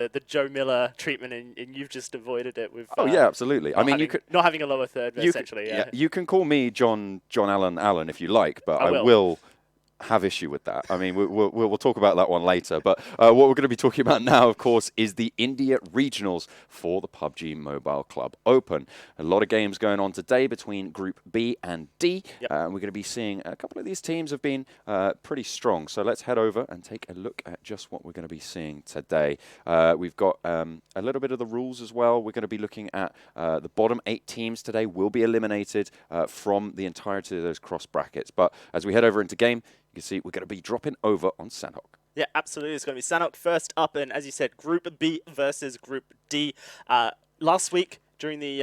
the Joe Miller treatment, and you've just avoided it with. Oh yeah, absolutely. I mean, you could not having a lower third essentially. Yeah, you can call me John Allen if you like, but I will have issue with that. I mean, we'll talk about that one later. But what we're going to be talking about now, of course, is the India Regionals for the PUBG Mobile Club Open. A lot of games going on today between Group B and D. Yep. We're going to be seeing a couple of these teams have been pretty strong. So let's head over and take a look at just what we're going to be seeing today. We've got a little bit of the rules as well. We're going to be looking at the bottom 8 teams today will be eliminated from the entirety of those cross brackets. But as we head over into game, you can see we're going to be dropping over on Sanhok. Yeah, absolutely. It's going to be Sanhok first up, and as you said, Group B versus Group D. Last week, during the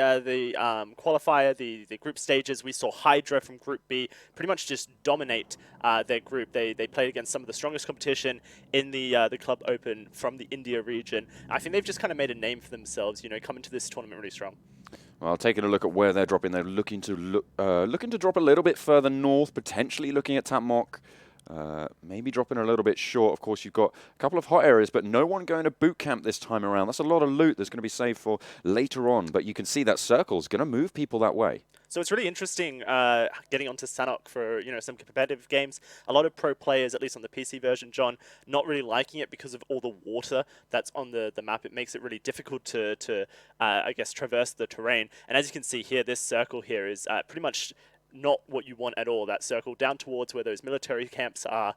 qualifier, the group stages, we saw Hydra from Group B pretty much just dominate their group. They played against some of the strongest competition in the Club Open from the India region. I think they've just kind of made a name for themselves, you know, coming to this tournament really strong. Well, taking a look at where they're dropping, they're looking to drop a little bit further north, potentially looking at Tapmok. Maybe dropping a little bit short. Of course, you've got a couple of hot areas, but no one going to boot camp this time around. That's a lot of loot that's going to be saved for later on, but you can see that circle is going to move people that way. So it's really interesting getting onto Sanhok for, you know, some competitive games. A lot of pro players, at least on the PC version, John, not really liking it because of all the water that's on the map. It makes it really difficult to I guess, traverse the terrain. And as you can see here, this circle here is pretty much not what you want at all. That circle down towards where those military camps are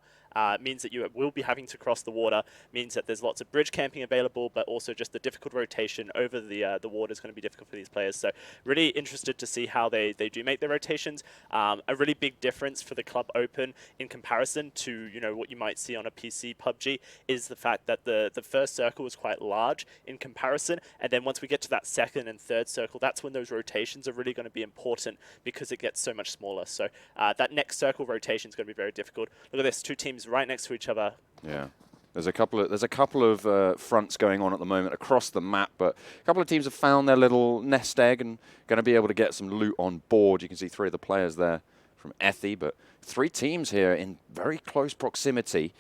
means that you will be having to cross the water, means that there's lots of bridge camping available, but also just the difficult rotation over the water is going to be difficult for these players. So really interested to see how they do make their rotations. A really big difference for the Club Open in comparison to, you know, what you might see on a PC PUBG is the fact that the first circle is quite large in comparison, and then once we get to that second and third circle, that's when those rotations are really going to be important because it gets so much smaller. So that next circle rotation is going to be very difficult. Look at this, 2 teams right next to each other. Yeah. There's a couple of fronts going on at the moment across the map, but a couple of teams have found their little nest egg and going to be able to get some loot on board. You can see 3 of the players there from Ethy, but 3 teams here in very close proximity.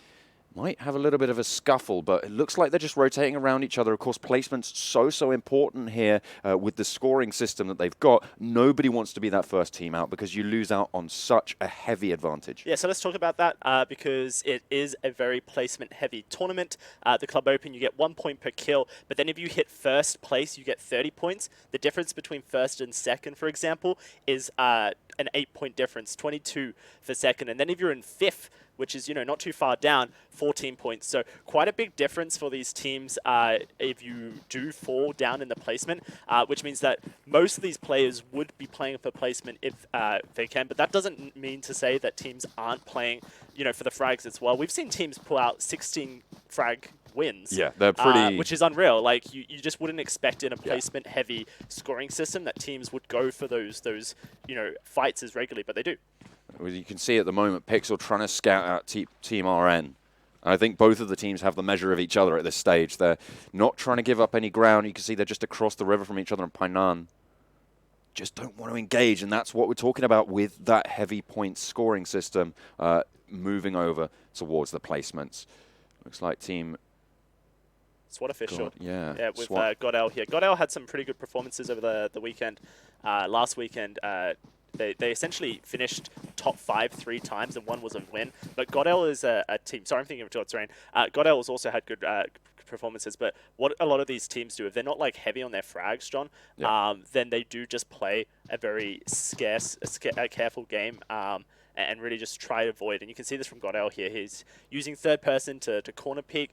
Might have a little bit of a scuffle, but it looks like they're just rotating around each other. Of course, placement's so important here with the scoring system that they've got. Nobody wants to be that first team out because you lose out on such a heavy advantage. Yeah, so let's talk about that because it is a very placement-heavy tournament. The Club Open, you get 1 point per kill, but then if you hit first place, you get 30 points. The difference between first and second, for example, is an 8-point difference, 22 for second. And then if you're in fifth, which is, you know, not too far down, 14 points. So quite a big difference for these teams if you do fall down in the placement, which means that most of these players would be playing for placement if they can, but that doesn't mean to say that teams aren't playing, you know, for the frags as well. We've seen teams pull out 16 frag wins. Yeah, they're pretty... which is unreal. Like, you just wouldn't expect in a placement-heavy scoring system that teams would go for those you know, fights as regularly, but they do. Well, you can see at the moment, Pixel trying to scout out Team RN. And I think both of the teams have the measure of each other at this stage. They're not trying to give up any ground. You can see they're just across the river from each other in Painan. Just don't want to engage, and that's what we're talking about with that heavy point scoring system moving over towards the placements. Looks like Team... SWAT official. Yeah, with Godel here. Godel had some pretty good performances over the weekend. Last weekend, they essentially finished top 5 3 times, and 1 was a win. But Godel is a team. Sorry, I'm thinking of George Rain. Godel has also had good performances, but what a lot of these teams do, if they're not like heavy on their frags, John, then they do just play a very careful game. And really just try to avoid. And you can see this from Godel here. He's using third person to corner peek,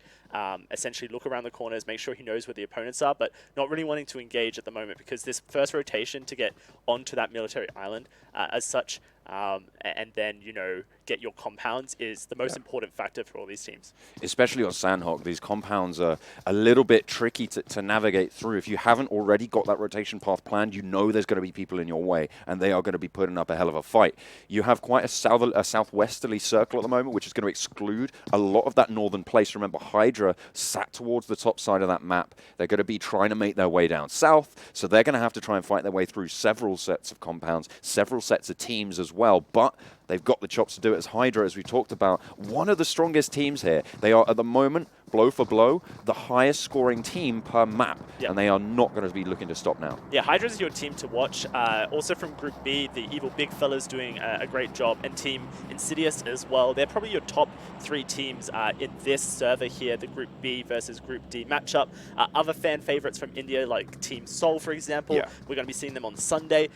essentially look around the corners, make sure he knows where the opponents are, but not really wanting to engage at the moment because this first rotation to get onto that military island as such, and then, you know, get your compounds is the most important factor for all these teams. Especially on Sanhok, these compounds are a little bit tricky to navigate through. If you haven't already got that rotation path planned, you know there's going to be people in your way, and they are going to be putting up a hell of a fight. You have quite a southwesterly circle at the moment, which is going to exclude a lot of that northern place. Remember, Hydra sat towards the top side of that map. They're going to be trying to make their way down south, so they're going to have to try and fight their way through several sets of compounds, several sets of teams as well, but They've got the chops to do it. As Hydra, as we talked about, one of the strongest teams here. They are, at the moment, blow for blow, the highest scoring team per map, and they are not going to be looking to stop now. Yeah, Hydra is your team to watch. Also from Group B, the Evil Big Fellas doing a great job, and Team Insidious as well. They're probably your top 3 teams in this server here, the Group B versus Group D matchup. Other fan favorites from India, like Team Seoul, for example, we're going to be seeing them on Sunday.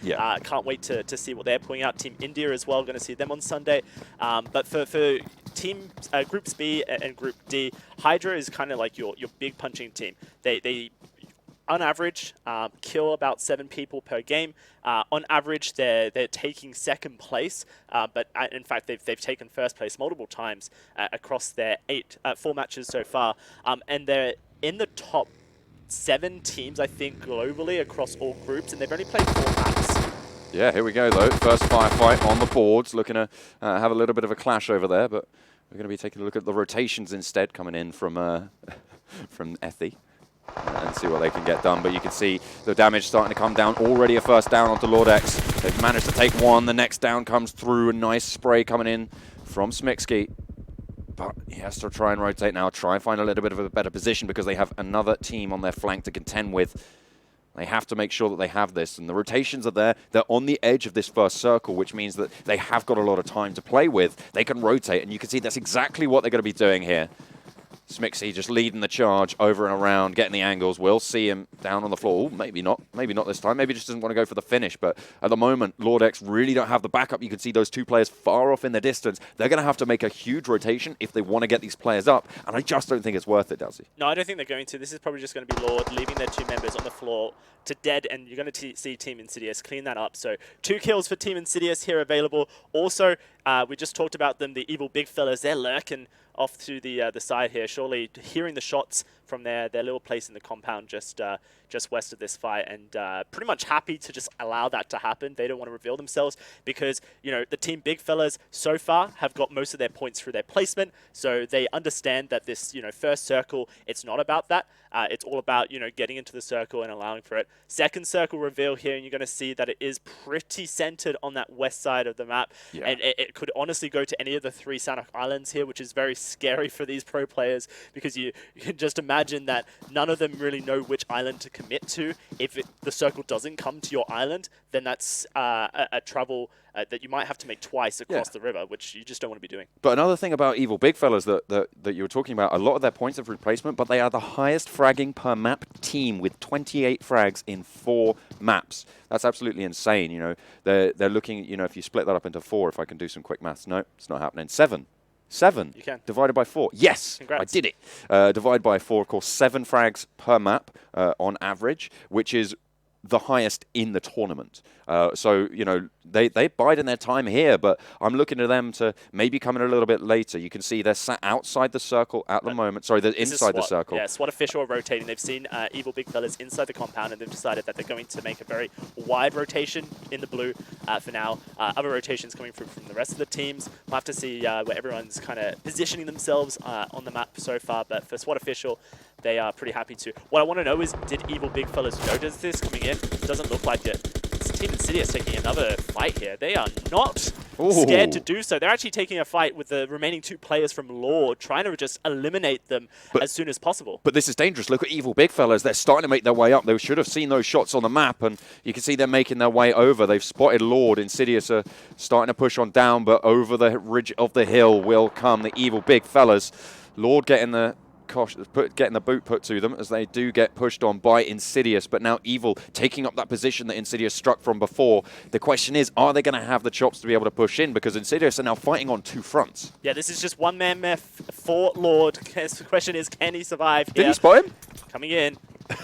Can't wait to see what they're putting out. Team India as well, going to see them on Sunday. But for Groups B and Group D, Hydra is kind of like your big punching team. They on average kill about 7 people per game. On average, they're taking second place, but in fact they've taken first place multiple times across their 4 matches so far, and they're in the top 7 teams, I think, globally across all groups, and they've only played 4 maps. Yeah, here we go though. First firefight on the boards, looking to have a little bit of a clash over there, but we're going to be taking a look at the rotations instead, coming in from from Ethy, and see what they can get done. But you can see the damage starting to come down. Already a first down onto Lord X. They've managed to take one. The next down comes through. A nice spray coming in from Smixky. But he has to try and rotate now, try and find a little bit of a better position because they have another team on their flank to contend with. They have to make sure that they have this, and the rotations are there. They're on the edge of this first circle, which means that they have got a lot of time to play with. They can rotate, and you can see that's exactly what they're going to be doing here. Smixy just leading the charge over and around, getting the angles. We'll see him down on the floor. Ooh, maybe not this time. Maybe just doesn't want to go for the finish. But at the moment, Lord X really don't have the backup. You can see those 2 players far off in the distance. They're going to have to make a huge rotation if they want to get these players up. And I just don't think it's worth it, Delsey. No, I don't think they're going to. This is probably just going to be Lord leaving their 2 members on the floor to dead, and you're going to see Team Insidious clean that up. So 2 kills for Team Insidious here available. Also, we just talked about them, the Evil Big Fellas. They're lurking off to the side here, surely hearing the shots from their little place in the compound just west of this fight, and pretty much happy to just allow that to happen. They don't want to reveal themselves because, you know, the Team Big Fellas so far have got most of their points through their placement, so they understand that this, you know, first circle, it's not about that. It's all about, you know, getting into the circle and allowing for it. Second circle reveal here, and you're going to see that it is pretty centered on that west side of the map, and it could honestly go to any of the 3 Sanhok islands here, which is very scary for these pro players because you can just imagine that none of them really know which island to commit to. If the circle doesn't come to your island, then that's a travel that you might have to make twice across the river, which you just don't want to be doing. But another thing about Evil Big Fellas that you were talking about, a lot of their points of replacement, but they are the highest fragging per map team with 28 frags in 4 maps. That's absolutely insane. You know, they're looking, you know, if you split that up into 4, if I can do some quick maths. No, it's not happening. 7. You can. Divided by 4. Yes, congrats. I did it. Divided by 4, of course, 7 frags per map on average, which is the highest in the tournament. So, you know, they bide in their time here, but I'm looking to them to maybe come in a little bit later. You can see they're sat outside the circle at the moment. Sorry, they're inside the circle. Yeah, SWAT official are rotating. They've seen Evil Big Fellas inside the compound, and they've decided that they're going to make a very wide rotation in the blue for now. Other rotations coming from the rest of the teams. We'll have to see where everyone's kind of positioning themselves on the map so far, but for SWAT official, they are pretty happy to. What I want to know is, did Evil Big Fellas notice this coming in? Doesn't look like it. It's Team Insidious taking another fight here. They are not scared to do so. They're actually taking a fight with the remaining 2 players from Lord, trying to just eliminate them as soon as possible. But this is dangerous. Look at Evil Big Fellas. They're starting to make their way up. They should have seen those shots on the map, and you can see them making their way over. They've spotted Lord. Insidious are starting to push on down, but over the ridge of the hill will come the Evil Big Fellas. Lord getting the boot put to them as they do get pushed on by Insidious, but now Evil taking up that position that Insidious struck from before. The question is, are they going to have the chops to be able to push in? Because Insidious are now fighting on 2 fronts. Yeah, this is just one-man meth for Lord. The question is, can he survive here? Did he spot him? Coming in.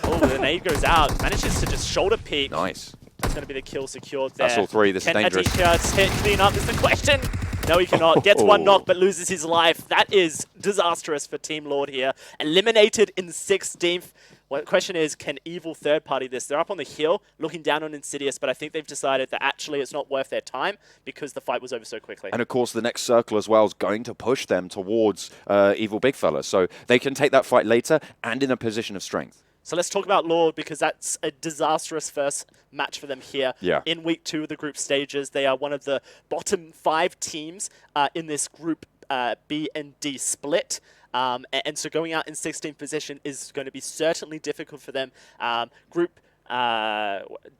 Oh, the nade goes out. Manages to just shoulder peek. Nice. That's going to be the kill secured there. That's all 3. This is dangerous. Can Aditya clean up is the question. No, he cannot. Gets 1 knock, but loses his life. That is disastrous for Team Lord here. Eliminated in 16th. Well, the question is, can Evil third party this? They're up on the hill, looking down on Insidious, but I think they've decided that actually it's not worth their time because the fight was over so quickly. And of course, the next circle as well is going to push them towards Evil Big Fella. So they can take that fight later and in a position of strength. So let's talk about Lord, because that's a disastrous first match for them here in week 2 of the group stages. They are one of the bottom 5 teams in this group B and D split. And so going out in 16th position is going to be certainly difficult for them. Group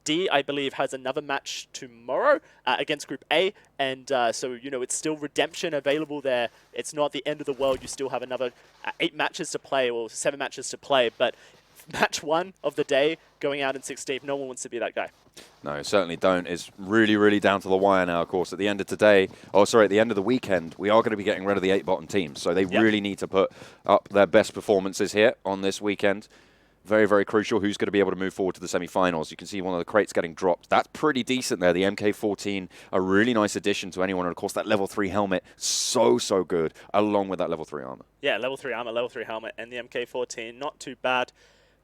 D, I believe, has another match tomorrow against Group A, and so, you know, it's still redemption available there. It's not the end of the world. You still have another 8 matches to play, or 7 matches to play, but match 1 of the day, going out in 16th, no one wants to be that guy. No, certainly don't. It's really, really down to the wire now, of course. At the end of today, at the end of the weekend, we are going to be getting rid of the 8 bottom teams. So they really need to put up their best performances here on this weekend. Very, very crucial who's going to be able to move forward to the semi-finals. You can see one of the crates getting dropped. That's pretty decent there. The MK14, a really nice addition to anyone. And, of course, that level 3 helmet, so, so good, along with that level 3 armor. Yeah, level 3 armor, level 3 helmet, and the MK14, not too bad.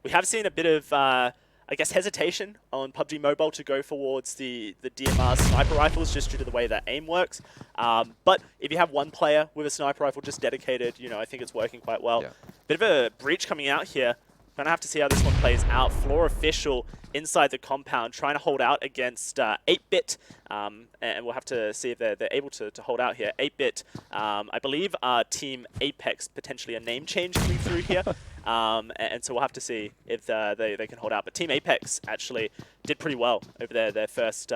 We have seen a bit of, I guess, hesitation on PUBG Mobile to go towards the DMR sniper rifles just due to the way that aim works. But if you have one player with a sniper rifle just dedicated, you know, I think it's working quite well. Bit of a breach coming out here. Gonna have to see how this one plays out. Floor official inside the compound, trying to hold out against 8-bit, and we'll have to see if they're able to hold out here. 8-bit, I believe, Team Apex, potentially a name change coming through here, and so we'll have to see if they can hold out. But Team Apex actually did pretty well over their first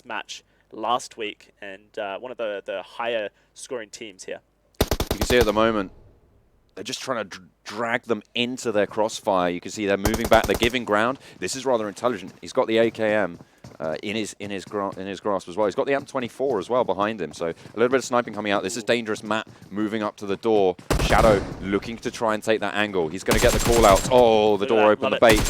match last week, and one of the higher scoring teams here. You can see at the moment, they're just trying to drag them into their crossfire. You can see they're moving back. They're giving ground. This is rather intelligent. He's got the AKM in his grasp as well. He's got the AMP-24 as well behind him. So a little bit of sniping coming out. This is dangerous. Matt moving up to the door. Shadow looking to try and take that angle. He's going to get the call out. Oh, the door open, the bait.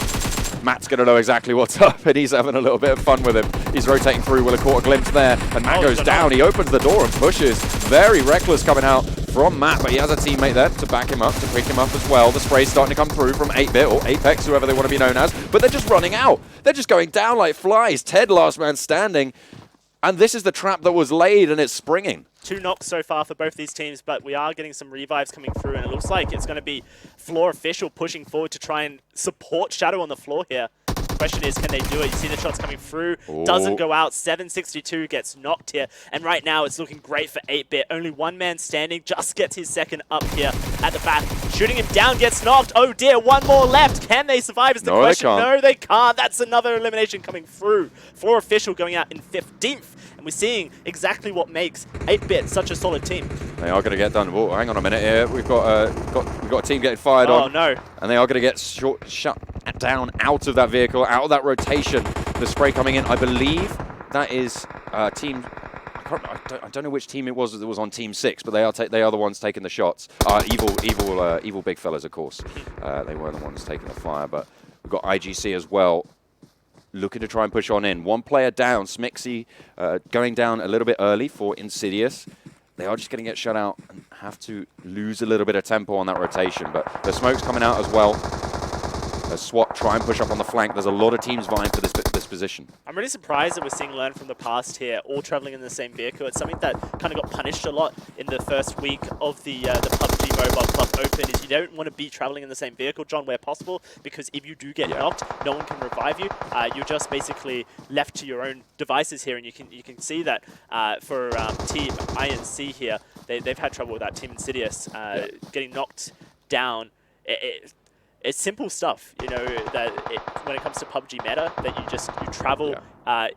Matt's going to know exactly what's up, and he's having a little bit of fun with him. He's rotating through. Will have caught a glimpse there, and Matt goes down. He opens the door and pushes. Very reckless coming out from Matt, but he has a teammate there to back him up, to pick him up as well. The spray's starting to come through from 8-bit, or Apex, whoever they want to be known as, but they're just running out. They're just going down like flies. Ted, last man standing, and this is the trap that was laid, and it's springing. 2 knocks so far for both these teams, but we are getting some revives coming through, and it looks like it's going to be Floor official pushing forward to try and support Shadow on the floor here. Question is, can they do it? You see the shots coming through. Doesn't go out. 762 gets knocked here. And right now, it's looking great for 8-bit. Only one man standing. Just gets his second up here at the back. Shooting him down, gets knocked. Oh dear, one more left. Can they survive is the question. No, they can't. That's another elimination coming through. Floor official going out in 15th. And we're seeing exactly what makes 8-bit such a solid team. They are going to get done. Whoa, hang on a minute here. We've got a team getting fired on. Oh no. And they are going to get shut down out of that vehicle, out of that rotation. The spray coming in, I believe that is team. I don't know which team it was that was on Team 6, but they are the ones taking the shots. Evil big fellas, of course. They were the ones taking the fire, but we've got IGC as well, looking to try and push on in. One player down, Smixy going down a little bit early for Insidious. They are just going to get shut out and have to lose a little bit of tempo on that rotation, but the smoke's coming out as well. As SWAT try and push up on the flank. There's a lot of teams vying for this position. I'm really surprised that we're seeing Learn from the Past here, all traveling in the same vehicle. It's something that kind of got punished a lot in the first week of the PUBG Mobile Club Open, is you don't want to be traveling in the same vehicle, John, where possible, because if you do get knocked, no one can revive you. You're just basically left to your own devices here, and you can see that for Team INC here, they've had trouble with that. Team Insidious getting knocked down. It's simple stuff, you know, that when it comes to PUBG meta, that you travel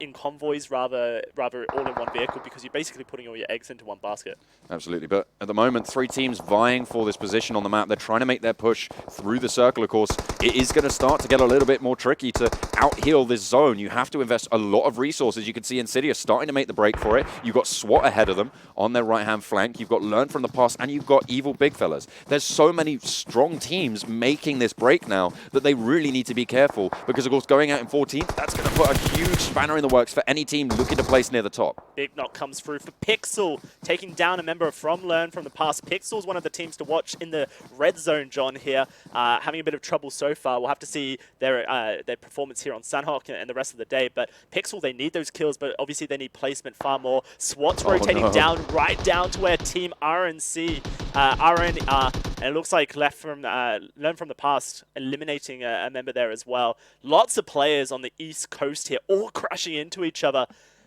in convoys rather all in one vehicle, because you're basically putting all your eggs into one basket. Absolutely, but at the moment, 3 teams vying for this position on the map. They're trying to make their push through the circle, of course. It is going to start to get a little bit more tricky to out-heal this zone. You have to invest a lot of resources. You can see Insidious starting to make the break for it. You've got SWAT ahead of them on their right-hand flank. You've got Learn from the Past, and you've got Evil Big Fellas. There's so many strong teams making this break now that they really need to be careful, because, of course, going out in 14th, that's going to put a huge spanner in the works for any team looking to place near the top. Big knock comes through for Pixel, taking down a member from Learn from the Past. Pixel's one of the teams to watch in the red zone, John, here, having a bit of trouble so far. We'll have to see their performance here on Sanhok and the rest of the day, but Pixel, they need those kills, but obviously they need placement far more. SWAT's rotating down, right down to where Team RNC RN, and it looks like Learn from the Past eliminating a member there as well. Lots of players on the East Coast here, all crashing into each other.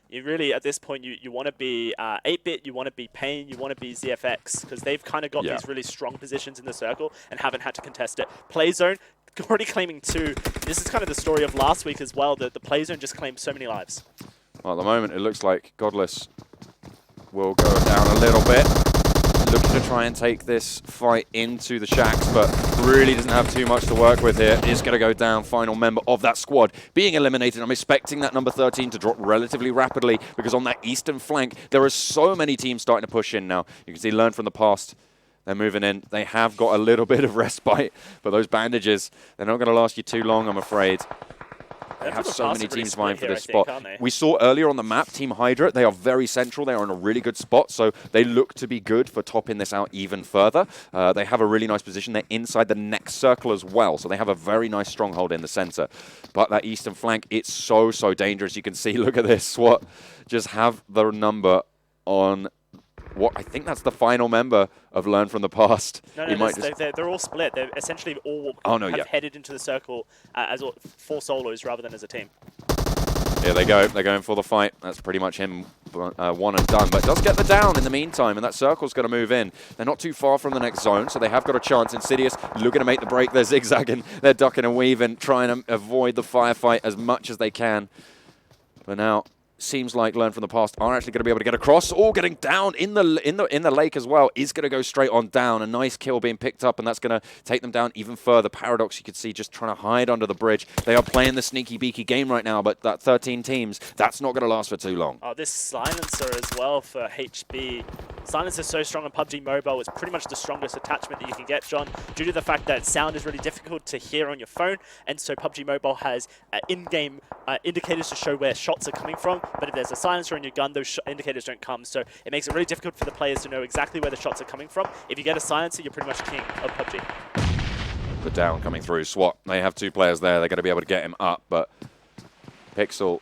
You really, at this point, you want to be 8-Bit, you want to be Pain, you want to be ZFX, because they've kind of got these really strong positions in the circle and haven't had to contest it. Playzone, already claiming 2. This is kind of the story of last week as well, that the Playzone just claimed so many lives. Well, at the moment, it looks like Godless will go down a little bit. Looking to try and take this fight into the shacks, but really doesn't have too much to work with here. Is going to go down, final member of that squad being eliminated. I'm expecting that number 13 to drop relatively rapidly, because on that eastern flank, there are so many teams starting to push in now. You can see Learn from the Past. They're moving in. They have got a little bit of respite, but those bandages, they're not going to last you too long, I'm afraid. They have so many teams vying for this spot. We saw earlier on the map, Team Hydra, they are very central. They are in a really good spot, so they look to be good for topping this out even further. They have a really nice position. They're inside the next circle as well, so they have a very nice stronghold in the center. But that eastern flank, it's so, so dangerous. You can see, look at this. SWAT just have the number on what I think that's the final member of Learn from the Past. No, they're all split. They're essentially all headed into the circle as 4 solos rather than as a team. Here they go. They're going for the fight. That's pretty much him one and done. But does get the down in the meantime, and that circle's going to move in. They're not too far from the next zone, so they have got a chance. Insidious looking to make the break. They're zigzagging. They're ducking and weaving, trying to avoid the firefight as much as they can. But now seems like Learn from the Past are actually going to be able to get across. Oh, getting down in the lake as well. Is going to go straight on down. A nice kill being picked up, and that's going to take them down even further. Paradox, you could see, just trying to hide under the bridge. They are playing the sneaky beaky game right now, but that 13 teams, that's not going to last for too long. Oh, this silencer as well for HB. Silencer is so strong on PUBG Mobile. It's pretty much the strongest attachment that you can get, John, due to the fact that sound is really difficult to hear on your phone, and so PUBG Mobile has in-game indicators to show where shots are coming from, but if there's a silencer in your gun, those indicators don't come, so it makes it really difficult for the players to know exactly where the shots are coming from. If you get a silencer, you're pretty much king of PUBG. The down coming through. SWAT, they have 2 players there. They're going to be able to get him up, but Pixel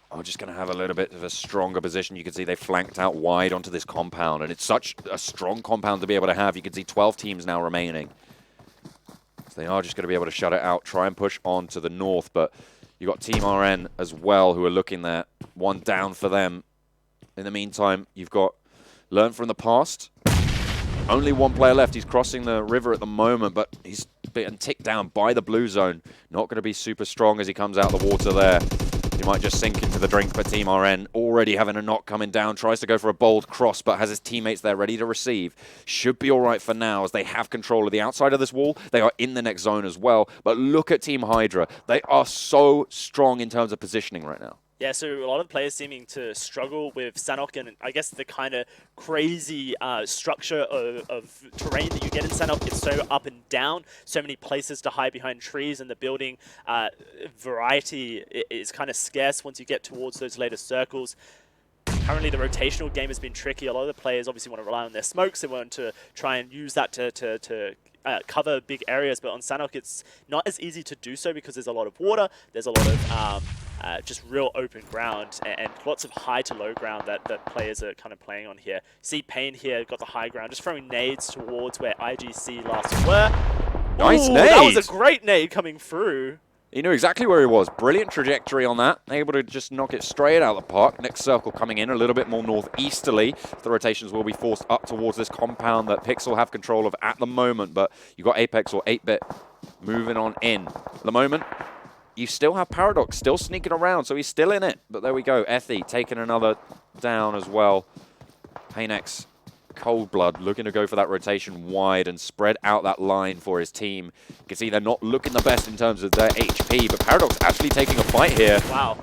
are just going to have a little bit of a stronger position. You can see they flanked out wide onto this compound, and it's such a strong compound to be able to have. You can see 12 teams now remaining. So they are just going to be able to shut it out, try and push on to the north, but you've got Team RN as well who are looking there. 1 down for them. In the meantime, you've got Learn from the Past. Only 1 player left. He's crossing the river at the moment, but he's been ticked down by the blue zone. Not going to be super strong as he comes out of the water there. He might just sink into the drink, but Team RN already having a knock coming down. Tries to go for a bold cross, but has his teammates there ready to receive. Should be all right for now as they have control of the outside of this wall. They are in the next zone as well. But look at Team Hydra. They are so strong in terms of positioning right now. Yeah, so a lot of players seeming to struggle with Sanhok, and I guess the kind of crazy structure of terrain that you get in Sanhok. It's so up and down, so many places to hide behind trees, and the building variety is kind of scarce once you get towards those later circles. Currently, the rotational game has been tricky. A lot of the players obviously want to rely on their smokes. They want to try and use that to cover big areas, but on Sanhok it's not as easy to do so because there's a lot of water, there's a lot of just real open ground, and lots of high to low ground that players are kind of playing on here. See Payne here, got the high ground, just throwing nades towards where IGC last were. Nice Ooh, nade! That was a great nade coming through. He knew exactly where he was. Brilliant trajectory on that. Able to just knock it straight out of the park. Next circle coming in a little bit more northeasterly. The rotations will be forced up towards this compound that Pixel have control of at the moment. But you've got Apex or 8-Bit moving on in. At the moment, you still have Paradox still sneaking around, so he's still in it. But there we go. Ethy taking another down as well. Paynex, Cold Blood, looking to go for that rotation wide and spread out that line for his team. You can see they're not looking the best in terms of their HP, but Paradox actually taking a fight here. Wow.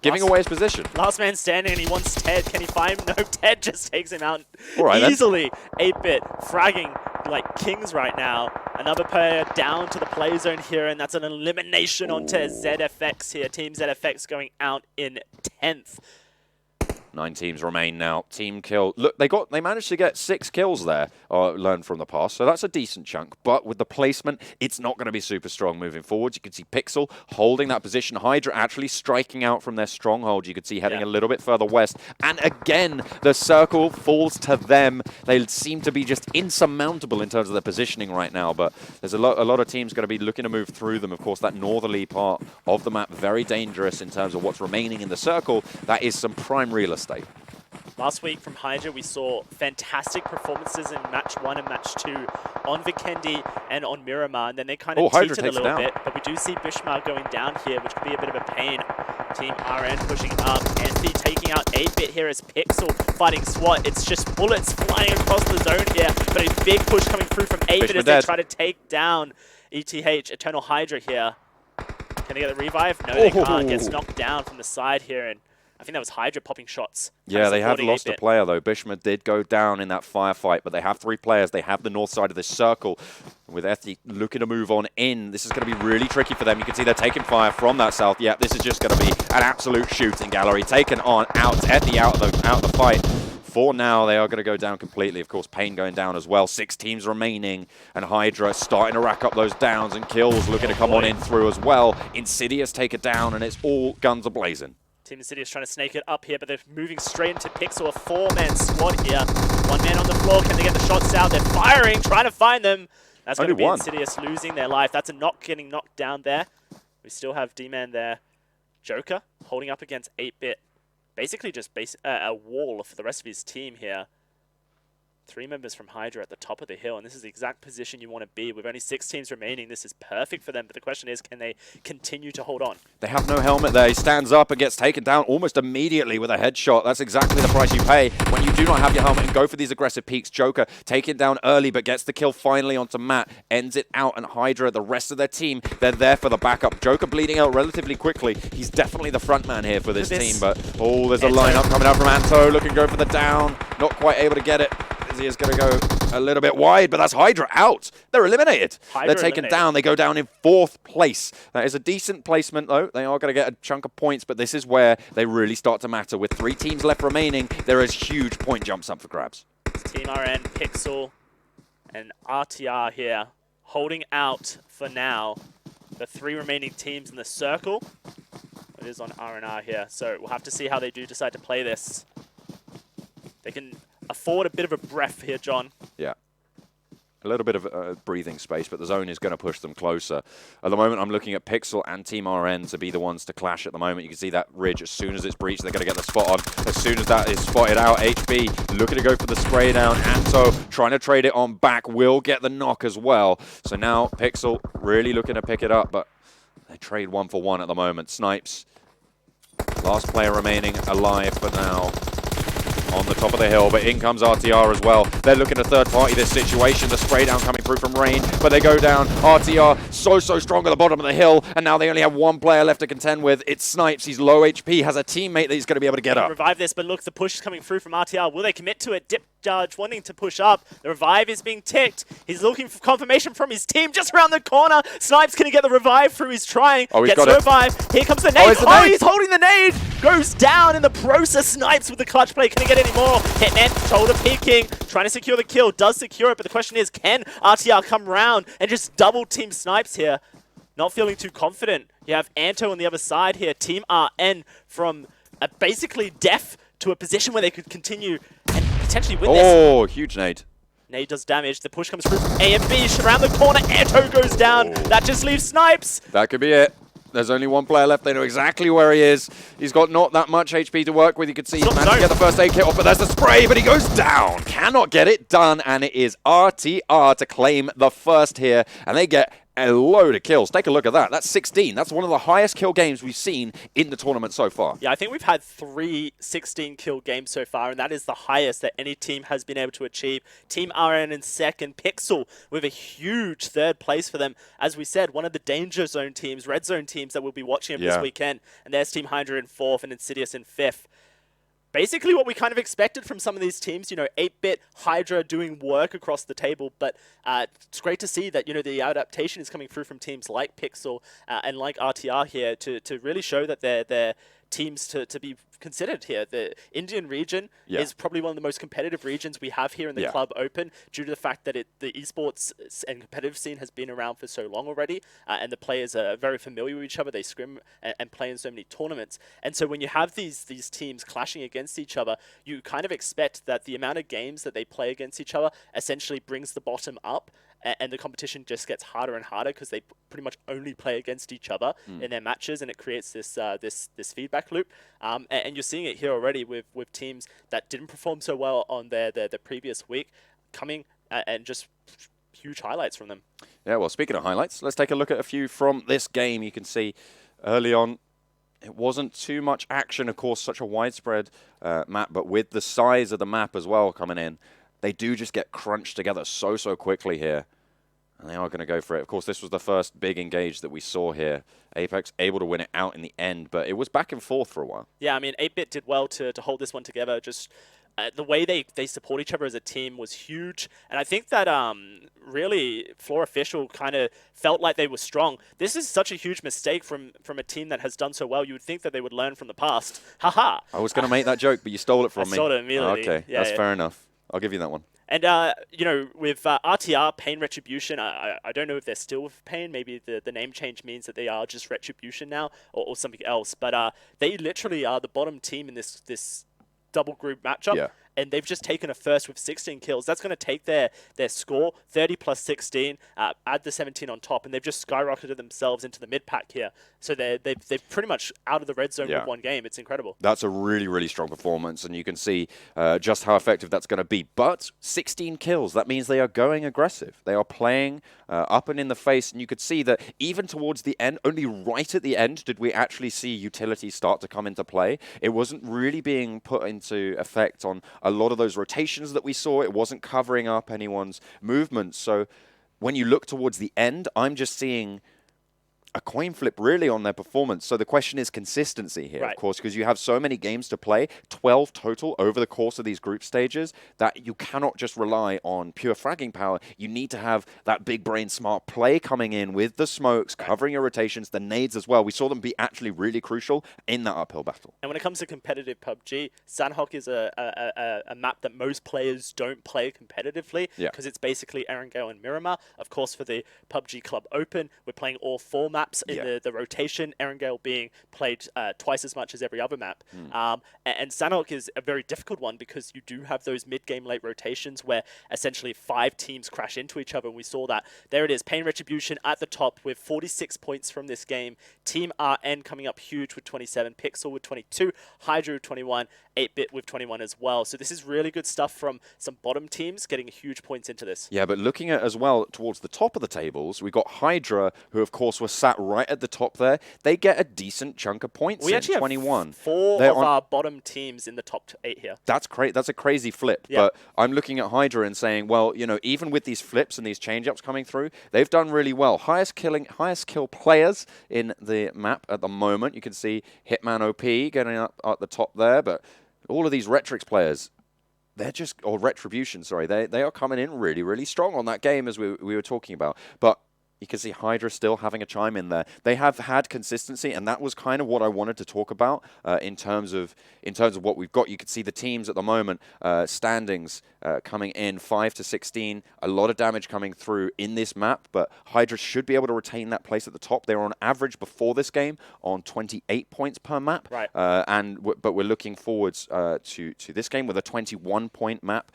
Giving away his position. Last man standing, and he wants Ted. Can he find him? No, Ted just takes him out Then. easily. 8-Bit fragging like kings right now. Another player down to the play zone here, and that's an elimination onto ZFX here. Team ZFX going out in 10th. 9 teams remain now. Team kill. Look, they managed to get 6 kills there, learned from the past, so that's a decent chunk. But with the placement, it's not going to be super strong moving forward. You can see Pixel holding that position. Hydra actually striking out from their stronghold. You could see heading a little bit further west. And again, the circle falls to them. They seem to be just insurmountable in terms of their positioning right now. But there's a lot of teams going to be looking to move through them. Of course, that northerly part of the map, very dangerous in terms of what's remaining in the circle. That is some prime real estate. Last week from Hydra, we saw fantastic performances in match 1 and match 2 on Vikendi and on Miramar, and then they kind of teetered a little bit. But we do see Bishmar going down here, which could be a bit of a pain. Team RN pushing up. Anthony taking out 8-bit here as Pixel fighting SWAT. It's just bullets flying across the zone here, but a big push coming through from 8-bit as they try to take down ETH, Eternal Hydra here. Can they get the revive? No, they can't. Gets knocked down from the side here, and I think that was Hydra popping shots. Yeah, they have lost a player, though. Bishma did go down in that firefight, but they have 3 players. They have the north side of this circle. With Ethie looking to move on in, this is going to be really tricky for them. You can see they're taking fire from that south. Yeah, this is just going to be an absolute shooting gallery. Taken on out. Ethie out of the fight. For now, they are going to go down completely. Of course, Pain going down as well. 6 teams remaining, and Hydra starting to rack up those downs and kills, looking to come on in through as well. Insidious take it down, and it's all guns a-blazing. Team Insidious trying to snake it up here, but they're moving straight into Pixel, a 4-man squad here. 1 man on the floor. Can they get the shots out? They're firing, trying to find them. That's going to be Insidious losing their life. That's a knock getting knocked down there. We still have D-Man there. Joker holding up against 8-bit. Basically just a wall for the rest of his team here. 3 members from Hydra at the top of the hill, and this is the exact position you want to be. With only 6 teams remaining, this is perfect for them, but the question is, can they continue to hold on? They have no helmet there. He stands up and gets taken down almost immediately with a headshot. That's exactly the price you pay when you do not have your helmet and go for these aggressive peaks. Joker taken down early, but gets the kill finally onto Matt, ends it out, and Hydra, the rest of their team, they're there for the backup. Joker bleeding out relatively quickly. He's definitely the front man here for this team, but there's a lineup coming out from Anto, looking to go for the down, not quite able to get it. He is going to go a little bit wide, but that's Hydra out. They're eliminated. They're taken down. They go down in 4th place. That is a decent placement, though. They are going to get a chunk of points, but this is where they really start to matter. With 3 teams left remaining, there is huge point jumps up for grabs. It's Team RN, Pixel, and RTR here, holding out for now. The 3 remaining teams in the circle. It is on RNR here, so we'll have to see how they do decide to play this. They can afford a bit of a breath here, John. Yeah. A little bit of breathing space, but the zone is going to push them closer. At the moment, I'm looking at Pixel and Team RN to be the ones to clash at the moment. You can see that ridge. As soon as it's breached, they're going to get the spot on. As soon as that is spotted out, HB looking to go for the spray down. Anto trying to trade it on back. Will get the knock as well. So now Pixel really looking to pick it up, but they trade 1 for 1 at the moment. Snipes, last player remaining alive for now. On the top of the hill, but in comes RTR as well. They're looking to third party this situation. The spray down coming through from Rain, but they go down. RTR so strong at the bottom of the hill, and now they only have 1 player left to contend with. It's Snipes. He's low HP, has a teammate that he's going to be able to get up. Revive this, but look, the push is coming through from RTR. Will they commit to it? Dip Judge wanting to push up. The revive is being ticked. He's looking for confirmation from his team just around the corner. Snipes can get the revive through. He's trying. Oh, he's gets got revive. Here comes the nade. Oh, he's holding the nade. Goes down in the process. Snipes with the clutch play. Can he get any more? Hitman, shoulder peeking. Trying to secure the kill. Does secure it, but the question is, can RTR come round and just double team Snipes here? Not feeling too confident. You have Anto on the other side here. Team RN from basically deaf to a position where they could continue and potentially win this. Oh, huge nade. Nade does damage. The push comes through from A and B. Around the corner, Anto goes down. That just leaves Snipes. That could be it. There's only 1 player left. They know exactly where he is. He's got not that much HP to work with. You can see he's managed to get the first aid kit off, but there's the spray, but he goes down. Cannot get it done, and it is RTR to claim the first here, and they get a load of kills. Take a look at that. That's 16. That's one of the highest kill games we've seen in the tournament so far. Yeah, I think we've had 3 16-kill games so far, and that is the highest that any team has been able to achieve. Team RN in second, Pixel with a huge 3rd place for them. As we said, one of the danger zone teams, red zone teams that we'll be watching this weekend. And there's Team Hydra in 4th and Insidious in 5th. Basically what we kind of expected from some of these teams, 8-bit Hydra doing work across the table, but it's great to see that, the adaptation is coming through from teams like Pixel and like RTR here to really show that they're teams to be considered here. The Indian region is probably one of the most competitive regions we have here in the Club Open, due to the fact that the esports and competitive scene has been around for so long already, and the players are very familiar with each other. They scrim and play in so many tournaments. And so when you have these teams clashing against each other, you kind of expect that the amount of games that they play against each other essentially brings the bottom up, and the competition just gets harder and harder because they pretty much only play against each other in their matches, and it creates this this feedback loop. And you're seeing it here already with teams that didn't perform so well on their previous week coming and just huge highlights from them. Yeah, well, speaking of highlights, let's take a look at a few from this game. You can see early on, it wasn't too much action, of course, such a widespread map, but with the size of the map as well coming in, they do just get crunched together so quickly here. And they are going to go for it. Of course, this was the first big engage that we saw here. Apex able to win it out in the end, but it was back and forth for a while. Yeah, I mean, 8-Bit did well to hold this one together. Just the way they support each other as a team was huge. And I think that really Floor Official kind of felt like they were strong. This is such a huge mistake from a team that has done so well. You would think that they would learn from the past. Haha. I was going to make that joke, but you stole it from me. I stole it immediately. Okay, yeah, that's fair enough. I'll give you that one. And, you know, with RTR, Pain Retribution, I don't know if they're still with Pain. Maybe the name change means that they are just Retribution now or something else. But they literally are the bottom team in this double group matchup. Yeah. And they've just taken a first with 16 kills. That's going to take their score, 30 plus 16, add the 17 on top, and they've just skyrocketed themselves into the mid-pack here. So they're pretty much out of the red zone with one game. It's incredible. That's a really strong performance, and you can see just how effective that's going to be. But 16 kills, that means they are going aggressive. They are playing up and in the face, and you could see that even towards the end, only right at the end did we actually see utility start to come into play. It wasn't really being put into effect on a lot of those rotations that we saw. It wasn't covering up anyone's movements. So when you look towards the end, I'm just seeing a coin flip really on their performance. So the question is consistency here, of course, because you have so many games to play, 12 total over the course of these group stages, that you cannot just rely on pure fragging power. You need to have that big brain smart play coming in with the smokes, covering your rotations, the nades as well. We saw them be actually really crucial in that uphill battle. And when it comes to competitive PUBG, Sanhok is a map that most players don't play competitively because it's basically Erangel and Miramar. Of course, for the PUBG Club Open, we're playing all 4 maps in the rotation, Erangel being played twice as much as every other map. And Sanhok is a very difficult one because you do have those mid-game late rotations where essentially 5 teams crash into each other, and we saw that. There it is, Pain Retribution at the top with 46 points from this game. Team RN coming up huge with 27, Pixel with 22, Hydra with 21, 8-Bit with 21 as well. So this is really good stuff from some bottom teams getting huge points into this. Yeah, but looking at as well towards the top of the tables, we got Hydra, who of course were sat right at the top there. They get a decent chunk of points. We actually 21. Have 4 of our bottom teams in the top 8 here. That's great. That's a crazy flip. Yeah. But I'm looking at Hydra and saying, well, you know, even with these flips and these change-ups coming through, they've done really well. Highest kill players in the map at the moment. You can see Hitman OP getting up at the top there, but all of these Retrix players, they're just, or Retribution, sorry, they are coming in really strong on that game as we were talking about. But you can see Hydra still having a chime in there. They have had consistency, and that was kind of what I wanted to talk about in terms of what we've got. You can see the teams at the moment, standings coming in 5 to 16. A lot of damage coming through in this map, but Hydra should be able to retain that place at the top. They were on average before this game on 28 points per map, right? But we're looking forwards to this game with a 21-point map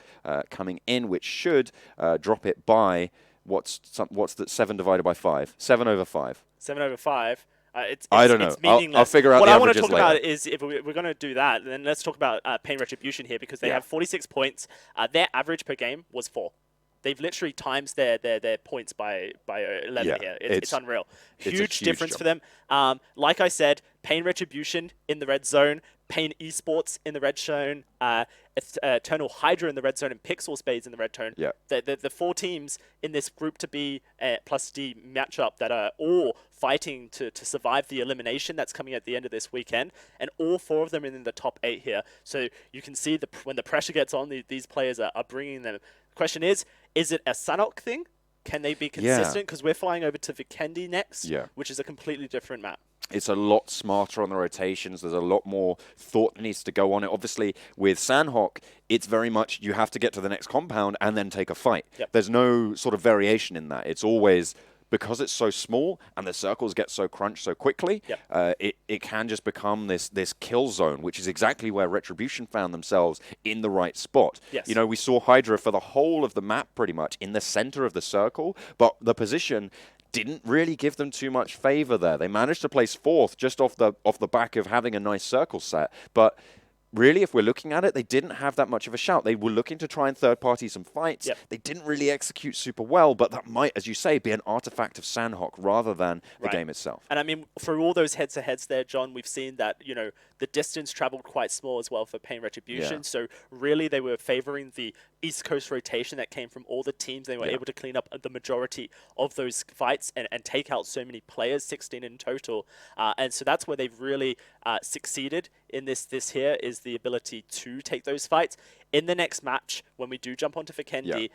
coming in, which should drop it by. What's that? 7 divided by 5? 7 over 5. 7 over 5. I don't know. It's meaningless. I'll figure out what the I want to averages talk later. about is if we're going to do that, then let's talk about Pain Retribution here because they have 46 points. Their average per game was 4. They've literally times their points by 11 here. It's unreal. Huge difference for them. Like I said, Pain Retribution in the red zone, Pain Esports in the red zone, Eternal Hydra in the red zone, and Pixel Spades in the red zone. Yeah. The 4 teams in this group to B plus D matchup that are all fighting to survive the elimination that's coming at the end of this weekend, and all 4 of them are in the top 8 here. So you can see when the pressure gets on, these players are bringing them. The question is it a Sanhok thing? Can they be consistent? Because we're flying over to Vikendi next, which is a completely different map. It's a lot smarter on the rotations. There's a lot more thought that needs to go on it. Obviously, with Sanhok, it's very much you have to get to the next compound and then take a fight. Yep. There's no sort of variation in that. It's always, because it's so small and the circles get so crunched so quickly, Yep. it can just become this kill zone, which is exactly where Retribution found themselves in the right spot. Yes. You know, we saw Hydra for the whole of the map pretty much in the center of the circle, but the position didn't really give them too much favor there. They managed to place 4th just off the back of having a nice circle set, but really, if we're looking at it, they didn't have that much of a shout. They were looking to try and third-party some fights. Yep. They didn't really execute super well, but that might, as you say, be an artifact of Sanhok rather than the game itself. And I mean, through all those heads-to-heads there, John, we've seen that, you know, the distance traveled quite small as well for Pain Retribution. Yeah. So really, they were favoring the East Coast rotation that came from all the teams. They were able to clean up the majority of those fights and take out so many players, 16 in total. And so that's where they've really succeeded in this here, is the ability to take those fights. In the next match, when we do jump onto Vikendi,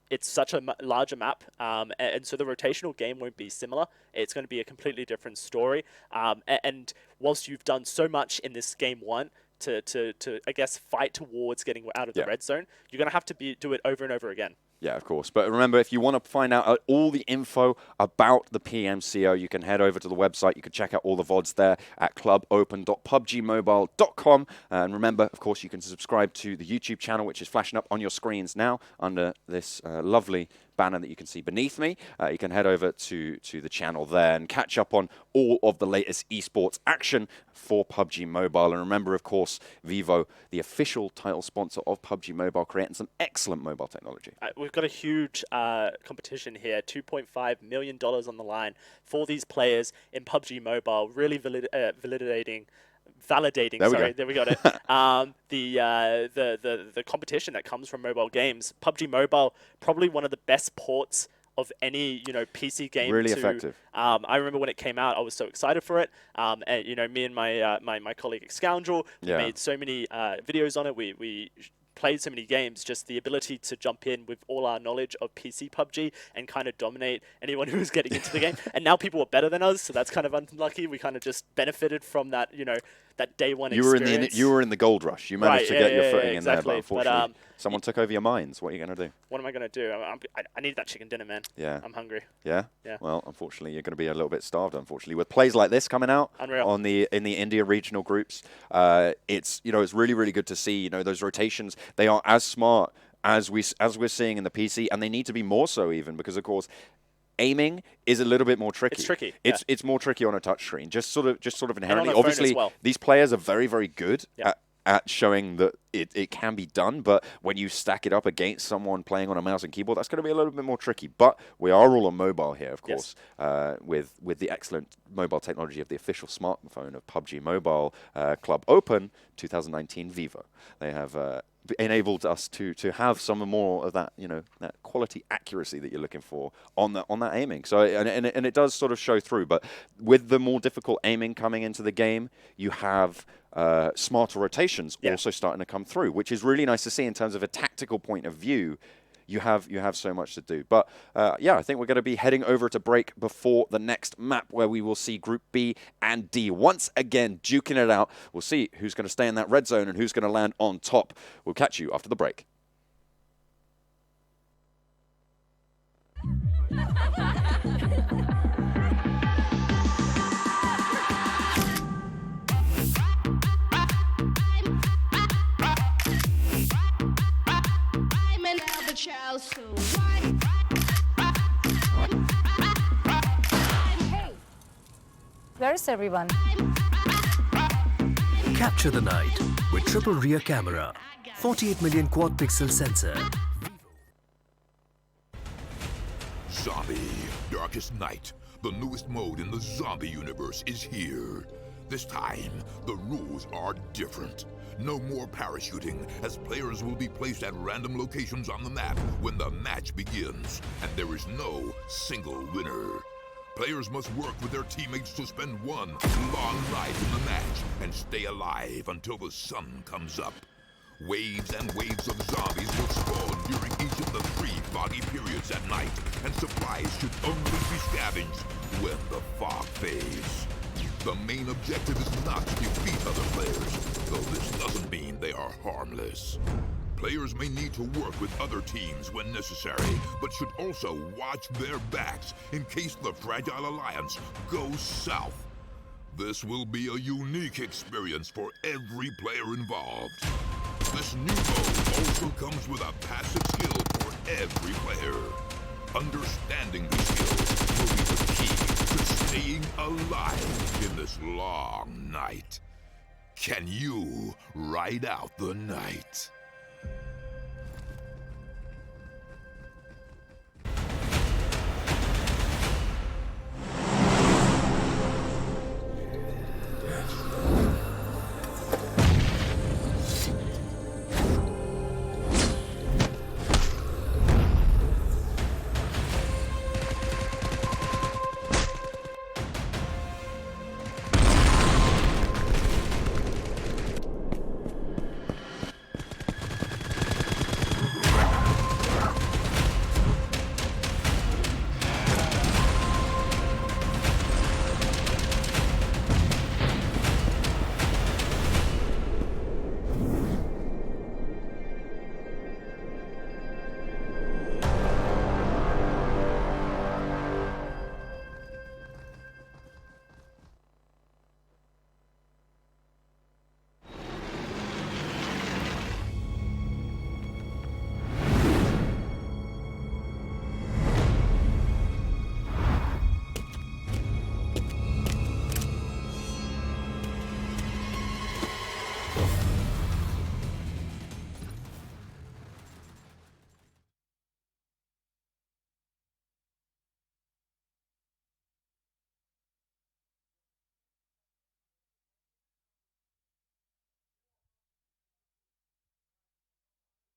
it's such a larger map, and so the rotational game won't be similar. It's going to be a completely different story. And whilst you've done so much in this game 1 to I guess, fight towards getting out of the red zone, you're going to have to do it over and over again. Yeah, of course. But remember, if you want to find out all the info about the PMCO, you can head over to the website. You can check out all the VODs there at clubopen.pubgmobile.com. And remember, of course, you can subscribe to the YouTube channel, which is flashing up on your screens now under this lovely banner that you can see beneath me. You can head over to the channel there and catch up on all of the latest esports action for PUBG Mobile. And remember, of course, Vivo, the official title sponsor of PUBG Mobile, creating some excellent mobile technology. We've got a huge competition here, $2.5 million on the line for these players in PUBG Mobile, really validating. There we got it. The competition that comes from mobile games. PUBG Mobile, probably one of the best ports of any, you know, PC game. Really effective. I remember when it came out, I was so excited for it. And you know, me and my colleague Scoundrel made so many videos on it. We played so many games, just the ability to jump in with all our knowledge of PC PUBG and kind of dominate anyone who was getting into the game. And now people are better than us, so that's kind of unlucky. We kind of just benefited from that, you know, that day one experience. You were in the gold rush. You managed to get your footing in there, but exactly. unfortunately, someone took over your minds. What are you going to do? What am I going to do? I need that chicken dinner, man. Yeah. I'm hungry. Yeah? Yeah. Well, unfortunately, you're going to be a little bit starved, unfortunately. With plays like this coming out Unreal. in the India regional groups, it's, you know, it's really, really good to see, you know, those rotations. They are as smart as we're seeing in the PC, and they need to be more so even because, of course, aiming is a little bit more tricky. It's tricky. It's more tricky on a touch screen, just sort of inherently. And on a phone Obviously, as well. these players are very, very good at showing that it can be done, but when you stack it up against someone playing on a mouse and keyboard, that's going to be a little bit more tricky. But we are all on mobile here, of course, with the excellent mobile technology of the official smartphone of PUBG Mobile Club Open 2019 Vivo. They have enabled us to have some more of that, you know, that quality accuracy that you're looking for on that aiming. So and it does sort of show through. But with the more difficult aiming coming into the game, you have smarter rotations also starting to come through, which is really nice to see in terms of a tactical point of view. You have so much to do. But yeah, I think we're going to be heading over to break before the next map where we will see Group B and D once again duking it out. We'll see who's going to stay in that red zone and who's going to land on top. We'll catch you after the break. Where is everyone? Capture the night with triple rear camera, 48 million quad pixel sensor. Zombie, Darkest Night, the newest mode in the zombie universe is here. This time, the rules are different. No more parachuting, as players will be placed at random locations on the map when the match begins, and there is no single winner. Players must work with their teammates to spend one long night in the match and stay alive until the sun comes up. Waves and waves of zombies will spawn during each of the 3 foggy periods at night, and supplies should only be scavenged when the fog fades. The main objective is not to defeat other players, though this doesn't mean they are harmless. Players may need to work with other teams when necessary, but should also watch their backs in case the Fragile Alliance goes south. This will be a unique experience for every player involved. This new mode also comes with a passive skill for every player. Understanding these skills will be the key to staying alive in this long night. Can you ride out the night?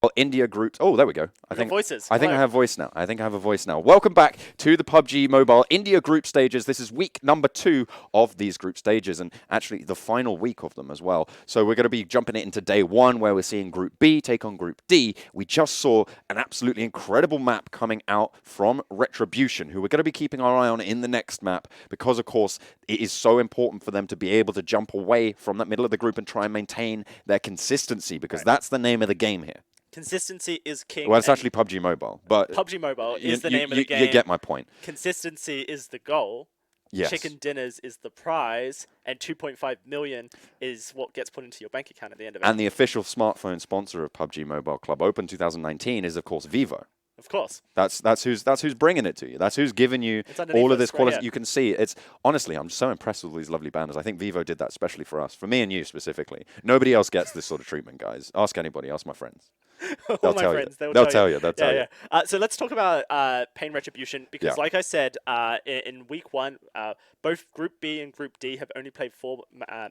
Well, India group. Oh, there we go. I think voices. I think I Hello. have voice now. I think I have a voice now. Welcome back to the PUBG Mobile India group stages. This is week number 2 of these group stages, and actually the final week of them as well. So we're going to be jumping it into day 1, where we're seeing Group B take on Group D. We just saw an absolutely incredible map coming out from Retribution, who we're going to be keeping our eye on in the next map, because of course it is so important for them to be able to jump away from that middle of the group and try and maintain their consistency, because that's the name of the game here. Consistency is king. Well, it's actually PUBG Mobile, but PUBG Mobile is the name of the game. You get my point. Consistency is the goal. Yes. Chicken dinners is the prize, and 2.5 million is what gets put into your bank account at the end of it. And the official smartphone sponsor of PUBG Mobile Club Open 2019 is, of course, Vivo. Of course. That's who's bringing it to you. That's who's giving you all of this quality. Right, you can see it's honestly, I'm so impressed with all these lovely banners. I think Vivo did that especially for us, for me and you specifically. Nobody else gets this sort of treatment, guys. Ask anybody. Ask my friends. All my friends, they'll tell you. They'll tell you. So let's talk about Pain Retribution, because like I said, in week 1, both Group B and Group D have only played 4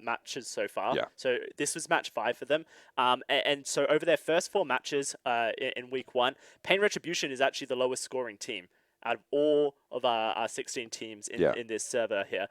matches so far. Yeah. So this was match 5 for them. And so over their first 4 matches in week 1, Pain Retribution is actually the lowest scoring team out of all of our 16 teams in this server here,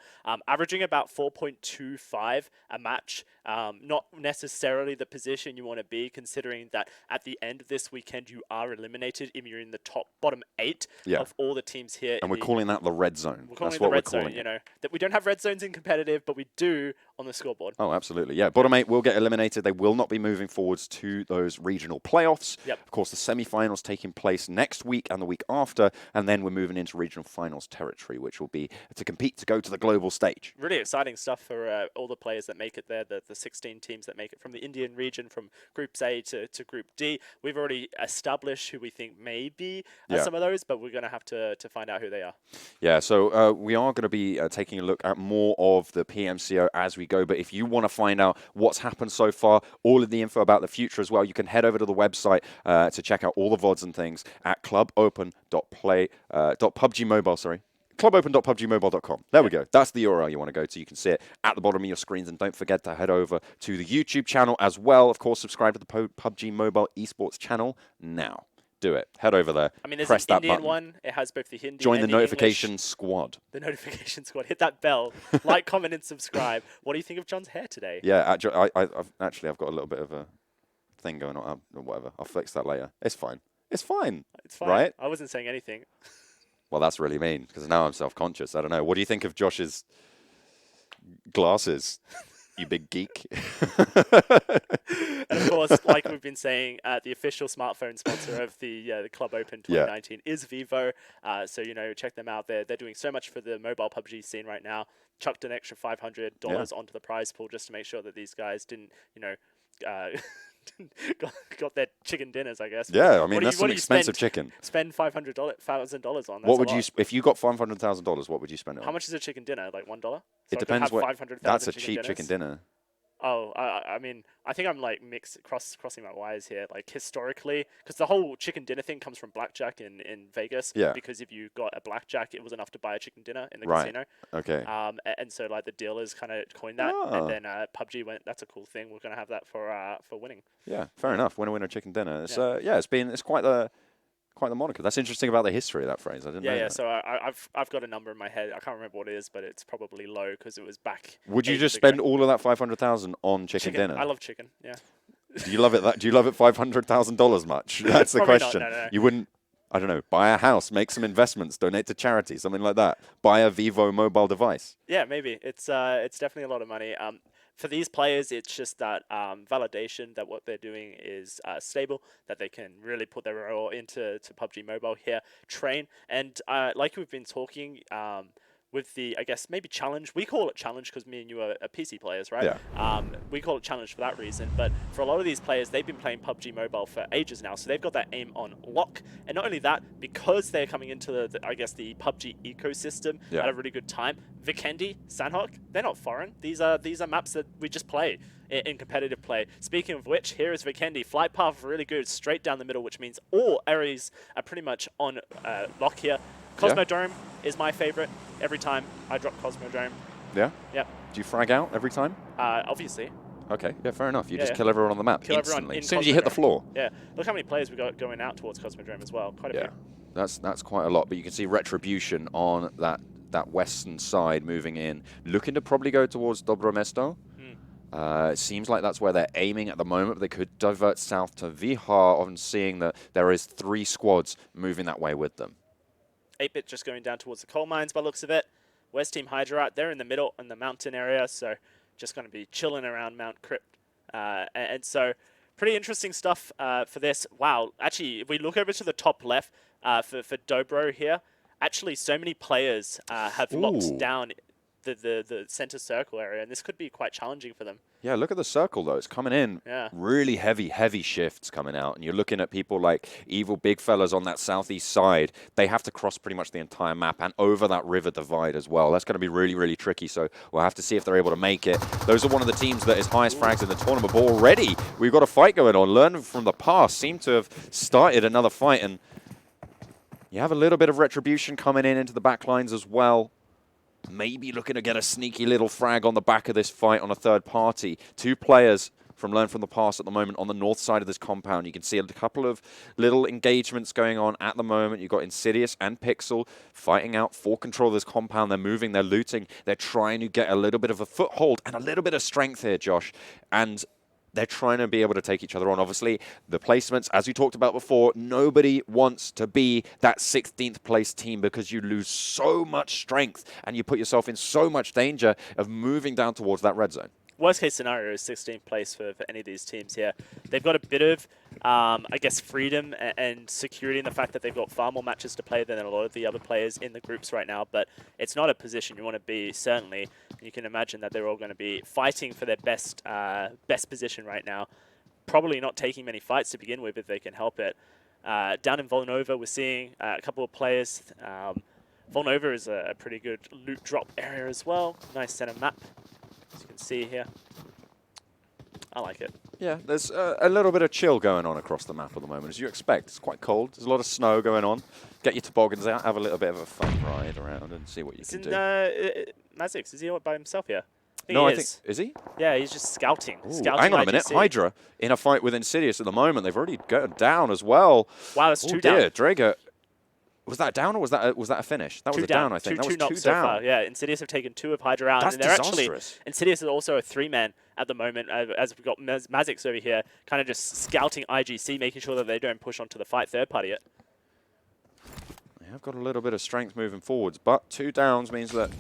averaging about 4.25 a match. Not necessarily the position you want to be, considering that at the end of this weekend you are eliminated if you're in the bottom 8 of all the teams here. And we're calling that the red zone. That's what we're calling it. You know, that we don't have red zones in competitive, but we do on the scoreboard. Oh, absolutely. Yeah, bottom 8 will get eliminated. They will not be moving forwards to those regional playoffs. Yep. Of course, the semi-finals taking place next week and the week after, and then we're moving into regional finals territory, which will be to compete to go to the global stage. Really exciting stuff for all the players that make it there, the 16 teams that make it from the Indian region, from Groups A to Group D. We've already established who we think may be some of those, but we're going to have to find out who they are. Yeah, so we are going to be taking a look at more of the PMCO as we go, but if you want to find out what's happened so far, all of the info about the future as well, you can head over to the website to check out all the VODs and things at clubopen.pubgmobile, clubopen.pubgmobile.com. There we go. That's the URL you want to go to. You can see it at the bottom of your screens. And don't forget to head over to the YouTube channel as well. Of course, subscribe to the PUBG Mobile esports channel now. Do it. Head over there. I mean, there's press an that Indian button. One. It has both the Hindi Join and the the notification English. squad. The notification squad. Hit that bell. Like, comment, and subscribe. What do you think of John's hair today? Yeah, I've got a little bit of a thing going on. Or whatever. I'll fix that later. It's fine. It's fine. It's fine. Right? I wasn't saying anything. Well, that's really mean, because now I'm self-conscious. I don't know. What do you think of Josh's glasses, you big geek. And of course, like we've been saying, the official smartphone sponsor of the Club Open 2019 is Vivo. So, you know, check them out. They're doing so much for the mobile PUBG scene right now. Chucked an extra $500 onto the prize pool just to make sure that these guys didn't, you know, got their chicken dinners, I guess. Yeah, I mean, that's some expensive chicken. Spend $500,000 on. What would you, if you got $500,000, what would you spend it on? How much is a chicken dinner? Like $1? So it depends what. That's a chicken cheap dinners? chicken dinner. Oh, I mean, I think I'm like crossing my wires here. Like historically, because the whole chicken dinner thing comes from blackjack in Vegas. Yeah. Because if you got a blackjack, it was enough to buy a chicken dinner in the Right. casino. Okay. And so like the dealers kind of coined that, and then PUBG went, "That's a cool thing. We're gonna have that for winning." Yeah, fair enough. Winner, winner, chicken dinner. It's it's quite the moniker. That's interesting about the history of that phrase. I didn't know that. So I've got a number in my head. I can't remember what it is, but it's probably low because it was back. Would you just ago. spend all of that $500,000 on chicken dinner? I love chicken. Yeah. Do you love it? Do you love it $500,000 much? That's the Probably question. not, no. You wouldn't. I don't know. Buy a house, make some investments, donate to charity, something like that. Buy a Vivo mobile device. Yeah, maybe. It's definitely a lot of money. For these players, it's just that validation that what they're doing is stable, that they can really put their all into PUBG Mobile here, train, and like we've been talking with the, I guess, maybe challenge. We call it challenge because me and you are PC players, right? Yeah. We call it challenge for that reason. But for a lot of these players, they've been playing PUBG Mobile for ages now, so they've got that aim on lock. And not only that, because they're coming into the I guess, the PUBG ecosystem at a really good time. Vikendi, Sanhok, they're not foreign. These are maps that we just play in competitive play. Speaking of which, here is Vikendi. Flight path really good, straight down the middle, which means all areas are pretty much on lock here. Cosmodrome is my favorite. Every time I drop Cosmodrome. Yeah? Yep. Do you frag out every time? Obviously. Okay, yeah, fair enough. You just kill everyone on the map Kill instantly. as As soon as you hit the floor. Yeah. Look how many players we got going out towards Cosmodrome as well. Quite a few. That's quite a lot. But you can see Retribution on that western side moving in, looking to probably go towards Dobro Mesto. It seems like that's where they're aiming at the moment, but they could divert south to Vihar on seeing that there is 3 squads moving that way with them. 8-bit just going down towards the coal mines by looks of it. Where's Team Hydra at? They're in the middle in the mountain area, so just going to be chilling around Mount Crypt. And so pretty interesting stuff for this. Wow, actually, if we look over to the top left for Dobro here, actually so many players have locked down the center circle area, and this could be quite challenging for them. Yeah, look at the circle, though. It's coming in really heavy shifts coming out. And you're looking at people like Evil Big Fellas on that southeast side. They have to cross pretty much the entire map and over that river divide as well. That's going to be really tricky, so we'll have to see if they're able to make it. Those are one of the teams that is highest frags in the tournament. But already, we've got a fight going on. Learn from the past. Seem to have started another fight. And you have a little bit of Retribution coming into the back lines as well. Maybe looking to get a sneaky little frag on the back of this fight on a third party. 2 players from Learn from the Past at the moment on the north side of this compound. You can see a couple of little engagements going on at the moment. You've got Insidious and Pixel fighting out for control of this compound. They're moving, they're looting, they're trying to get a little bit of a foothold and a little bit of strength here, Josh. And they're trying to be able to take each other on. Obviously, the placements, as we talked about before, nobody wants to be that 16th place team because you lose so much strength and you put yourself in so much danger of moving down towards that red zone. Worst case scenario is 16th place for any of these teams here. They've got a bit of, I guess, freedom and security in the fact that they've got far more matches to play than a lot of the other players in the groups right now, but it's not a position you want to be, certainly. You can imagine that they're all going to be fighting for their best position right now. Probably not taking many fights to begin with if they can help it. Down in Volnova, we're seeing a couple of players. Volnova is a pretty good loot drop area as well. Nice center map, as you can see here. I like it. Yeah, there's a little bit of chill going on across the map at the moment, as you expect. It's quite cold. There's a lot of snow going on. Get your toboggans out, have a little bit of a fun ride around and see what you can do. Mazix, is he all by himself here? I think, is he? Yeah, he's just scouting. Ooh, hang on a minute. Hydra in a fight with Insidious at the moment. They've already gotten down as well. Wow, that's 2 down. Drager. Was that down or was that a finish? That was a down, I think. That was 2 so down. far. Yeah, Insidious have taken 2 of Hydra out. That's and they're disastrous. Actually, Insidious is also a 3-man at the moment, as we've got Mazix over here, kind of just scouting IGC, making sure that they don't push onto the fight third party yet. They have got a little bit of strength moving forwards, but 2 downs means that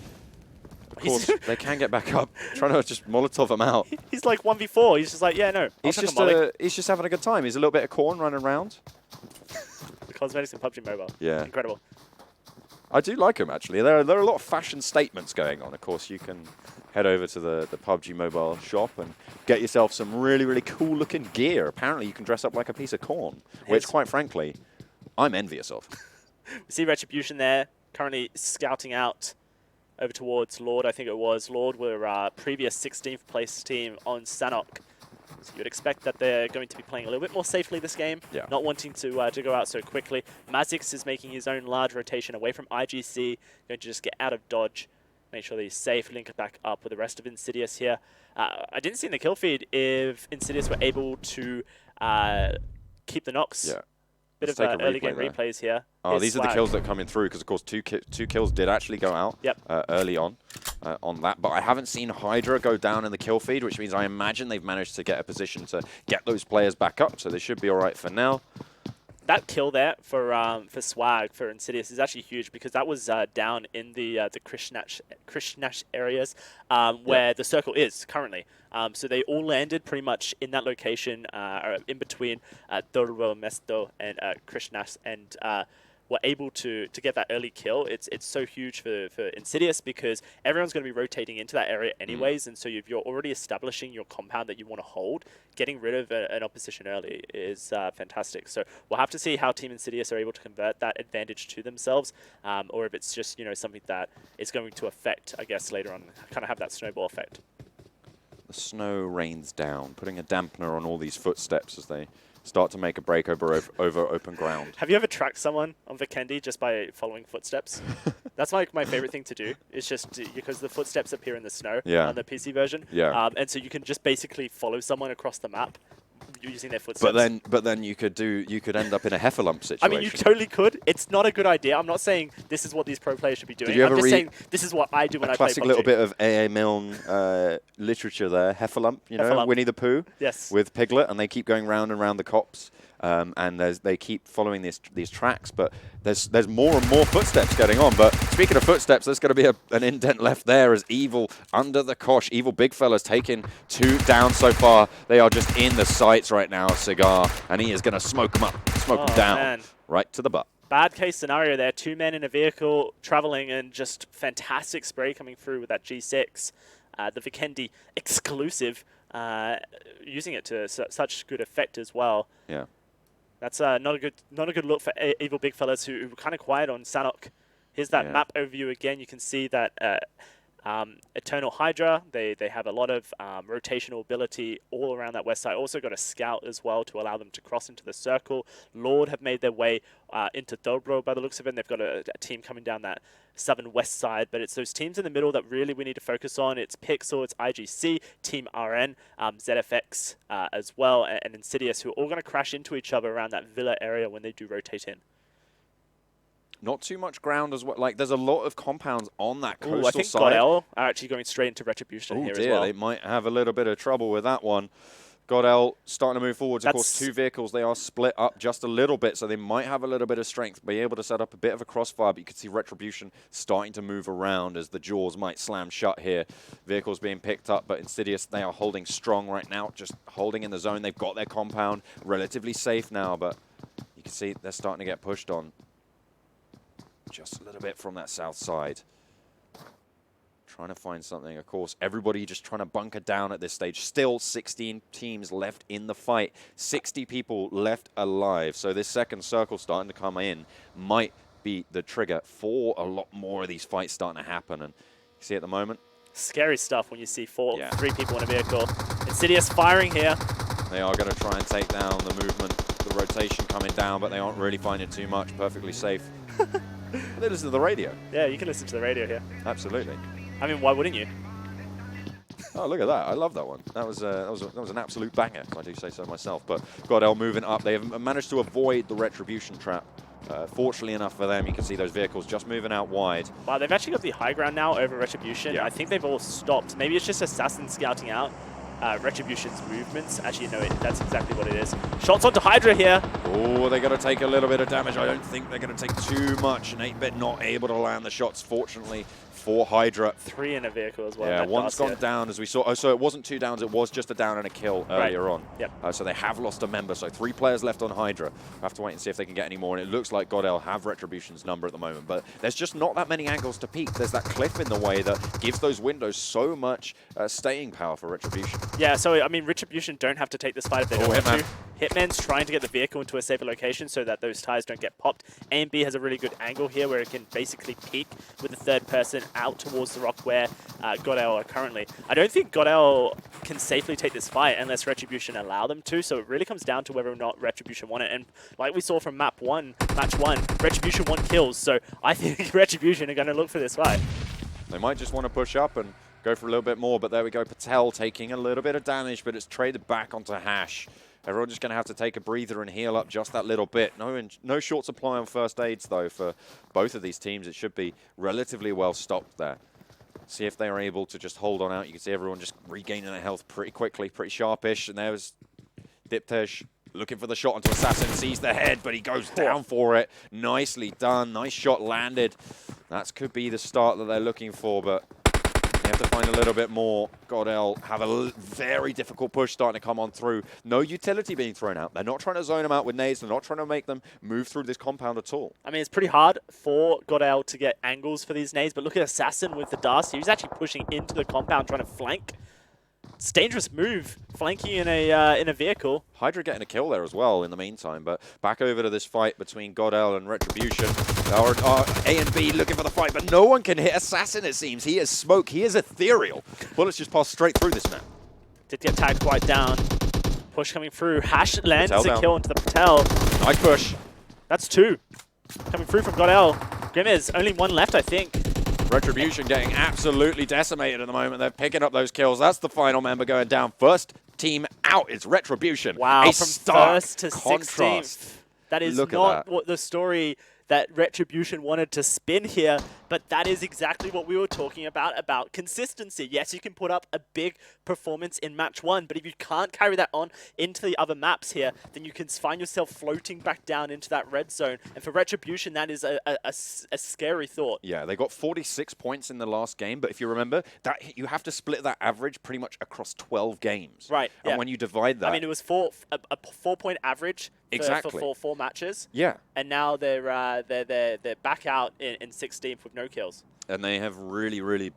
Of course, they can get back up. Trying to just Molotov him out. He's like 1v4. He's just like, yeah, no. He's just having a good time. He's a little bit of corn running around. The cosmetics in PUBG Mobile. Yeah. Incredible. I do like him, actually. There are a lot of fashion statements going on. Of course, you can head over to the PUBG Mobile shop and get yourself some really, really cool-looking gear. Apparently, you can dress up like a piece of corn, which, quite frankly, I'm envious of. We see Retribution there, currently scouting out over towards Lord, I think it was. Lord were previous 16th place team on Sanhok. So you'd expect that they're going to be playing a little bit more safely this game, not wanting to go out so quickly. Mazix is making his own large rotation away from IGC, going to just get out of dodge, make sure that he's safe, link it back up with the rest of Insidious here. I didn't see in the kill feed if Insidious were able to keep the knocks. Yeah. Bit of early game replays here. Oh, these are the kills that are coming through because, of course, two kills did actually go out early on that. But I haven't seen Hydra go down in the kill feed, which means I imagine they've managed to get a position to get those players back up. So they should be all right for now. That kill there for Swag, for Insidious, is actually huge because that was down in the Krishnash areas where the circle is currently. So they all landed pretty much in that location, in between Dorvo, Mesto, and Krishnash, and were able to get that early kill. It's so huge for Insidious because everyone's going to be rotating into that area anyways, and so if you're already establishing your compound that you want to hold, getting rid of an opposition early is fantastic. So we'll have to see how Team Insidious are able to convert that advantage to themselves, or if it's just something that is going to affect, I guess, later on, kind of have that snowball effect. The snow rains down, putting a dampener on all these footsteps as they start to make a break over open ground. Have you ever tracked someone on Vikendi just by following footsteps? That's like my favorite thing to do. It's just because the footsteps appear in the snow on the PC version. Yeah. And so you can just basically follow someone across the map using their footsteps. But then you could end up in a Heffalump situation. I mean, you totally could. It's not a good idea. I'm not saying this is what these pro players should be doing. Did you ever I'm just read saying this is what I do when I play PUBG. Classic little bit of A.A. Milne literature there. Heffalump, Heffalump. Winnie the Pooh. Yes. With Piglet, and they keep going round and round the cops. And they keep following these tracks, but there's more and more footsteps getting on. But speaking of footsteps, there's going to be an indent left there as Evil under the kosh. Evil big fella's taken 2 down so far. They are just in the sights right now, Cigar, and he is going to smoke them down, right to the butt. Bad case scenario there. 2 men in a vehicle traveling, and just fantastic spray coming through with that G6. The Vikendi exclusive, using it to such good effect as well. Yeah. That's not a good look for Evil Big Fellas who were kind of quiet on Sanhok. Here's that map overview again. You can see that Eternal Hydra, they have a lot of rotational ability all around that west side. Also got a scout as well to allow them to cross into the circle. Lord have made their way into Dobro by the looks of it. And they've got a team coming down that southern west side, but it's those teams in the middle that really we need to focus on. It's Pixel, it's IGC, Team RN, ZFX as well, and Insidious, who are all going to crash into each other around that villa area when they do rotate in. Not too much ground as well. Like, there's a lot of compounds on that coastal side. I think Godel are actually going straight into Retribution here as well. They might have a little bit of trouble with that one. Godel starting to move forwards. Of course, 2 vehicles. They are split up just a little bit, so they might have a little bit of strength, be able to set up a bit of a crossfire, but you can see Retribution starting to move around as the jaws might slam shut here. Vehicles being picked up, but Insidious, they are holding strong right now, just holding in the zone. They've got their compound relatively safe now, but you can see they're starting to get pushed on just a little bit from that south side. Trying to find something. Of course, everybody just trying to bunker down at this stage. Still 16 teams left in the fight. 60 people left alive. So this second circle starting to come in might be the trigger for a lot more of these fights starting to happen. And you see at the moment, scary stuff when you see 3 people in a vehicle. Insidious firing here. They are going to try and take down the movement, the rotation coming down, but they aren't really finding too much. Perfectly safe. They listen to the radio. Yeah, you can listen to the radio here. Absolutely. I mean, why wouldn't you? Oh, look at that. I love that one. That was an absolute banger, if I do say so myself. But Godel moving up. They have managed to avoid the Retribution trap. Fortunately enough for them, you can see those vehicles just moving out wide. Wow, they've actually got the high ground now over Retribution. Yeah. I think they've all stopped. Maybe it's just Assassins scouting out Retribution's movements. Actually, no, that's exactly what it is. Shots onto Hydra here. Oh, they're going to take a little bit of damage. I don't think they're going to take too much. And 8-Bit not able to land the shots, fortunately. for Hydra. 3 in a vehicle as well. Yeah, one's gone down as we saw. Oh, so it wasn't 2 downs, it was just a down and a kill earlier on. Yep. So they have lost a member, so 3 players left on Hydra. We'll have to wait and see if they can get any more, and it looks like Godel have Retribution's number at the moment, but there's just not that many angles to peek. There's that cliff in the way that gives those windows so much staying power for Retribution. Yeah, so, I mean, Retribution don't have to take this fight if they don't want Hitman. to. Hitman's trying to get the vehicle into a safer location so that those tires don't get popped. A and B has a really good angle here where it can basically peek with the third person out towards the rock where Godel are currently. I don't think Godel can safely take this fight unless Retribution allow them to, so it really comes down to whether or not Retribution want it. And like we saw from match one, Retribution won kills, so I think Retribution are going to look for this fight. They might just want to push up and go for a little bit more, but there we go. Patel taking a little bit of damage, but it's traded back onto Hash. Everyone's just going to have to take a breather and heal up just that little bit. No short supply on first aids, though, for both of these teams. It should be relatively well stocked there. See if they are able to just hold on out. You can see everyone just regaining their health pretty quickly, pretty sharpish. And there's Diptesh looking for the shot onto Assassin, sees the head, but he goes down for it. Nicely done. Nice shot landed. That could be the start that they're looking for, but they have to find a little bit more. Godel have a very difficult push starting to come on through. No utility being thrown out. They're not trying to zone them out with nades. They're not trying to make them move through this compound at all. I mean, it's pretty hard for Godel to get angles for these nades, but look at Assassin with the dust. He's actually pushing into the compound, trying to flank. It's a dangerous move, flanking in a vehicle. Hydra getting a kill there as well in the meantime, but back over to this fight between Godel and Retribution. A and B looking for the fight, but no one can hit Assassin, it seems. He is smoke. He is ethereal. Bullets just pass straight through this man. Did get tagged quite down. Push coming through. Hash lands Patel a down. kill into the Patel. Nice push. That's 2. Coming through from Godel. Grimmiz, only 1 left, I think. Retribution getting absolutely decimated at the moment. They're picking up those kills. That's the final member going down. First team out is Retribution. Wow, a from stark 1st to contrast. 16th. That is Look at not that. what the story that Retribution wanted to spin here, but that is exactly what we were talking about consistency. Yes, you can put up a big performance in match 1, but if you can't carry that on into the other maps here, then you can find yourself floating back down into that red zone. And for Retribution, that is a scary thought. Yeah, they got 46 points in the last game, but if you remember, that you have to split that average pretty much across 12 games. Right, And yeah. when you divide that... I mean, it was a 4-point average for 4 matches. Yeah. And now they're back out in 16th with no kills. And they have really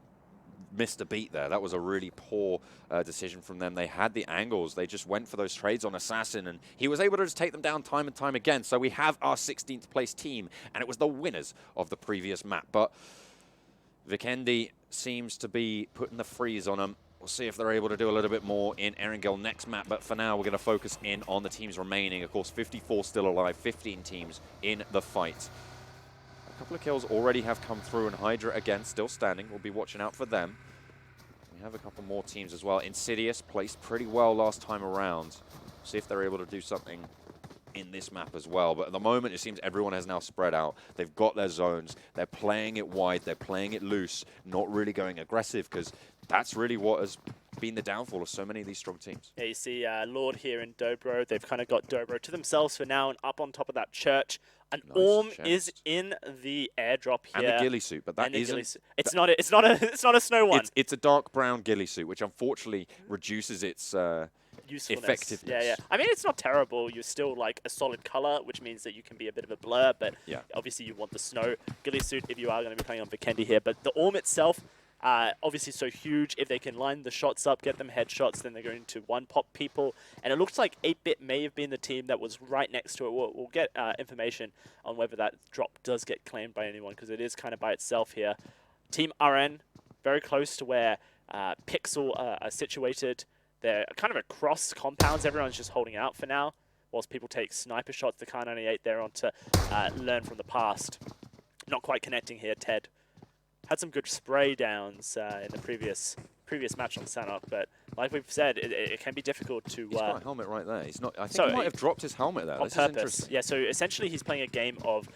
missed a beat there. That was a really poor decision from them. They had the angles. They just went for those trades on Assassin, and he was able to just take them down time and time again. So we have our 16th place team, and it was the winners of the previous map. But Vikendi seems to be putting the freeze on them. We'll see if they're able to do a little bit more in Erangel next map, but for now we're going to focus in on the teams remaining. Of course, 54 still alive, 15 teams in the fight. A couple of kills already have come through, and Hydra, again, still standing. We'll be watching out for them. We have a couple more teams as well. Insidious placed pretty well last time around. See if they're able to do something in this map as well. But at the moment, it seems everyone has now spread out. They've got their zones. They're playing it wide. They're playing it loose, not really going aggressive, because that's really what has been the downfall of so many of these strong teams. Yeah, you see Lord here in Dobro. They've kind of got Dobro to themselves for now, and up on top of that church. An Nice Orm chest. is in the airdrop here. And the ghillie suit, but that And the ghillie isn't... suit. It's not a snow one. It's a dark brown ghillie suit, which unfortunately reduces its Usefulness. effectiveness. Yeah. I mean, it's not terrible. You're still like a solid color, which means that you can be a bit of a blur, but Yeah. obviously you want the snow ghillie suit if you are going to be playing on Vikendi here. But the Orm itself, obviously so huge. If they can line the shots up, get them headshots, then they're going to one-pop people. And it looks like 8-Bit may have been the team that was right next to it. We'll get information on whether that drop does get claimed by anyone, because it is kind of by itself here. Team RN, very close to where Pixel are situated. They're kind of across compounds. Everyone's just holding out for now, whilst people take sniper shots. The Kar 98 there on to learn from the past. Not quite connecting here, Ted. Had some good spray downs in the previous match on Sanhok, but like we've said, it can be difficult to... He's got a helmet right there. He's not... I think So he might have dropped his helmet there. on This is purpose. interesting. Yeah, so essentially he's playing a game of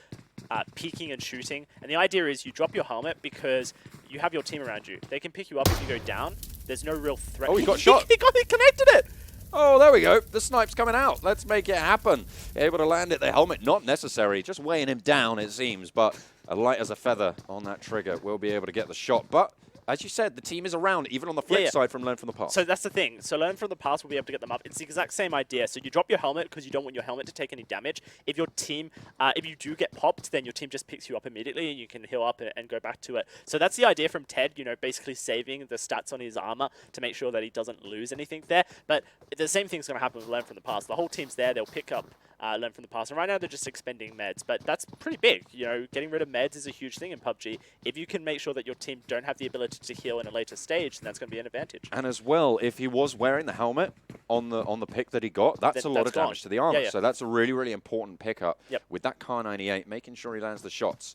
peeking and shooting, and the idea is you drop your helmet because you have your team around you. They can pick you up if you go down. There's no real threat. Oh, he got shot. He connected it! Oh, there we go. The snipe's coming out. Let's make it happen. Able to land it. The helmet, not necessary. Just weighing him down, it seems. But light as a feather on that trigger will be able to get the shot. But as you said, the team is around, even on the flip side from Learn from the Past. So that's the thing. So Learn from the Past will be able to get them up. It's the exact same idea. So you drop your helmet because you don't want your helmet to take any damage. If your team, if you do get popped, then your team just picks you up immediately and you can heal up and go back to it. So that's the idea from Ted, you know, basically saving the stats on his armor to make sure that he doesn't lose anything there. But the same thing's going to happen with Learn from the Past. The whole team's there. They'll pick up Learn from the Past. And right now they're just expending meds. But that's pretty big. You know, getting rid of meds is a huge thing in PUBG. If you can make sure that your team don't have the ability to heal in a later stage, then that's going to be an advantage. And as well, if he was wearing the helmet on the pick that he got, that's a lot of damage to the armor. So that's a really, really important pickup with that Car 98, making sure he lands the shots.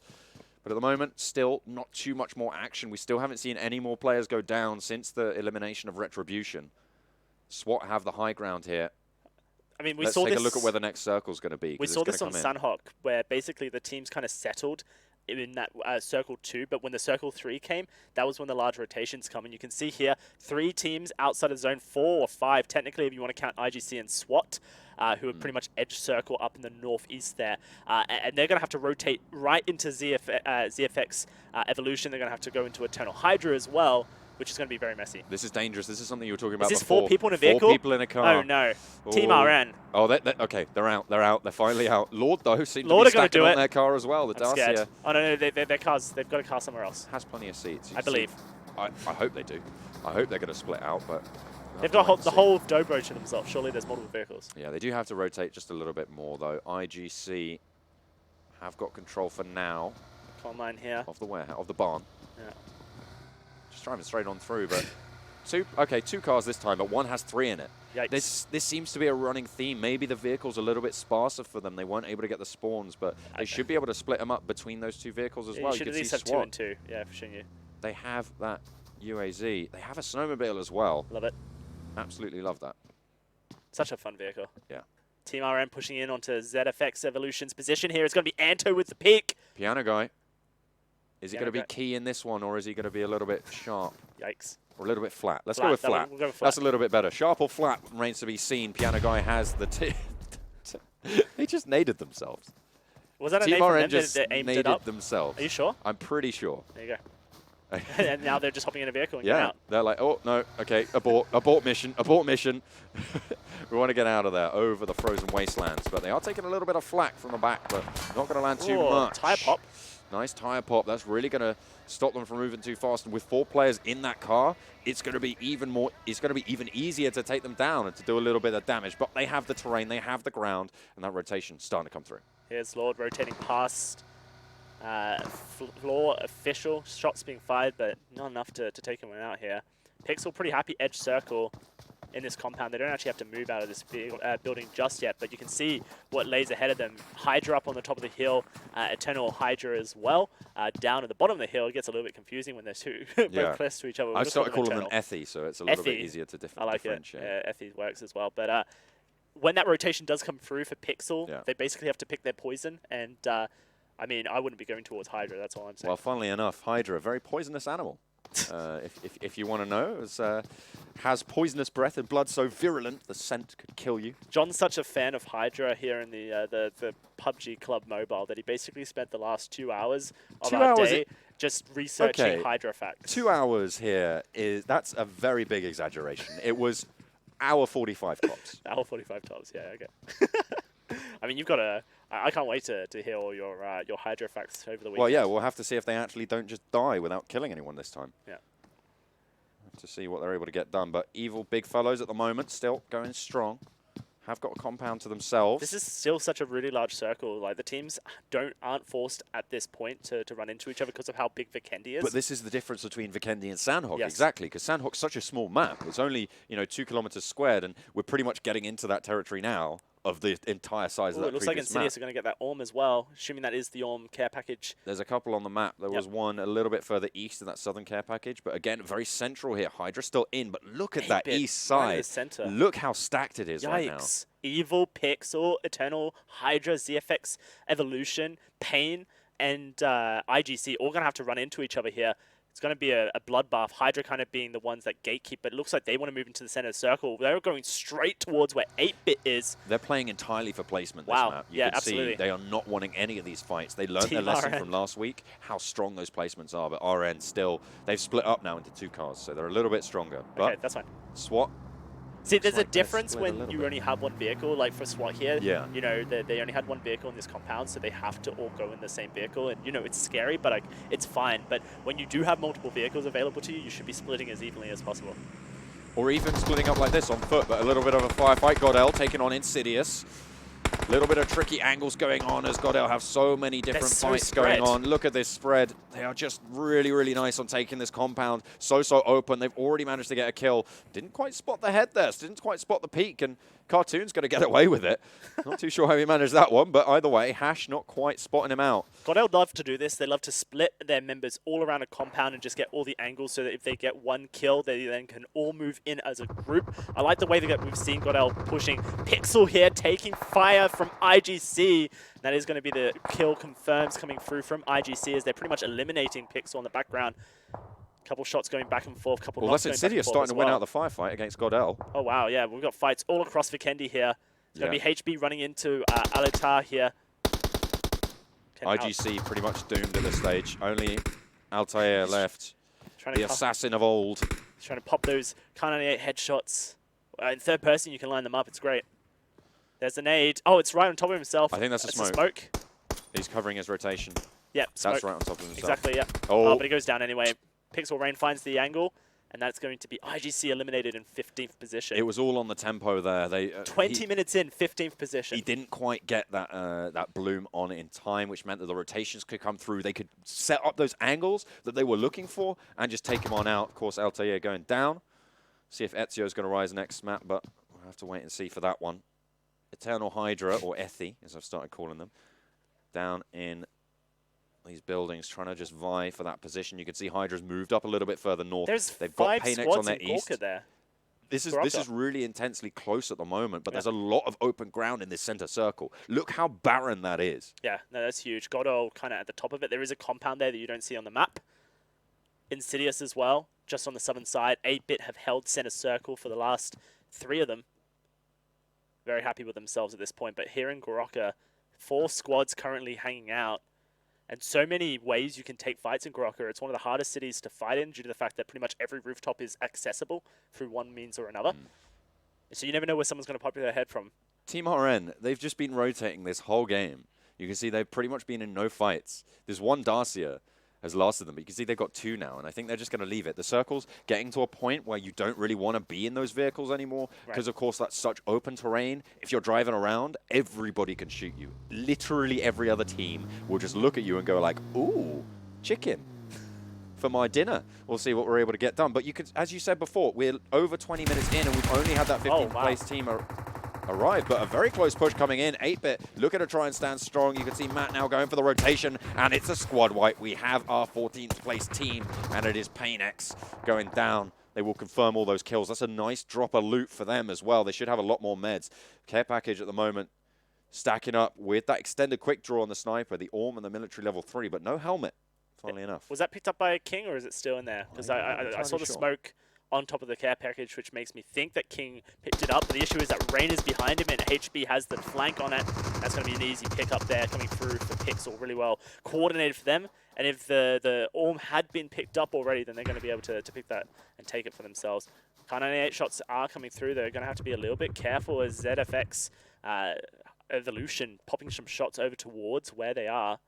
But at the moment, still not too much more action. We still haven't seen any more players go down since the elimination of Retribution. SWAT have the high ground here. I mean, Let's take a look at where the next circle's going to be. We saw this on Sanhok, where basically the teams kind of settled in that circle 2, but when the circle 3 came, that was when the large rotations come. And you can see here 3 teams outside of zone 4 or 5, technically, if you want to count IGC and SWAT, who are pretty much edge circle up in the northeast there. And they're going to have to rotate right into ZFX Evolution. They're going to have to go into Eternal Hydra as well, which is going to be very messy. This is dangerous. This is something you were talking about before. Is this before. 4 people in a vehicle? 4 people in a car. Oh, no. Team RN. Oh, okay. They're out. They're out. They're finally out. Lord, though, seems to be stacking on their car as well. The Dacia. Oh, no, their cars, they've got a car somewhere else. Has plenty of seats. I believe. I hope they do. I hope they're going to split out, but... They've got the whole Dobro to themselves. Surely there's multiple vehicles. Yeah, they do have to rotate just a little bit more, though. IGC have got control for now. Online here. Of the warehouse, of the barn. Yeah. Just driving straight on through, but... two cars this time, but one has 3 in it. Yikes. This seems to be a running theme. Maybe the vehicle's a little bit sparser for them. They weren't able to get the spawns, but they should be able to split them up between those 2 vehicles as well. You should at least have 2 and 2. Yeah, for sure. They have that UAZ. They have a snowmobile as well. Love it. Absolutely love that. Such a fun vehicle. Yeah. Team RM pushing in onto ZFX Evolution's position here. It's going to be Anto with the pick. Piano Guy. Is he going to be key in this one, or is he going to be a little bit sharp? Yikes. Or a little bit flat. Let's go with flat. We'll go with flat. That's a little bit better. Sharp or flat remains to be seen. Piano Guy has the They just naded themselves. Was that a Team nade from RM them just that aimed it naded up? themselves. Are you sure? I'm pretty sure. There you go. And now they're just hopping in a vehicle and yeah, getting out. They're like, oh, no, okay, abort mission. We want to get out of there over the frozen wastelands. But they are taking a little bit of flack from the back, but not going to land too much. Tire pop. Nice tire pop. That's really going to stop them from moving too fast. And with 4 players in that car, it's going to be even easier to take them down and to do a little bit of damage. But they have the terrain, they have the ground, and that rotation starting to come through. Here's Lord rotating past. Floor official. Shots being fired, but not enough to take him out here. Pixel pretty happy edge circle in this compound. They don't actually have to move out of this building just yet, but you can see what lays ahead of them. Hydra up on the top of the hill, Eternal Hydra as well. Down at the bottom of the hill, it gets a little bit confusing when they're both close to each other. I've started calling them Ethy, so it's a little bit easier to differentiate. I like it. Ethy works as well. But when that rotation does come through for Pixel, they basically have to pick their poison, and I mean, I wouldn't be going towards Hydra, that's all I'm saying. Well, funnily enough, Hydra, a very poisonous animal. If you want to know, has poisonous breath and blood so virulent the scent could kill you. John's such a fan of Hydra here in the PUBG Club Mobile that he basically spent the last 2 hours of our day just researching Hydra facts. 2 hours here that's a very big exaggeration. It was hour 45 tops. Hour 45 tops, yeah, okay. I mean, you've got a... I can't wait to hear all your Hydra facts over the weekend. Well, yeah, we'll have to see if they actually don't just die without killing anyone this time. Yeah. To see what they're able to get done. But evil big fellows at the moment, still going strong. Have got a compound to themselves. This is still such a really large circle. Like, the teams aren't forced at this point to run into each other because of how big Vikendi is. But this is the difference between Vikendi and Sanhok. Yes. Exactly, because Sanhok's such a small map. It's only 2 kilometers squared, and we're pretty much getting into that territory now of the entire size of that it looks like previous Insidious map. are going to get that Orm as well, assuming that is the Orm care package. There's a couple on the map. There was one a little bit further east in that southern care package, but again, very central here. Hydra's still in, but look at that east side. Right in the center. Look how stacked it is right now. Yikes. Evil, Pixel, Eternal, Hydra, ZFX, Evolution, Pain, and IGC all going to have to run into each other here. It's going to be a bloodbath. Hydra kind of being the ones that gatekeep, but it looks like they want to move into the center circle. They're going straight towards where 8-Bit is. They're playing entirely for placement this Wow. map. You Yeah, can absolutely. see they are not wanting any of these fights. They learned their Team lesson RN. from last week, how strong those placements are, but RN still, they've split up now into 2 cars, so they're a little bit stronger. But Okay, that's fine. SWAT, See, there's a like they're difference split a when little you bit. only have one vehicle, like for SWAT here. Yeah. You know, they only had one vehicle in this compound, so they have to all go in the same vehicle. And, you know, it's scary, but like, it's fine. But when you do have multiple vehicles available to you, you should be splitting as evenly as possible. or even splitting up like this on foot, but a little bit of a firefight. Godel taking on Insidious. A little bit of tricky angles going on as Godel have so many different so fights spread. going on. Look at this spread. They are just really, really nice on taking this compound. So open. They've already managed to get a kill. Didn't quite spot the head there. Didn't quite spot the peak, and Cartoon's going to get away with it. Not too sure how he managed that one, but either way, Hash not quite spotting him out. Godel love to do this. They love to split their members all around a compound and just get all the angles so that if they get one kill, they then can all move in as a group. I like the way that we've seen Godel pushing Pixel here, taking fire from IGC. That is going to be the kill confirms coming through from IGC as they're pretty much eliminating Pixel in the background. Couple shots going back and forth, couple Well, knocks that's going back and Insidious forth starting as to win well. out the firefight against Godel. Oh, wow, yeah. We've got fights all across Vikendi here. It's going to Yeah. be HB running into Alitar here. IGC pretty much doomed at this stage. Only Altair left, Trying the to, assassin of old. trying to pop those Kar98 headshots. In third person, you can line them up. It's great. There's a nade. Oh, it's right on top of himself. I think that's a smoke. smoke. He's covering his rotation. Yep, smoke. That's right on top of himself. Exactly, yeah. Oh. But he goes down anyway. Pixel Rain finds the angle, and that's going to be IGC eliminated in 15th position. It was all on the tempo there. They 20 minutes in, 15th position. He didn't quite get that that bloom on in time, which meant that the rotations could come through. They could set up those angles that they were looking for and just take him on out. Of course, Altair going down. See if Ezio's going to rise next map, but we'll have to wait and see for that one. Eternal Hydra, or Ethi, as I've started calling them, down in these buildings, trying to just vie for that position. You can see Hydra's moved up a little bit further north. They've got 5 Paynex on squads their in east. Gorka there. This is really intensely close at the moment, but there's a lot of open ground in this center circle. Look how barren that is. Yeah, no, that's huge. Godel kind of at the top of it. There is a compound there that you don't see on the map. Insidious as well, just on the southern side. 8-Bit have held center circle for the last 3 of them. Very happy with themselves at this point. But here in Gorka, 4 squads currently hanging out. And so many ways you can take fights in Gorka. It's one of the hardest cities to fight in due to the fact that pretty much every rooftop is accessible through one means or another. So you never know where someone's going to pop their head from. Team RN, they've just been rotating this whole game. You can see they've pretty much been in no fights. There's one Darcia has lasted them, but you can see they've got 2 now, and I think they're just going to leave it. The circle's getting to a point where you don't really want to be in those vehicles anymore because, of course, that's such open terrain. If you're driving around, everybody can shoot you. Literally every other team will just look at you and go like, ooh, chicken for my dinner. We'll see what we're able to get done. But you can, as you said before, we're over 20 minutes in, and we've only had that 15th place team arrive, but a very close push coming in. 8-Bit looking to try and stand strong. You can see Matt now going for the rotation, and it's a squad wipe. We have our 14th place team, and it is Paynex going down. They will confirm all those kills. That's a nice drop of loot for them as well. They should have a lot more meds. Care package at the moment stacking up with that extended quick draw on the sniper, the Orm and the military level 3, but no helmet, funnily enough. Was that picked up by King, or is it still in there? Because I saw the smoke on top of the care package, which makes me think that King picked it up. But the issue is that Rain is behind him, and HB has the flank on it. That's going to be an easy pick up there, coming through for Pixel. Really well coordinated for them. And if the Orm had been picked up already, then they're going to be able to pick that and take it for themselves. Kar98 shots are coming through. They're going to have to be a little bit careful as ZFX Evolution popping some shots over towards where they are.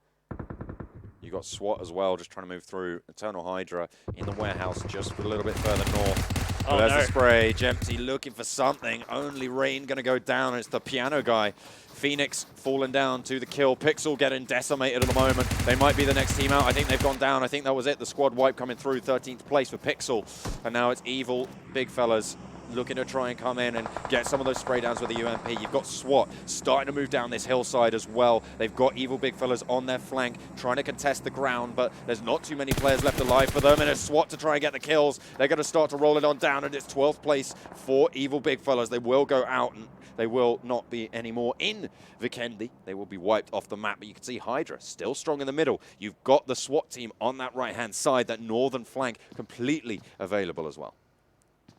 You got SWAT as well, just trying to move through. Eternal Hydra in the warehouse, just a little bit further north. Oh, there's no. the spray. Jempty looking for something. Only Rain going to go down. It's the piano guy. Phoenix falling down to the kill. Pixel getting decimated at the moment. They might be the next team out. I think they've gone down. I think that was it. The squad wipe coming through. 13th place for Pixel. And now it's Evil, big fellas, looking to try and come in and get some of those spray downs with the UMP. You've got SWAT starting to move down this hillside as well. They've got Evil Big Fellas on their flank, trying to contest the ground, but there's not too many players left alive for them, and it's SWAT to try and get the kills. They're going to start to roll it on down, and it's 12th place for Evil Big Fellas. They will go out, and they will not be anymore in Vikendi. They will be wiped off the map, but you can see Hydra still strong in the middle. You've got the SWAT team on that right-hand side, that northern flank completely available as well.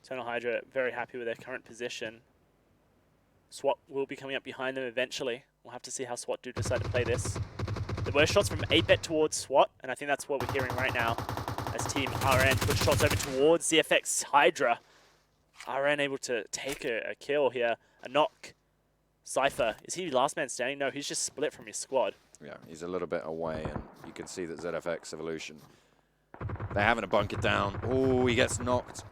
Eternal Hydra very happy with their current position. SWAT will be coming up behind them eventually. We'll have to see how SWAT do decide to play this. There were shots from 8-Bet towards SWAT, and I think that's what we're hearing right now as Team RN push shots over towards ZFX Hydra. RN able to take a kill here, a knock. Cypher, is he last man standing? No, he's just split from his squad. Yeah, he's a little bit away, and you can see that ZFX Evolution, they're having to bunk it down. Oh, he gets knocked.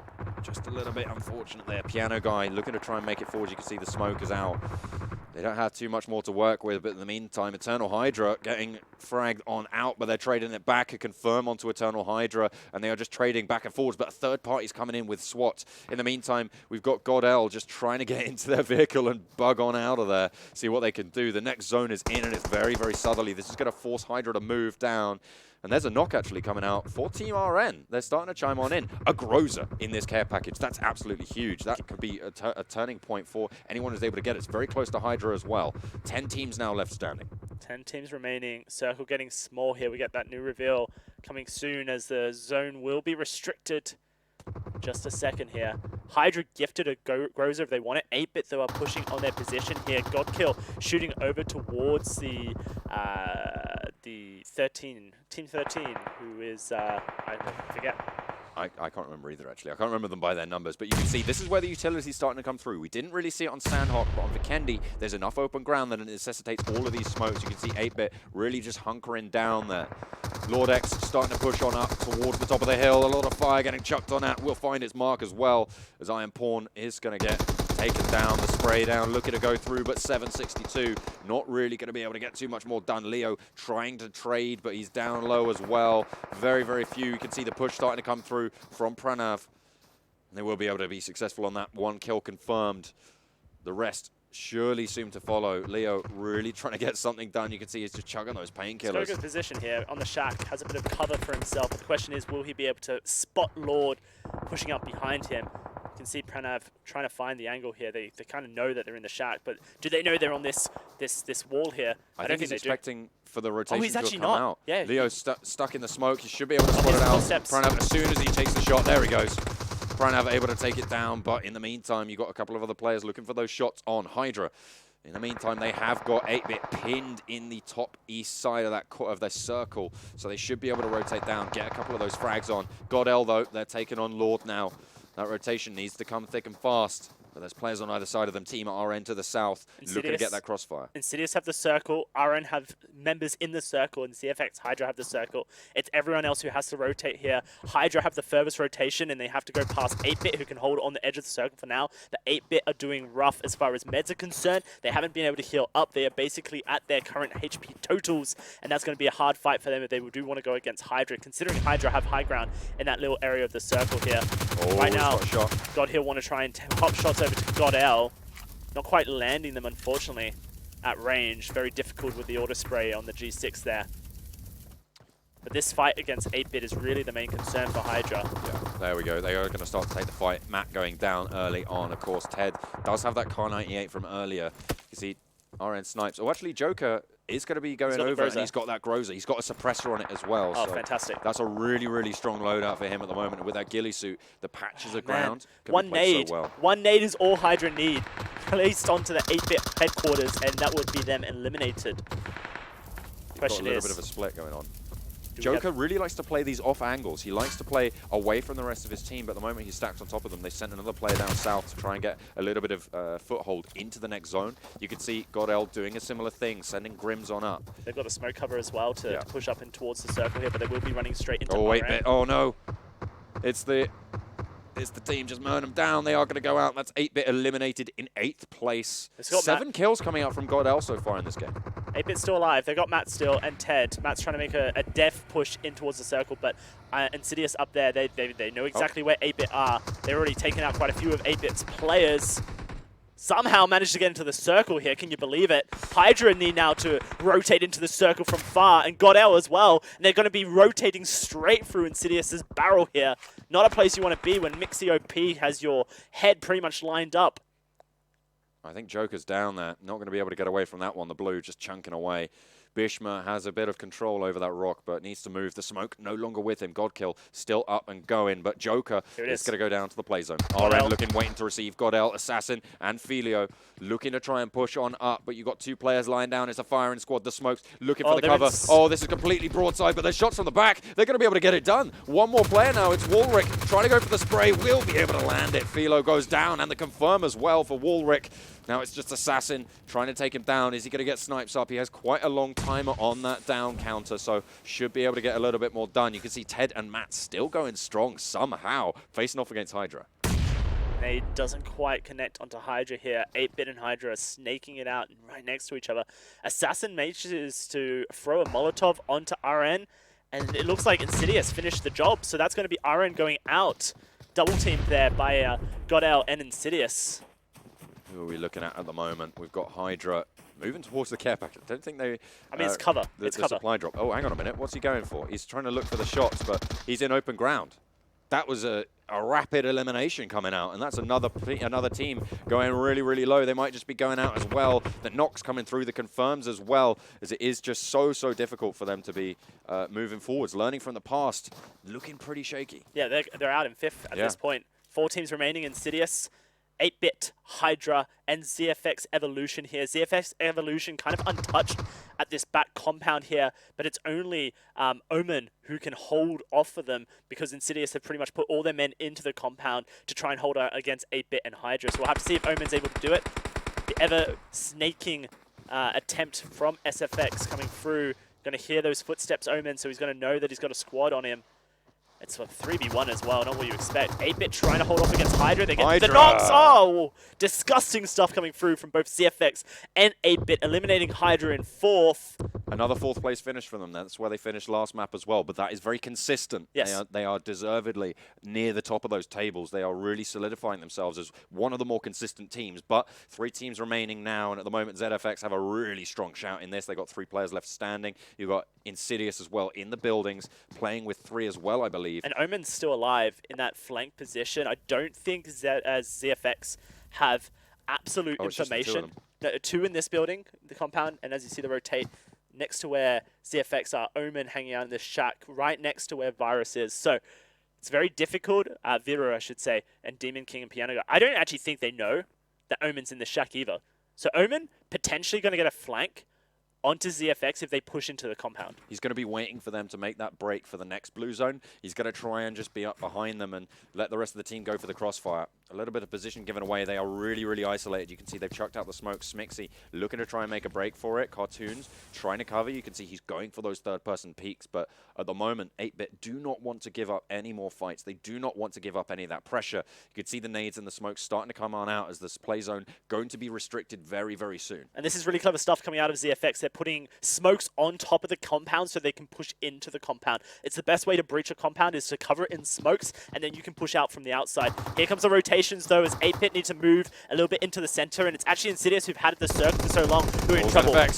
Just a little bit unfortunate there. Piano guy looking to try and make it forward. You can see the smoke is out. They don't have too much more to work with, but in the meantime, Eternal Hydra getting fragged on out, but they're trading it back, a confirm onto Eternal Hydra, and they are just trading back and forwards, but a third party's coming in with SWAT. In the meantime, we've got Godel just trying to get into their vehicle and bug on out of there, see what they can do. The next zone is in, and it's very, very southerly. This is going to force Hydra to move down. And there's a knock actually coming out for Team RN. They're starting to chime on in. A Groza in this care package. That's absolutely huge. That could be a turning point for anyone who's able to get it. It's very close to Hydra as well. 10 teams now left standing. 10 teams remaining. Circle getting small here. We get that new reveal coming soon as the zone will be restricted. Just a second here. Hydra gifted a Groza if they want it. 8-Bit though are pushing on their position here. Godkill shooting over towards the 13, Team 13, who is, I forget. I can't remember either, actually. I can't remember them by their numbers, but you can see this is where the utility's starting to come through. We didn't really see it on Sanhok, but on Vikendi, there's enough open ground that it necessitates all of these smokes. You can see 8-Bit really just hunkering down there. Lord X starting to push on up towards the top of the hill. A lot of fire getting chucked on that. Will find its mark as well, as Iron Pawn is going to get taken down. The spray down, looking to go through, but 762. Not really going to be able to get too much more done. Leo trying to trade, but he's down low as well. Very, very few. You can see the push starting to come through from Pranav. And they will be able to be successful on that. One kill confirmed. The rest surely soon to follow. Leo really trying to get something done. You can see he's just chugging those painkillers. Good position here on the shack. Has a bit of cover for himself. The question is, will he be able to spot Lord pushing up behind him? You can see Pranav trying to find the angle here. They kind of know that they're in the shack, but do they know they're on this wall here? I think he's expecting for the rotation he's actually to come out. Yeah, Leo's stuck in the smoke. He should be able to spot it out. Pranav, as soon as he takes the shot, there he goes. Pranav able to take it down, but in the meantime, you've got a couple of other players looking for those shots on Hydra. In the meantime, they have got 8-Bit pinned in the top east side of their circle, so they should be able to rotate down, get a couple of those frags on. Godel, though, they're taking on Lord now. That rotation needs to come thick and fast. But there's players on either side of them. Team RN to the south, looking to get that crossfire. Insidious have the circle, RN have members in the circle, and CFX Hydra have the circle. It's everyone else who has to rotate here. Hydra have the furthest rotation, and they have to go past 8-Bit, who can hold on the edge of the circle for now. The 8-Bit are doing rough as far as meds are concerned. They haven't been able to heal up. They are basically at their current HP totals, and that's going to be a hard fight for them if they do want to go against Hydra, considering Hydra have high ground in that little area of the circle here. Oh, right now, God here want to try and pop shots over to Godel. Not quite landing them, unfortunately, at range. Very difficult with the auto spray on the G6 there. But this fight against 8-Bit is really the main concern for Hydra. Yeah, there we go. They are going to start to take the fight. Matt going down early on. Of course, Ted does have that Car 98 from earlier. You see, RN snipes. Oh, actually, Joker is going to be going over, and he's got that Groza. He's got a suppressor on it as well. Oh, so fantastic. That's a really, really strong loadout for him at the moment. And with that ghillie suit, the patches of ground can one be played nade. so well. One nade is all Hydra need. Placed onto the 8-Bit headquarters, and that would be them eliminated. Question Got a little is, bit of a split going on. Joker really likes to play these off angles. He likes to play away from the rest of his team, but at the moment he's stacked on top of them. They sent another player down south to try and get a little bit of foothold into the next zone. You can see Godel doing a similar thing, sending Grims on up. They've got a smoke cover as well to push up and towards the circle here, but they will be running straight into Oh, 8-Bit. Oh, no. It's the Is the team just mowing them down? They are going to go out. That's 8-Bit eliminated in 8th place. It's got 7 kills coming out from Godel so far in this game. 8-Bit's still alive. They got Matt still and Ted. Matt's trying to make a def push in towards the circle, but Insidious up there, they know exactly where 8-Bit are. They're already taken out quite a few of 8-Bit's players. Somehow managed to get into the circle here. Can you believe it? Hydra need now to rotate into the circle from far, and Godel as well. And they're going to be rotating straight through Insidious's barrel here. Not a place you want to be when MixieOP has your head pretty much lined up. I think Joker's down there. Not going to be able to get away from that one. The blue just chunking away. Bishma has a bit of control over that rock, but needs to move. The smoke no longer with him. Godkill still up and going, but Joker is going to go down to the play zone. RN looking, waiting to receive. Godel, Assassin, and Filio looking to try and push on up, but you've got 2 players lying down. It's a firing squad. The smokes looking for the cover. Oh, this is completely broadside, but there's shots from the back. They're going to be able to get it done. One more player now. It's Woolrich trying to go for the spray. Will be able to land it. Filo goes down, and the confirm as well for Woolrich. Now it's just Assassin trying to take him down. Is he going to get snipes up? He has quite a long timer on that down counter, so should be able to get a little bit more done. You can see Ted and Matt still going strong somehow, facing off against Hydra. Nade doesn't quite connect onto Hydra here. 8-Bit and Hydra are snaking it out right next to each other. Assassin manages to throw a Molotov onto RN, and it looks like Insidious finished the job, so that's going to be RN going out. Double teamed there by Godel and Insidious. Who are we looking at the moment? We've got Hydra moving towards the care packet. I don't think they... I mean, it's cover. It's cover. Supply drop. Oh, hang on a minute. What's he going for? He's trying to look for the shots, but he's in open ground. That was a rapid elimination coming out, and that's another team going really, really low. They might just be going out as well. The knocks coming through, the confirms as well, as it is just so difficult for them to be moving forwards. Learning from the past, looking pretty shaky. Yeah, they're out in 5th at this point. 4 teams remaining. Insidious, 8-Bit, Hydra, and ZFX Evolution here. ZFX Evolution kind of untouched at this back compound here, but it's only Omen who can hold off for them because Insidious have pretty much put all their men into the compound to try and hold out against 8-Bit and Hydra. So we'll have to see if Omen's able to do it. The ever snaking attempt from SFX coming through. Going to hear those footsteps, Omen, so he's going to know that he's got a squad on him. It's a 3v1 as well, not what you expect. 8-Bit trying to hold off against Hydra. They get the knocks. Oh, disgusting stuff coming through from both ZFX and 8-Bit, eliminating Hydra in 4th. Another 4th place finish for them. That's where they finished last map as well, but that is very consistent. Yes. They are deservedly near the top of those tables. They are really solidifying themselves as one of the more consistent teams, but 3 teams remaining now, and at the moment ZFX have a really strong shout in this. They've got 3 players left standing. You've got Insidious as well in the buildings, playing with 3 as well, I believe. And Omen's still alive in that flank position. I don't think ZFX have absolute information. There are 2 in this building, the compound, and as you see the rotate, next to where ZFX are, Omen hanging out in this shack, right next to where Virus is. So it's very difficult. Viro, I should say, and Demon King and Piano Guy. I don't actually think they know that Omen's in the shack either. So Omen potentially going to get a flank onto ZFX if they push into the compound. He's going to be waiting for them to make that break for the next blue zone. He's going to try and just be up behind them and let the rest of the team go for the crossfire. A little bit of position given away. They are really, really isolated. You can see they've chucked out the smoke. Smixy looking to try and make a break for it. Cartoons trying to cover. You can see he's going for those third-person peaks, but at the moment, 8-Bit do not want to give up any more fights. They do not want to give up any of that pressure. You can see the nades and the smoke starting to come on out as this play zone going to be restricted very, very soon. And this is really clever stuff coming out of ZFX. They're putting smokes on top of the compound so they can push into the compound. It's the best way to breach a compound is to cover it in smokes, and then you can push out from the outside. Here comes the rotations, though, as 8-Bit need to move a little bit into the center, and it's actually Insidious who've had the circle for so long who are in trouble. They're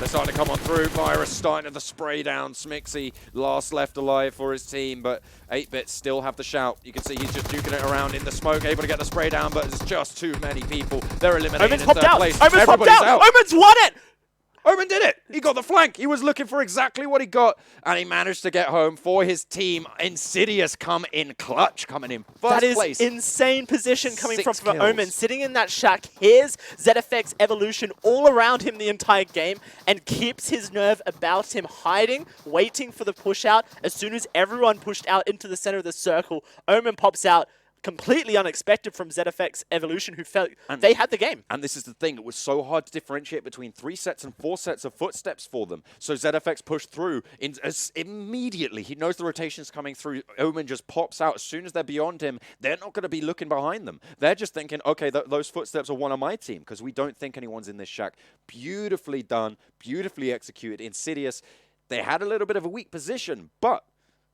starting to come on through. Virus starting to spray down Smixy, last left alive for his team, but 8-Bit still have the shout. You can see he's just duking it around in the smoke, able to get the spray down, but there's just too many people. They're eliminated in third place. Omen's popped out! Omen's won it! Omen did it! He got the flank. He was looking for exactly what he got, and he managed to get home for his team. Insidious come in clutch, coming in first place. That is insane position coming 6 from kills. Omen. Sitting in that shack, here's ZFX Evolution all around him the entire game, and keeps his nerve about him, hiding, waiting for the push out. As soon as everyone pushed out into the center of the circle, Omen pops out, completely unexpected from ZFX Evolution, who felt And they had the game. And this is the thing, it was so hard to differentiate between 3 sets and 4 sets of footsteps for them. So ZFX pushed through immediately. He knows the rotation's coming through. Omen just pops out. As soon as they're beyond him, they're not going to be looking behind them. They're just thinking, okay, those footsteps are one of my team, because we don't think anyone's in this shack. Beautifully done, beautifully executed. Insidious, they had a little bit of a weak position, but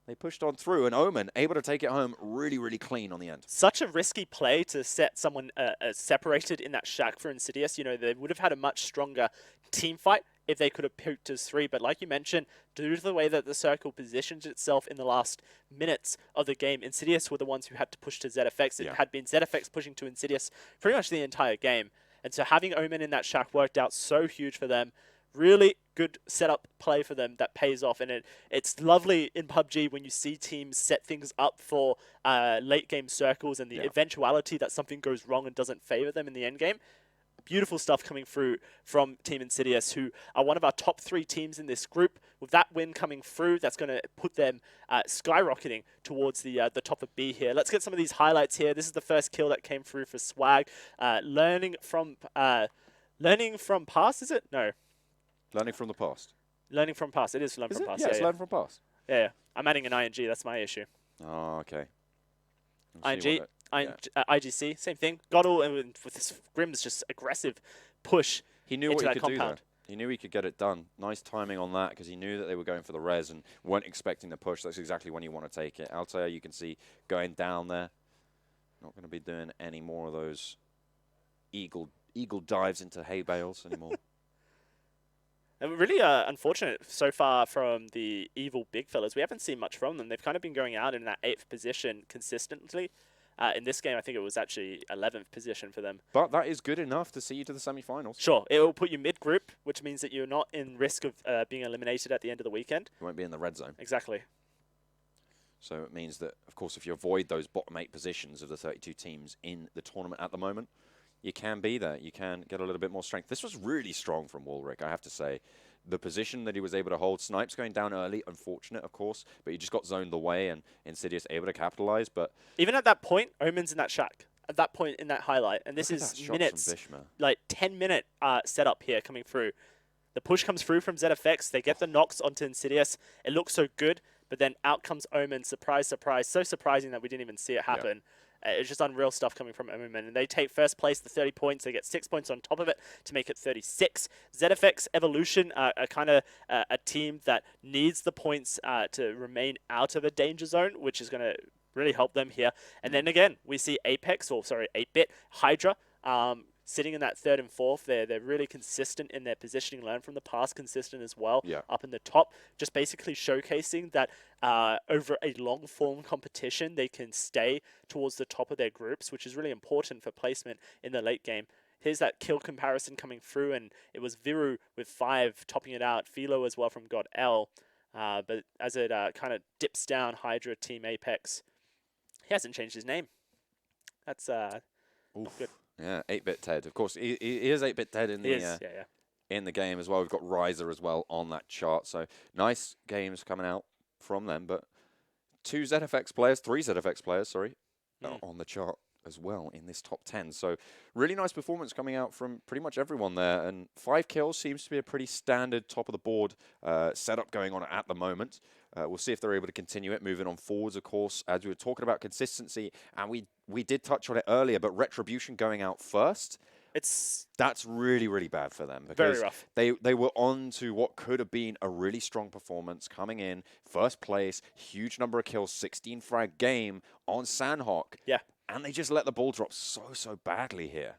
they pushed on through, and Omen able to take it home really, really clean on the end. Such a risky play to set someone separated in that shack for Insidious. You know, they would have had a much stronger team fight if they could have poked as 3. But like you mentioned, due to the way that the circle positions itself in the last minutes of the game, Insidious were the ones who had to push to ZFX. It had been ZFX pushing to Insidious pretty much the entire game. And so having Omen in that shack worked out so huge for them. Really good setup play for them that pays off, and it's lovely in PUBG when you see teams set things up for late game circles and the eventuality that something goes wrong and doesn't favor them in the end game. Beautiful stuff coming through from Team Insidious, who are one of our top 3 teams in this group. With that win coming through, that's going to put them skyrocketing towards the top of B here. Let's get some of these highlights here. This is the first kill that came through for Swag. Learning from past, is it? No. Learning from the past. Learning from past. It is learn Is from it? past. Yeah, it's learn from past. Yeah. I'm adding an ING. That's my issue. Oh, okay. IGC, same thing. Got all and with this Grim's just aggressive push. He knew into what he that could do compound. there. He knew he could get it done. Nice timing on that, because he knew that they were going for the res and weren't expecting the push. That's exactly when you want to take it. Altair, you can see going down there. Not going to be doing any more of those eagle dives into hay bales anymore. And really unfortunate so far from the evil big fellas. We haven't seen much from them. They've kind of been going out in that 8th position consistently. In this game, I think it was actually 11th position for them. But that is good enough to see you to the semi-finals. Sure, it will put you mid-group, which means that you're not in risk of being eliminated at the end of the weekend. You won't be in the red zone. Exactly. So it means that, of course, if you avoid those bottom 8 positions of the 32 teams in the tournament at the moment, you can be there. You can get a little bit more strength. This was really strong from Woolrick, I have to say. The position that he was able to hold, Snipes going down early, unfortunate, of course, but he just got zoned away and Insidious able to capitalize. But even at that point, Omen's in that shack. At that point in that highlight, and this is minutes, like 10-minute setup here coming through. The push comes through from ZFX. They get the knocks onto Insidious. It looks so good, but then out comes Omen. Surprise, surprise. So surprising that we didn't even see it happen. It's just unreal stuff coming from Omen, and they take first place, the 30 points. They get 6 points on top of it to make it 36. ZFX Evolution are kind of a team that needs the points to remain out of a danger zone, which is going to really help them here. And then again, we see Apex, or sorry, 8-Bit, Hydra, sitting in that 3rd and 4th. They're really consistent in their positioning, learn from the past, consistent as well, up in the top, just basically showcasing that over a long-form competition, they can stay towards the top of their groups, which is really important for placement in the late game. Here's that kill comparison coming through, and it was Viru with 5 topping it out, Philo as well from God L. But as it kind of dips down, Hydra, Team Apex, he hasn't changed his name. That's not good. Yeah, 8-Bit Ted. Of course, he is 8-Bit Ted in in the game as well. We've got Riser as well on that chart. So nice games coming out from them. But 3 ZFX players, sorry, on the chart as well in this top 10. So really nice performance coming out from pretty much everyone there. And 5 kills seems to be a pretty standard top of the board setup going on at the moment. We'll see if they're able to continue it, moving on forwards, of course, as we were talking about consistency. And we did touch on it earlier, but Retribution going out first, that's really, really bad for them. Because very rough. They were on to what could have been a really strong performance, coming in, first place, huge number of kills, 16 frag game on Sanhok. Yeah. And they just let the ball drop so badly here.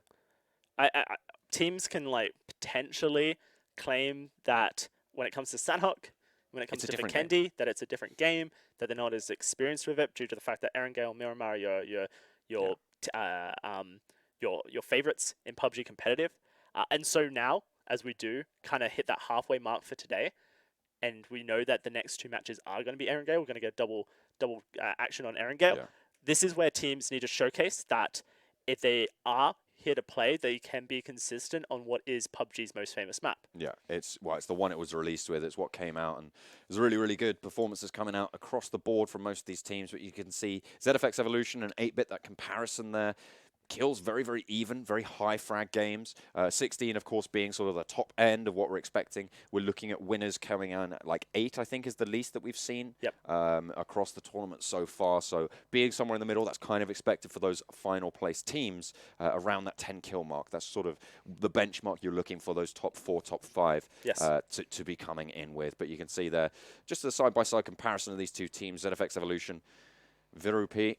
Teams can potentially claim that when it comes to Sanhok, when it comes to Vikendi, that it's a different game, that they're not as experienced with it due to the fact that Erangel, Miramar are your favorites in PUBG competitive. And so now, as we do kind of hit that halfway mark for today, and we know that the next 2 matches are going to be Erangel, we're going to get double action on Erangel. Yeah. This is where teams need to showcase that if they are here to play, they can be consistent on what is PUBG's most famous map. Yeah, it's the one it was released with. It's what came out, and it was really, really good performances coming out across the board from most of these teams. But you can see ZFX Evolution and 8-Bit, that comparison there. Kills very, very even, very high frag games. 16, of course, being sort of the top end of what we're expecting. We're looking at winners coming in at like 8, I think, is the least that we've seen across the tournament so far. So being somewhere in the middle, that's kind of expected for those final place teams around that 10 kill mark. That's sort of the benchmark you're looking for those top 4, top 5 to be coming in with. But you can see there, just a side-by-side comparison of these two teams, ZFX Evolution, Virup,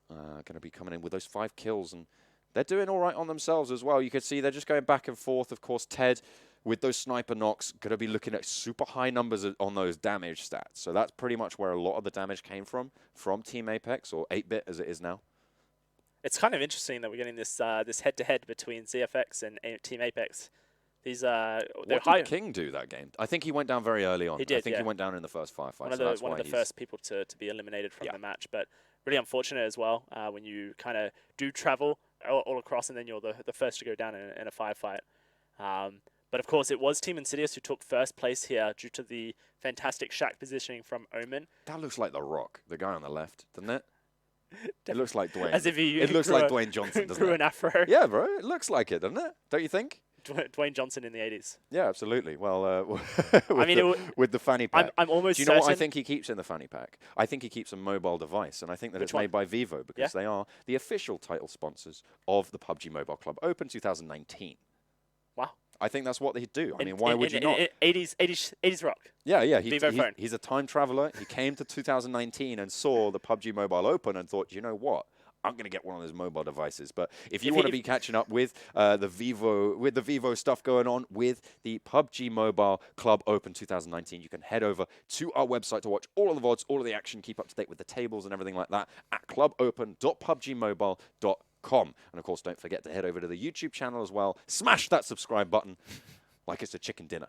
going to be coming in with those 5 kills, and they're doing all right on themselves as well. You can see they're just going back and forth. Of course, Ted, with those sniper knocks, going to be looking at super high numbers on those damage stats. So that's pretty much where a lot of the damage came from Team Apex, or 8-Bit as it is now. It's kind of interesting that we're getting this this head-to-head between ZFX and Team Apex. These what did King do that game? I think he went down very early on. He did, I think he went down in the first firefight. One of the first people to be eliminated from the match, but really unfortunate as well when you kind of do travel all across and then you're the first to go down in a firefight. But of course, it was Team Insidious who took first place here due to the fantastic shack positioning from Omen. That looks like The Rock, the guy on the left, doesn't it? It looks like Dwayne. As if it looks like Dwayne Johnson, doesn't grew it? an afro. Yeah, bro. It looks like it, doesn't it? Don't you think? Dwayne Johnson in the 80s. Yeah, absolutely. Well, with the fanny I'm pack. almost Do you know what I certain- think he keeps in the fanny pack? I think he keeps a mobile device, and I think that Which it's one? made by Vivo because they are the official title sponsors of the PUBG Mobile Club Open 2019. Wow. I think that's what they do. I mean, why would you not? 80s rock. Yeah. Vivo phone. He's a time traveler. He came to 2019 and saw the PUBG Mobile Open and thought, you know what? I'm going to get one of those mobile devices. But if you want to be catching up with the Vivo stuff going on with the PUBG Mobile Club Open 2019, you can head over to our website to watch all of the VODs, all of the action, keep up to date with the tables and everything like that at clubopen.pubgmobile.com. And of course, don't forget to head over to the YouTube channel as well. Smash that subscribe button like it's a chicken dinner.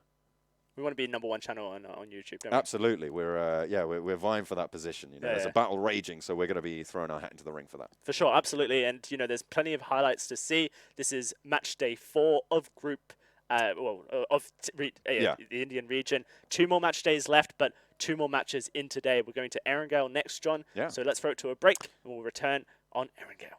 We want to be #1 channel on YouTube, don't we? Absolutely. We're vying for that position. You know, there's a battle raging, so we're going to be throwing our hat into the ring for that. For sure, absolutely. And, you know, there's plenty of highlights to see. This is match day 4 of group, the Indian region. 2 more match days left, but 2 more matches in today. We're going to Erangel next, John. Yeah. So let's throw it to a break, and we'll return on Erangel.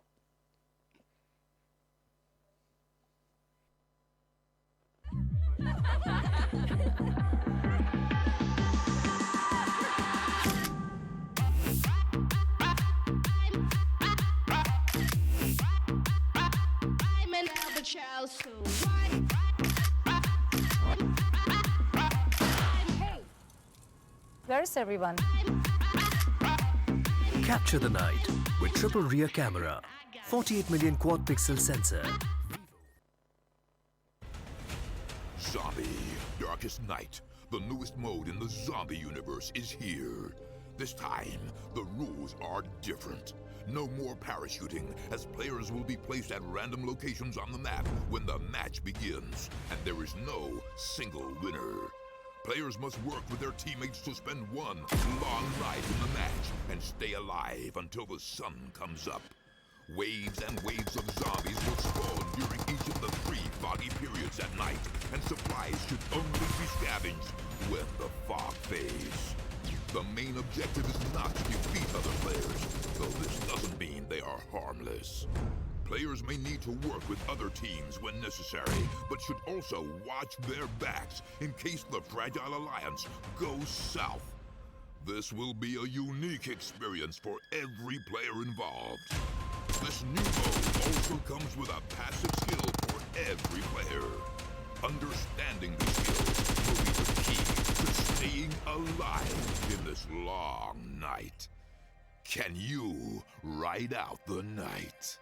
Where's everyone? Capture the night with triple rear camera, 48 million quad pixel sensor. Zombie, Darkest Night, the newest mode in the zombie universe, is here. This time, the rules are different. No more parachuting, as players will be placed at random locations on the map when the match begins, and there is no single winner. Players must work with their teammates to spend one long night in the match and stay alive until the sun comes up. Waves and waves of zombies will spawn during each of the 3 foggy periods at night, and supplies should only be scavenged when the fog fades. The main objective is not to defeat other players, though this doesn't mean they are harmless. Players may need to work with other teams when necessary, but should also watch their backs in case the Fragile Alliance goes south. This will be a unique experience for every player involved. This new mode also comes with a passive skill for every player. Understanding the skills will be the key to staying alive in this long night. Can you ride out the night?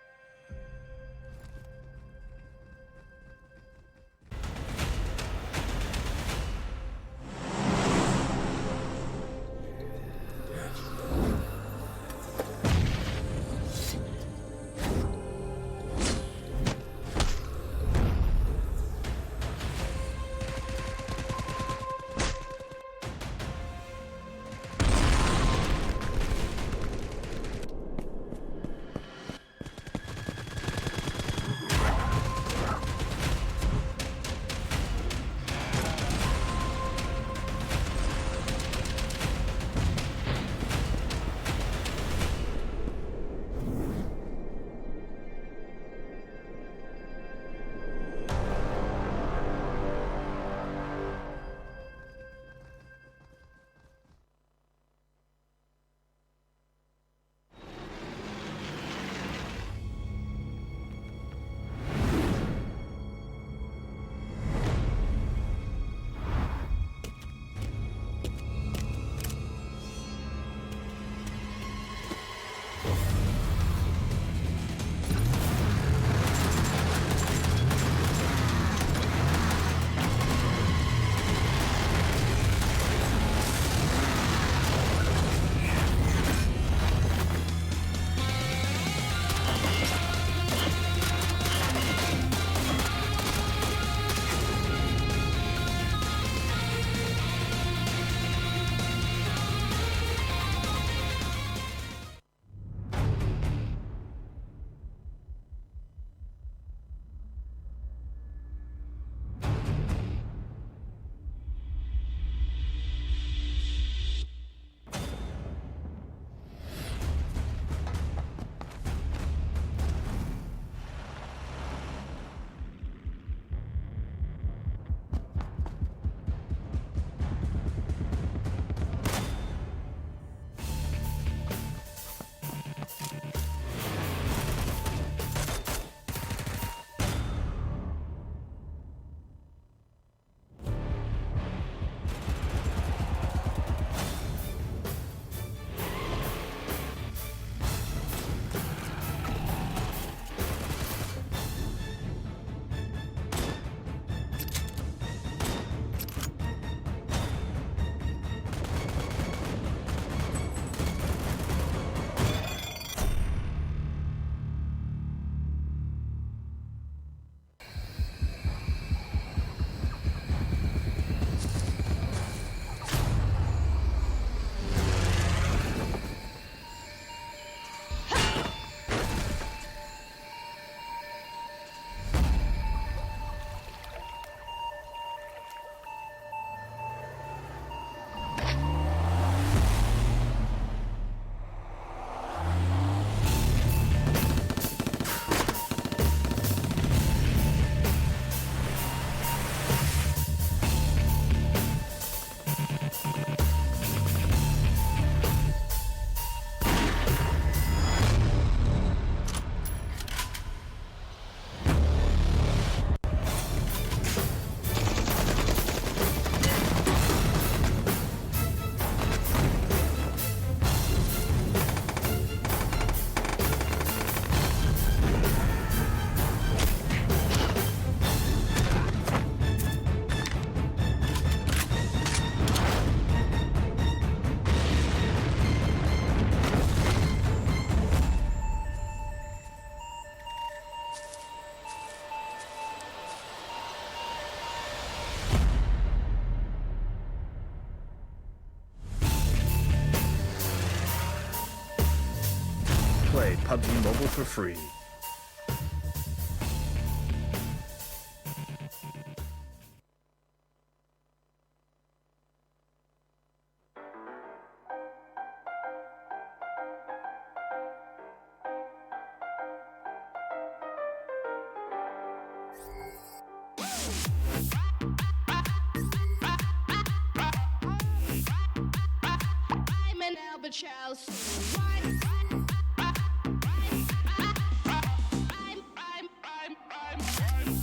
for free.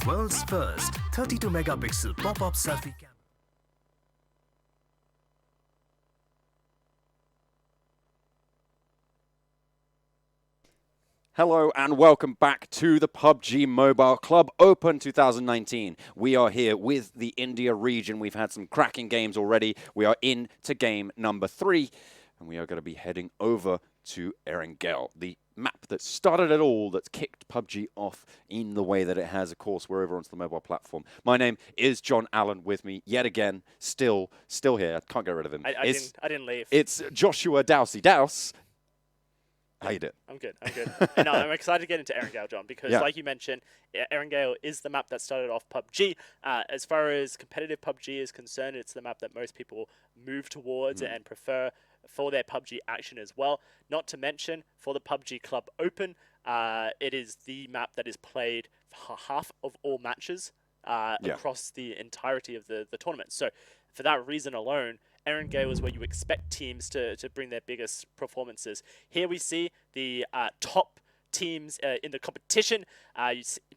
World's first 32-megapixel pop-up selfie camera. Hello and welcome back to the PUBG Mobile Club Open 2019. We are here with the India region. We've had some cracking games already. We are into game number 3, and we are going to be heading over to Erangel, the map that started it all, that's kicked PUBG off in the way that it has. Of course, we're over onto the mobile platform. My name is John Allen, with me yet again, still here. I can't get rid of him. I didn't leave. It's Joshua Dowsey. Douse. How you doing? I'm good. And I'm excited to get into Erangel, John, because like you mentioned, Erangel is the map that started off PUBG. As far as competitive PUBG is concerned, it's the map that most people move towards and prefer for their PUBG action as well. Not to mention, for the PUBG Club Open, it is the map that is played for half of all matches across the entirety of the tournament. So for that reason alone, Erangel is where you expect teams to bring their biggest performances. Here we see the top teams in the competition.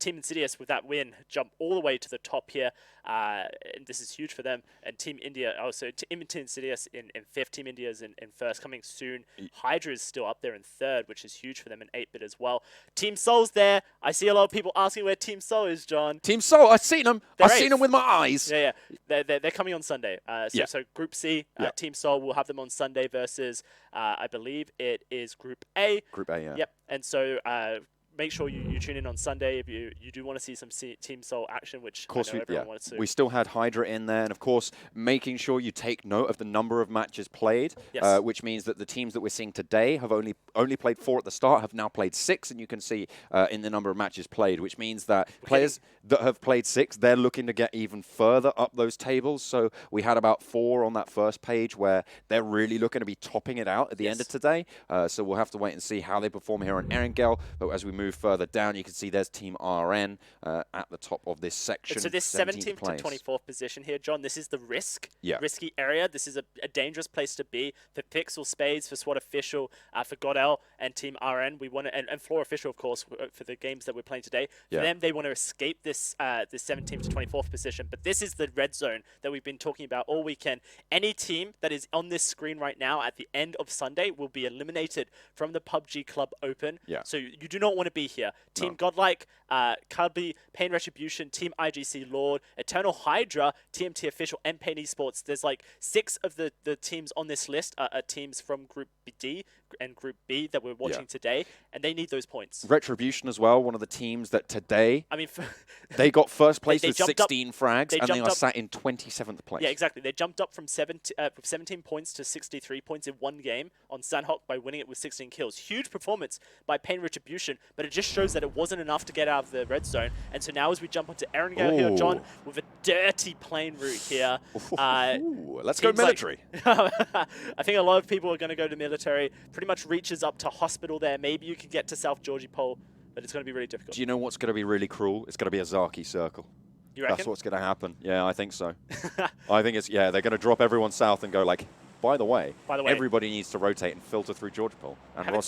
Team Insidious, with that win, jump all the way to the top here. And this is huge for them. And Team India, also Team Insidious in 5th, Team India is in 1st, coming soon. Hydra is still up there in 3rd, which is huge for them in 8-bit as well. Team Soul's there. I see a lot of people asking where Team Soul is, John. Team Soul, I've seen them. They're I've seen them with my eyes. Yeah. They're coming on Sunday. So Group C, Team Soul will have them on Sunday versus, I believe it is Group A. Group A, yeah. Yep. And so make sure you tune in on Sunday if you do want to see some Team Soul action, which of course everyone wants to. We still had Hydra in there, and of course, making sure you take note of the number of matches played, which means that the teams that we're seeing today have only played 4 at the start, have now played 6, and you can see in the number of matches played, which means that players that have played 6, they're looking to get even further up those tables. So we had about 4 on that first page where they're really looking to be topping it out at the end of today. So we'll have to wait and see how they perform here on Erangel. But as we move further down, you can see there's Team RN at the top of this section. So this 17th to 24th position here, John, this is the risky area. This is a dangerous place to be for Pixel Spades, for SWAT Official, for Godel, and Team RN. We want to, and Floor Official, of course, for the games that we're playing today. For them, they want to escape this 17th to 24th position. But this is the red zone that we've been talking about all weekend. Any team that is on this screen right now at the end of Sunday will be eliminated from the PUBG Club Open. So you do not want to be here. Team Godlike, Cubby, Pain Retribution, Team IGC Lord, Eternal Hydra, TMT Official, and Pain Esports. There's like 6 of the teams on this list are teams from Group D and Group B that we're watching today, and they need those points. Retribution as well, one of the teams that today, they got first place with 16 frags, and they are sat in 27th place. Yeah, exactly. They jumped up from 17 points to 63 points in one game on Sanhok by winning it with 16 kills. Huge performance by Pain Retribution, but it just shows that it wasn't enough to get out of the red zone. And so now as we jump onto Erangel here, John, with a dirty plane route here. Let's go military. I think a lot of people are going to go to military. Pretty much reaches up to hospital there. Maybe you can get to South Georgie Pole, but it's going to be really difficult. Do you know what's going to be really cruel? It's going to be a Zaki circle. You reckon? That's what's going to happen. Yeah, I think so. I think it's, they're going to drop everyone south and go like, by the way, everybody needs to rotate and filter through Georgia Pole. And haven't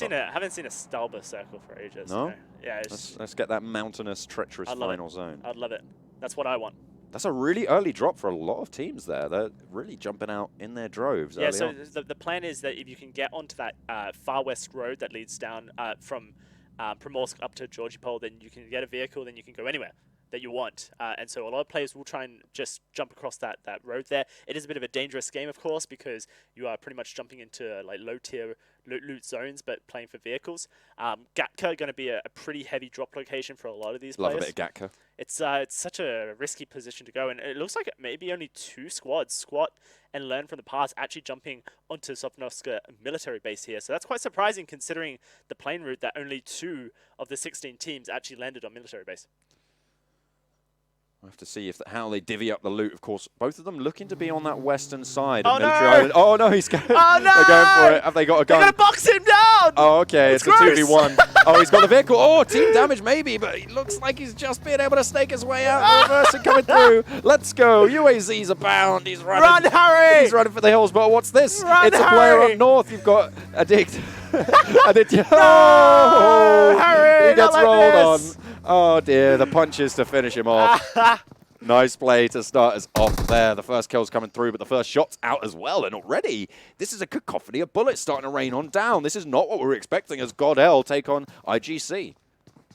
seen a Stalber circle for ages. No? Yeah. Let's get that mountainous, treacherous final zone. I'd love it. That's what I want. That's a really early drop for a lot of teams there. They're really jumping out in their droves. Yeah, so the plan is that if you can get onto that far west road that leads down from Primorsk up to Georgie Pole, then you can get a vehicle, then you can go anywhere. that you want. And so a lot of players will try and just jump across that road there. It is a bit of a dangerous game, of course, because you are pretty much jumping into like low-tier loot zones, but playing for vehicles. Gatka going to be a pretty heavy drop location for a lot of these players. Love a bit of Gatka. It's such a risky position to go, and it looks like maybe only 2 squads, Squat and Learn from the Past, actually jumping onto Sopnovska military base here. So that's quite surprising considering the plane route that only 2 of the 16 teams actually landed on military base. We'll have to see how they divvy up the loot. Of course, both of them looking to be on that western side Oh, of Military no! Island. Oh, no, he's going. Oh, no! They're going for it. Have they got a gun? They're going to box him down! Oh, okay. It's It's a gross. 2v1. Oh, he's got the vehicle. Oh, team damage maybe, but he looks like he's just being able to snake his way out. Reversing coming through. Let's go. UAZ's abound. He's running. Run, Harry! He's running for the hills. But what's this? Run, It's a player Harry! up north. You've got Addict. Aditya. No, Harry, He gets not like rolled this. on. Oh, dear. The punches to finish him off. Nice play to start us off there. The first kill's coming through, but the first shot's out as well. And already, this is a cacophony of bullets starting to rain on down. This is not what we were expecting as Godel take on IGC.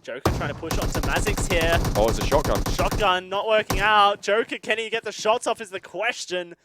Joker trying to push onto Mazix here. Oh, it's a shotgun. Shotgun not working out. Joker, can he get the shots off is the question.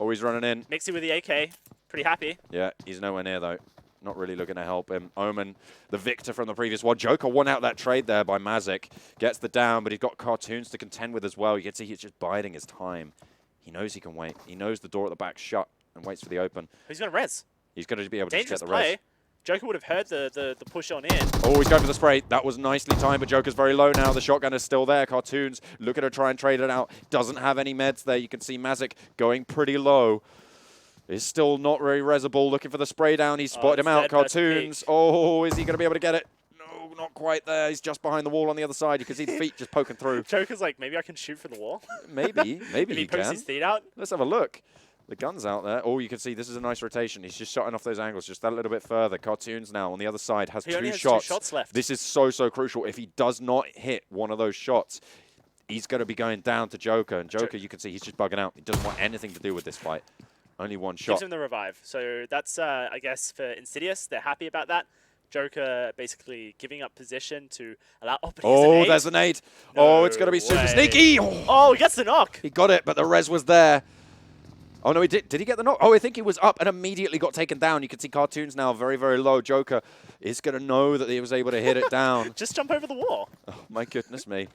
Oh, he's running in. Mixie with the AK. Pretty happy. Yeah, he's nowhere near, though. Not really looking to help him. Omen, the victor from the previous one. Joker won out that trade there by Mazik. Gets the down, but he's got Cartoons to contend with as well. You can see he's just biding his time. He knows he can wait. He knows the door at the back shut and waits for the open. He's going to res. He's going to be able to just Dangerous get the rest. play. Joker would have heard the push on in. Oh, he's going for the spray. That was nicely timed, but Joker's very low now. The shotgun is still there. Cartoons looking to try and trade it out. Doesn't have any meds there. You can see Mazik going pretty low. Is still not very resable. Looking for the spray down. He's spotted him out. Cartoons. Oh, is he going to be able to get it? No, not quite there. He's just behind the wall on the other side. You can see the feet just poking through. Joker's like, maybe I can shoot from the wall. Maybe If he pokes can. his feet out. Let's have a look. The gun's out there. Oh, you can see this is a nice rotation. He's just shotting off those angles just that little bit further. Cartoons now on the other side has He only two has shots. 2 shots left. This is so crucial. If he does not hit one of those shots, he's going to be going down to Joker. And Joker, you can see he's just bugging out. He doesn't want anything to do with this fight. Only one shot. Gives him the revive. So that's, I guess, for Insidious. They're happy about that. Joker basically giving up position to allow... Oh, but he has an 8. There's an 8. No Oh, it's going to be super way. sneaky. Oh, he gets the knock. He got it, but the res was there. Oh, no, he did. Did he get the knock? Oh, I think he was up and immediately got taken down. You can see Cartoons now very, very low. Joker is going to know that he was able to hit it down. Just jump over the wall. Oh, my goodness me.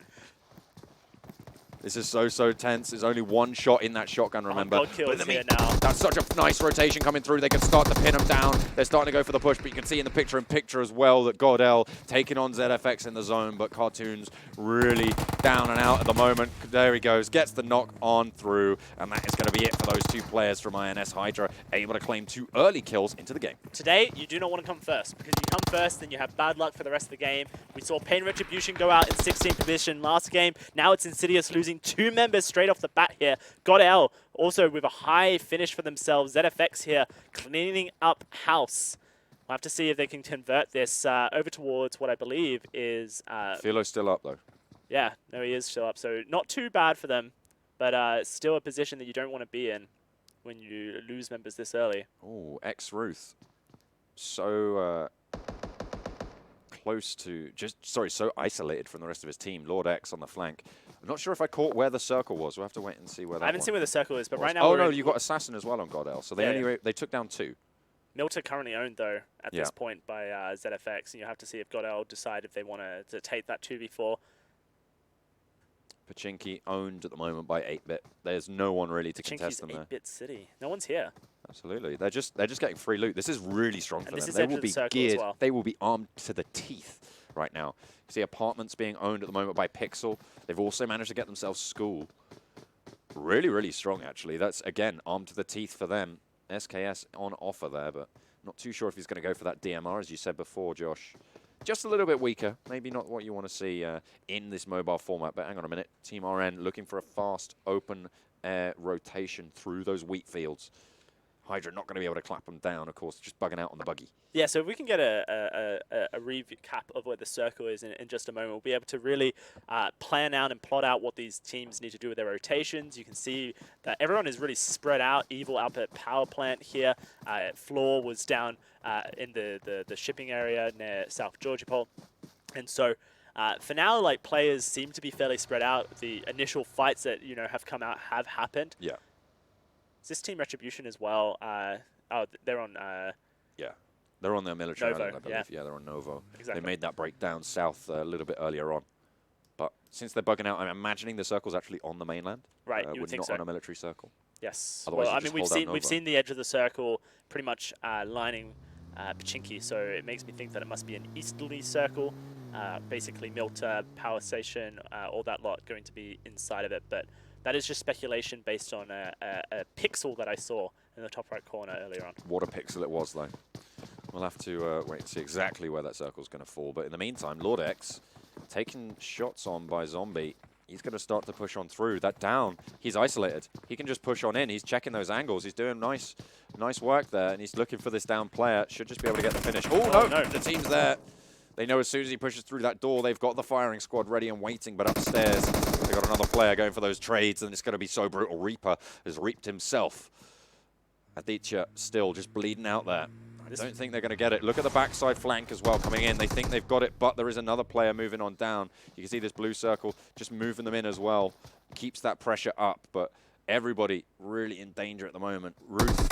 This is so tense. There's only one shot in that shotgun, remember. God kills here now. That's such a nice rotation coming through. They can start to pin him down. They're starting to go for the push, but you can see in the picture-in-picture as well that Godel taking on ZFX in the zone, but Cartoons really down and out at the moment. There he goes. Gets the knock on through, and that is going to be it for those 2 players from INS Hydra, able to claim 2 early kills into the game. Today, you do not want to come first, because you come first, then you have bad luck for the rest of the game. We saw Pain Retribution go out in 16th position last game. Now it's Insidious losing 2 members straight off the bat here. Godel also with a high finish for themselves. ZFX here cleaning up house. We'll have to see if they can convert this over towards what I believe is... Philo's still up, though. Yeah, no, he is still up. So not too bad for them, but still a position that you don't want to be in when you lose members this early. Oh, ex-Ruth. So close to... so isolated from the rest of his team. Lord X on the flank. I'm not sure if I caught where the circle was. We'll have to wait and see where that I haven't seen where the circle is, but right now... Oh, no, you've got Assassin as well on Godel. So they took down 2. Milta currently owned, though, at this point by ZFX, and you have to see if Godel decide if they want to take that 2v4. Pachinki owned at the moment by 8-bit. There's no one really to contest them there. 8-bit city. No one's here. Absolutely. They're just getting free loot. This is really strong for them. This They is will be the circle geared. as well. They will be armed to the teeth right now. You see apartments being owned at the moment by Pixel. They've also managed to get themselves school. Really strong, actually. That's, again, armed to the teeth for them. SKS on offer there, but not too sure if he's going to go for that DMR, as you said before, Josh. Just a little bit weaker. Maybe not what you want to see in this mobile format, but hang on a minute. Team RN looking for a fast, open air rotation through those wheat fields. Hydra not going to be able to clap them down, of course, just bugging out on the buggy. Yeah, so if we can get a recap of where the circle is in just a moment, we'll be able to really plan out and plot out what these teams need to do with their rotations. You can see that everyone is really spread out. Evil up at power plant here. Floor was down in the shipping area near South Georgipol. And so For now, like players seem to be fairly spread out. The initial fights that have come out have happened. Yeah. Is this Team Retribution as well? Oh, they're on. Yeah. They're on their military Novo, island, I believe. yeah. Yeah, they're on Novo. Exactly. They made that break down south a little bit earlier on. But since they're bugging out, I'm imagining the circle's actually on the mainland. Right, you would think not so. on a military circle. Yes. Otherwise well, you I just mean, hold out we've Novo. seen the edge of the circle pretty much lining Pachinki, so it makes me think that it must be an easterly circle. Basically, Milta, Power Station, all that lot going to be inside of it. But that is just speculation based on a pixel that I saw in the top right corner earlier on. What a pixel it was, though. We'll have to wait and see exactly where that circle's going to fall. But in the meantime, Lord X, taking shots on by Zombie, he's going to start to push on through. That down, he's isolated. He can just push on in. He's checking those angles. He's doing nice work there, and he's looking for this down player. Should just be able to get the finish. Oh, no, the team's there. They know as soon as he pushes through that door, they've got the firing squad ready and waiting, but upstairs, they've got another player going for those trades, and it's going to be so brutal. Reaper has reaped himself. Aditya still just bleeding out there. I don't think they're going to get it. Look at the backside flank as well coming in. They think they've got it, but there is another player moving on down. You can see this blue circle just moving them in as well. Keeps that pressure up, but everybody really in danger at the moment. Ruth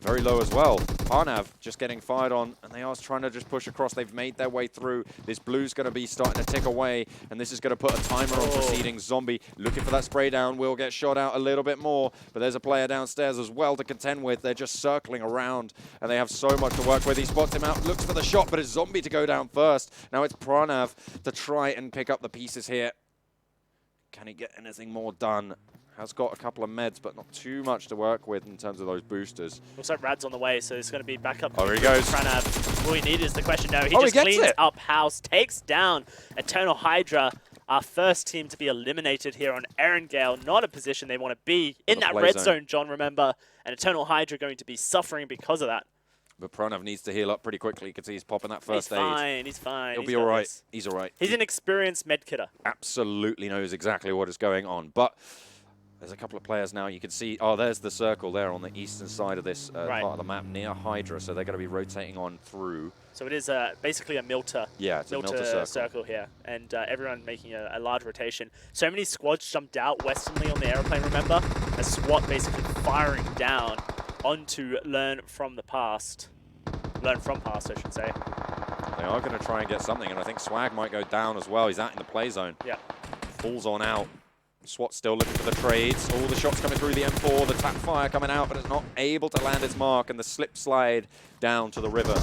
very low as well. Arnav just getting fired on, and they are trying to just push across. They've made their way through. This blue's going to be starting to tick away, and this is going to put a timer on proceedings. Zombie looking for that spray down. Will get shot out a little bit more, but there's a player downstairs as well to contend with. They're just circling around, and they have so much to work with. He spots him out, looks for the shot, but it's Zombie to go down first. Now it's Pranav to try and pick up the pieces here. Can he get anything more done? Has got a couple of meds, but not too much to work with in terms of those boosters. Looks like Rad's on the way, so it's going to be back up. Oh, here he goes. Pranav. All he needs is the question. No, he Oh, just he gets cleans it. up house, takes down Eternal Hydra. Our first team to be eliminated here on Erangel. Not a position they want to be in that red zone, John, remember. And Eternal Hydra going to be suffering because of that. But Pranav needs to heal up pretty quickly. You can see he's popping that first aid. He's fine. He'll be all right. He's all right. He's an experienced medkitter. Absolutely knows exactly what is going on. But there's a couple of players now. You can see, oh, there's the circle there on the eastern side of this part of the map near Hydra. So they're going to be rotating on through. So it is basically a Milta. Yeah, it's a Milta circle here. And everyone making a large rotation. So many squads jumped out westernly on the aeroplane, remember? A squad basically firing down onto Learn from past, I should say. They are going to try and get something, and I think Swag might go down as well. He's out in the play zone. Yeah. Falls on out. SWAT still looking for the trades. All the shots coming through the M4, the tap fire coming out, but it's not able to land its mark, and the slip slide down to the river.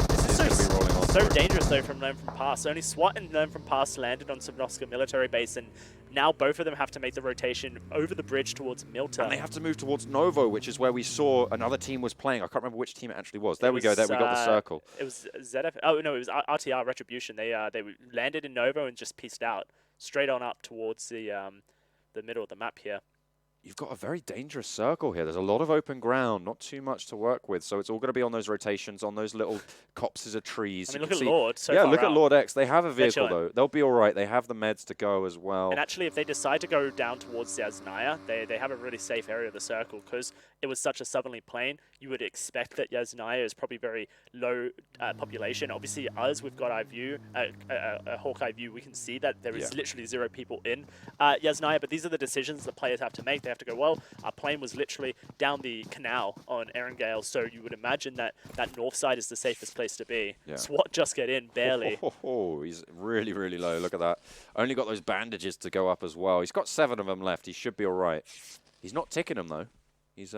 This is going to be rolling on so through. dangerous, though, from Learn from Past. Only SWAT and Learn from Past landed on Subnosca military base, and now both of them have to make the rotation over the bridge towards Milta. And they have to move towards Novo, which is where we saw another team was playing. I can't remember which team it actually was. There we go. There we got the circle. It was ZF. Oh, no, it was RTR Retribution. They landed in Novo and just pieced out straight on up towards the middle of the map here. You've got a very dangerous circle here. There's a lot of open ground, not too much to work with. So it's all going to be on those rotations, on those little copses of trees. I mean, look at Lord. Yeah, look at Lord X. They have a vehicle, though. They'll be all right. They have the meds to go as well. And actually, if they decide to go down towards Yasnaya, they have a really safe area of the circle because it was such a southerly plain. You would expect that Yasnaya is probably very low population. Obviously, us, we've got our view, a Hawkeye view. We can see that there is literally 0 people in Yasnaya. But these are the decisions the players have to make. They have to go, well, our plane was literally down the canal on Erangel, so you would imagine that that north side is the safest place to be. Yeah. SWAT just get in, barely. He's really, really low. Look at that. Only got those bandages to go up as well. He's got 7 of them left. He should be all right. He's not ticking them, though. He's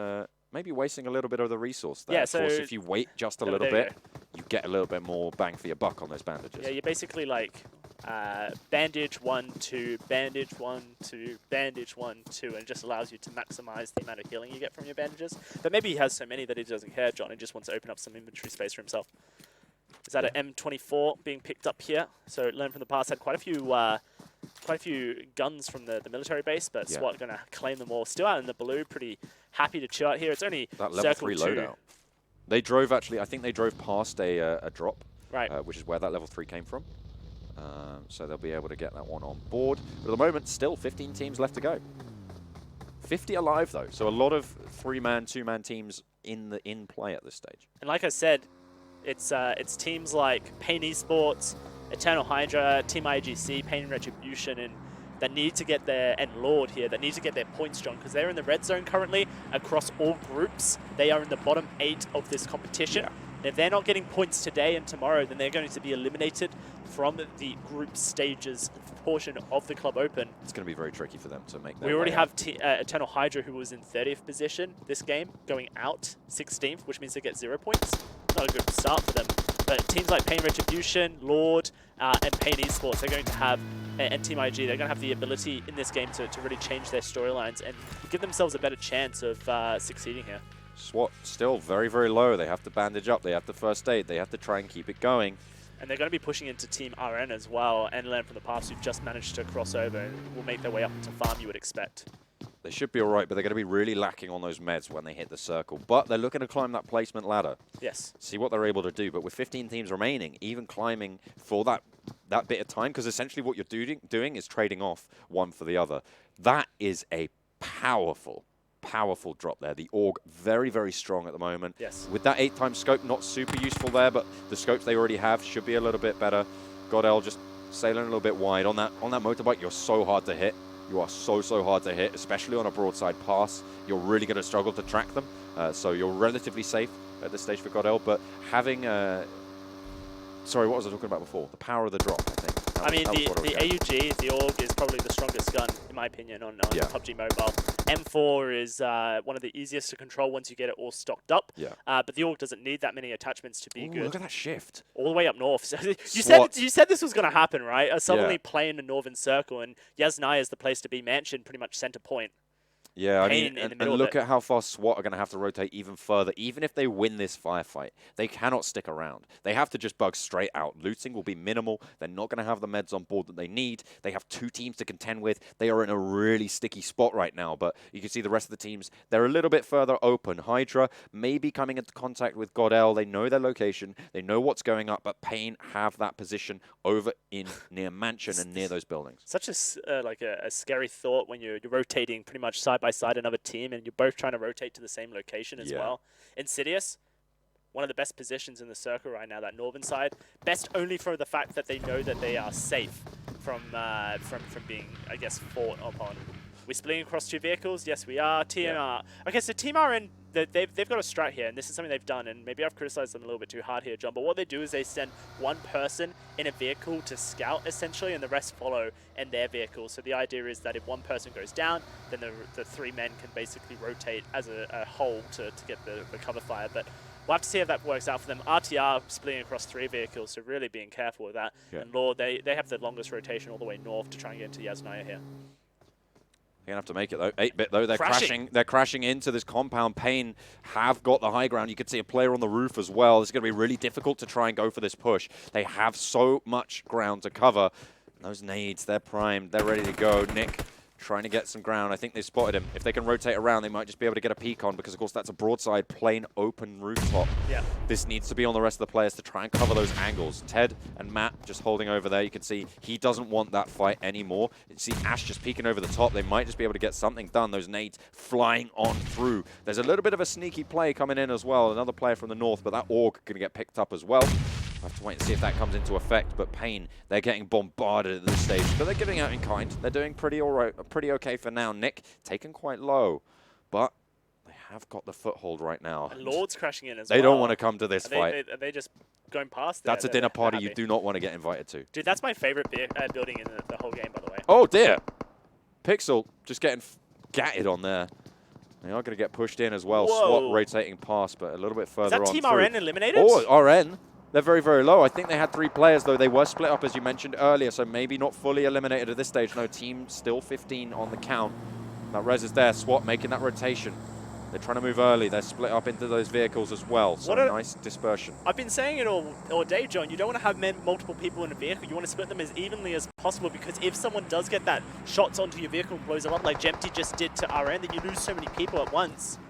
maybe wasting a little bit of the resource there. Yeah, of course, if you wait just a little bit, you get a little bit more bang for your buck on those bandages. Yeah, you're basically like bandage 1, 2, bandage 1, 2, bandage 1, 2, and it just allows you to maximize the amount of healing you get from your bandages. But maybe he has so many that he doesn't care, John, and just wants to open up some inventory space for himself. Is that an M24 being picked up here? So Learn from the Past had quite a few guns from the military base, but SWAT going to claim them all. Still out in the blue, pretty happy to chill out here. It's only that level 3 loadout. They drove, actually, I think they drove past a drop, which is where that level 3 came from. So they'll be able to get that one on board. But at the moment, still 15 teams left to go. 50 alive, though. So a lot of 3-man, 2-man teams in play at this stage. And like I said, it's teams like Pain Esports, Eternal Hydra, Team IGC, Pain and Retribution, and that need to get their, and Lord here, that need to get their points, John, because they're in the red zone currently across all groups. They are in the bottom 8 of this competition. Yeah. And if they're not getting points today and tomorrow, then they're going to be eliminated from the group stages portion of the Club Open. It's going to be very tricky for them to make that. We already have Eternal Hydra, who was in 30th position this game, going out 16th, which means they get 0 points. Not a good start for them. But teams like Pain Retribution, Lord, and Pain Esports, they're going to have, and Team IG, they're going to have the ability in this game to really change their storylines and give themselves a better chance of succeeding here. SWAT still very, very low. They have to bandage up. They have to first aid. They have to try and keep it going. And they're going to be pushing into Team RN as well, and Learn from the Past, who've just managed to cross over and will make their way up into farm, you would expect. They should be all right, but they're going to be really lacking on those meds when they hit the circle. But they're looking to climb that placement ladder. Yes. See what they're able to do. But with 15 teams remaining, even climbing for that bit of time, because essentially what you're doing is trading off one for the other. That is a powerful drop there. The AUG very, very strong at the moment. Yes. With that 8x scope, not super useful there, but the scopes they already have should be a little bit better. Godel just sailing a little bit wide. On that motorbike, you're so hard to hit. You are so hard to hit, especially on a broadside pass. You're really going to struggle to track them. So you're relatively safe at this stage for Godel, but having... sorry, what was I talking about before? The power of the drop, I think. I mean, the AUG, the AUG, is probably the strongest gun, in my opinion, on PUBG Mobile. M4 is one of the easiest to control once you get it all stocked up. Yeah. But the AUG doesn't need that many attachments to be good. Look at that shift. All the way up north. So SWAT. you said this was going to happen, right? Suddenly playing the northern circle, and Yasnaya is the place to be mentioned, pretty much center point. Yeah, I Pain mean, in the and middle of look it. at how far SWAT are going to have to rotate even further. Even if they win this firefight, they cannot stick around. They have to just bug straight out. Looting will be minimal. They're not going to have the meds on board that they need. They have 2 teams to contend with. They are in a really sticky spot right now, but you can see the rest of the teams, they're a little bit further open. Hydra may be coming into contact with Godel. They know their location. They know what's going up, but Pain have that position over in near Mansion and near those buildings. Such a scary thought when you're rotating pretty much side by side another team, and you're both trying to rotate to the same location as well. Insidious, one of the best positions in the circle right now, that northern side. Best only for the fact that they know that they are safe from being, I guess, fought upon. We're splitting across 2 vehicles. Yes, we are. TMR. Okay, so Team RN, they've got a strat here, and this is something they've done, and maybe I've criticized them a little bit too hard here, John, but what they do is they send one person in a vehicle to scout, essentially, and the rest follow in their vehicle. So the idea is that if one person goes down, then the 3 men can basically rotate as a whole to get the cover fire. But we'll have to see if that works out for them. RTR splitting across 3 vehicles, so really being careful with that. Yeah. And Lord, they have the longest rotation all the way north to try and get into Yasnaya here. They're going to have to make it, though. 8-bit, though. Crashing. They're crashing into this compound. Pain have got the high ground. You can see a player on the roof as well. It's going to be really difficult to try and go for this push. They have so much ground to cover. Those nades, they're primed. They're ready to go. Nick trying to get some ground. I think they spotted him. If they can rotate around, they might just be able to get a peek on, because, of course, that's a broadside, plain, open rooftop. Yeah. This needs to be on the rest of the players to try and cover those angles. Ted and Matt just holding over there. You can see he doesn't want that fight anymore. You see Ash just peeking over the top. They might just be able to get something done. Those nades flying on through. There's a little bit of a sneaky play coming in as well. Another player from the north, but that AUG going to get picked up as well. We'll have to wait and see if that comes into effect, but Pain, they're getting bombarded at this stage, but they're giving out in kind. They're doing pretty all right, pretty okay for now. Nick taken quite low, but they have got the foothold right now. And Lord's crashing in as well. They don't want to come to this fight. Are they just going past? That's a dinner party you do not want to get invited to. Dude, that's my favorite building in the whole game, by the way. Oh dear! Pixel just getting gatted on there. They are going to get pushed in as well. Whoa. SWAT rotating past, but a little bit further on. Is that Team through. RN eliminated? Oh, RN. They're very, very low. I think they had 3 players, though. They were split up, as you mentioned earlier, so maybe not fully eliminated at this stage. No, team still 15 on the count. That res is there. SWAT making that rotation. They're trying to move early. They're split up into those vehicles as well, so nice dispersion. I've been saying it all day, John. You don't want to have multiple people in a vehicle. You want to split them as evenly as possible, because if someone does get that shots onto your vehicle and blows it up like Jempty just did to RN, then you lose so many people at once.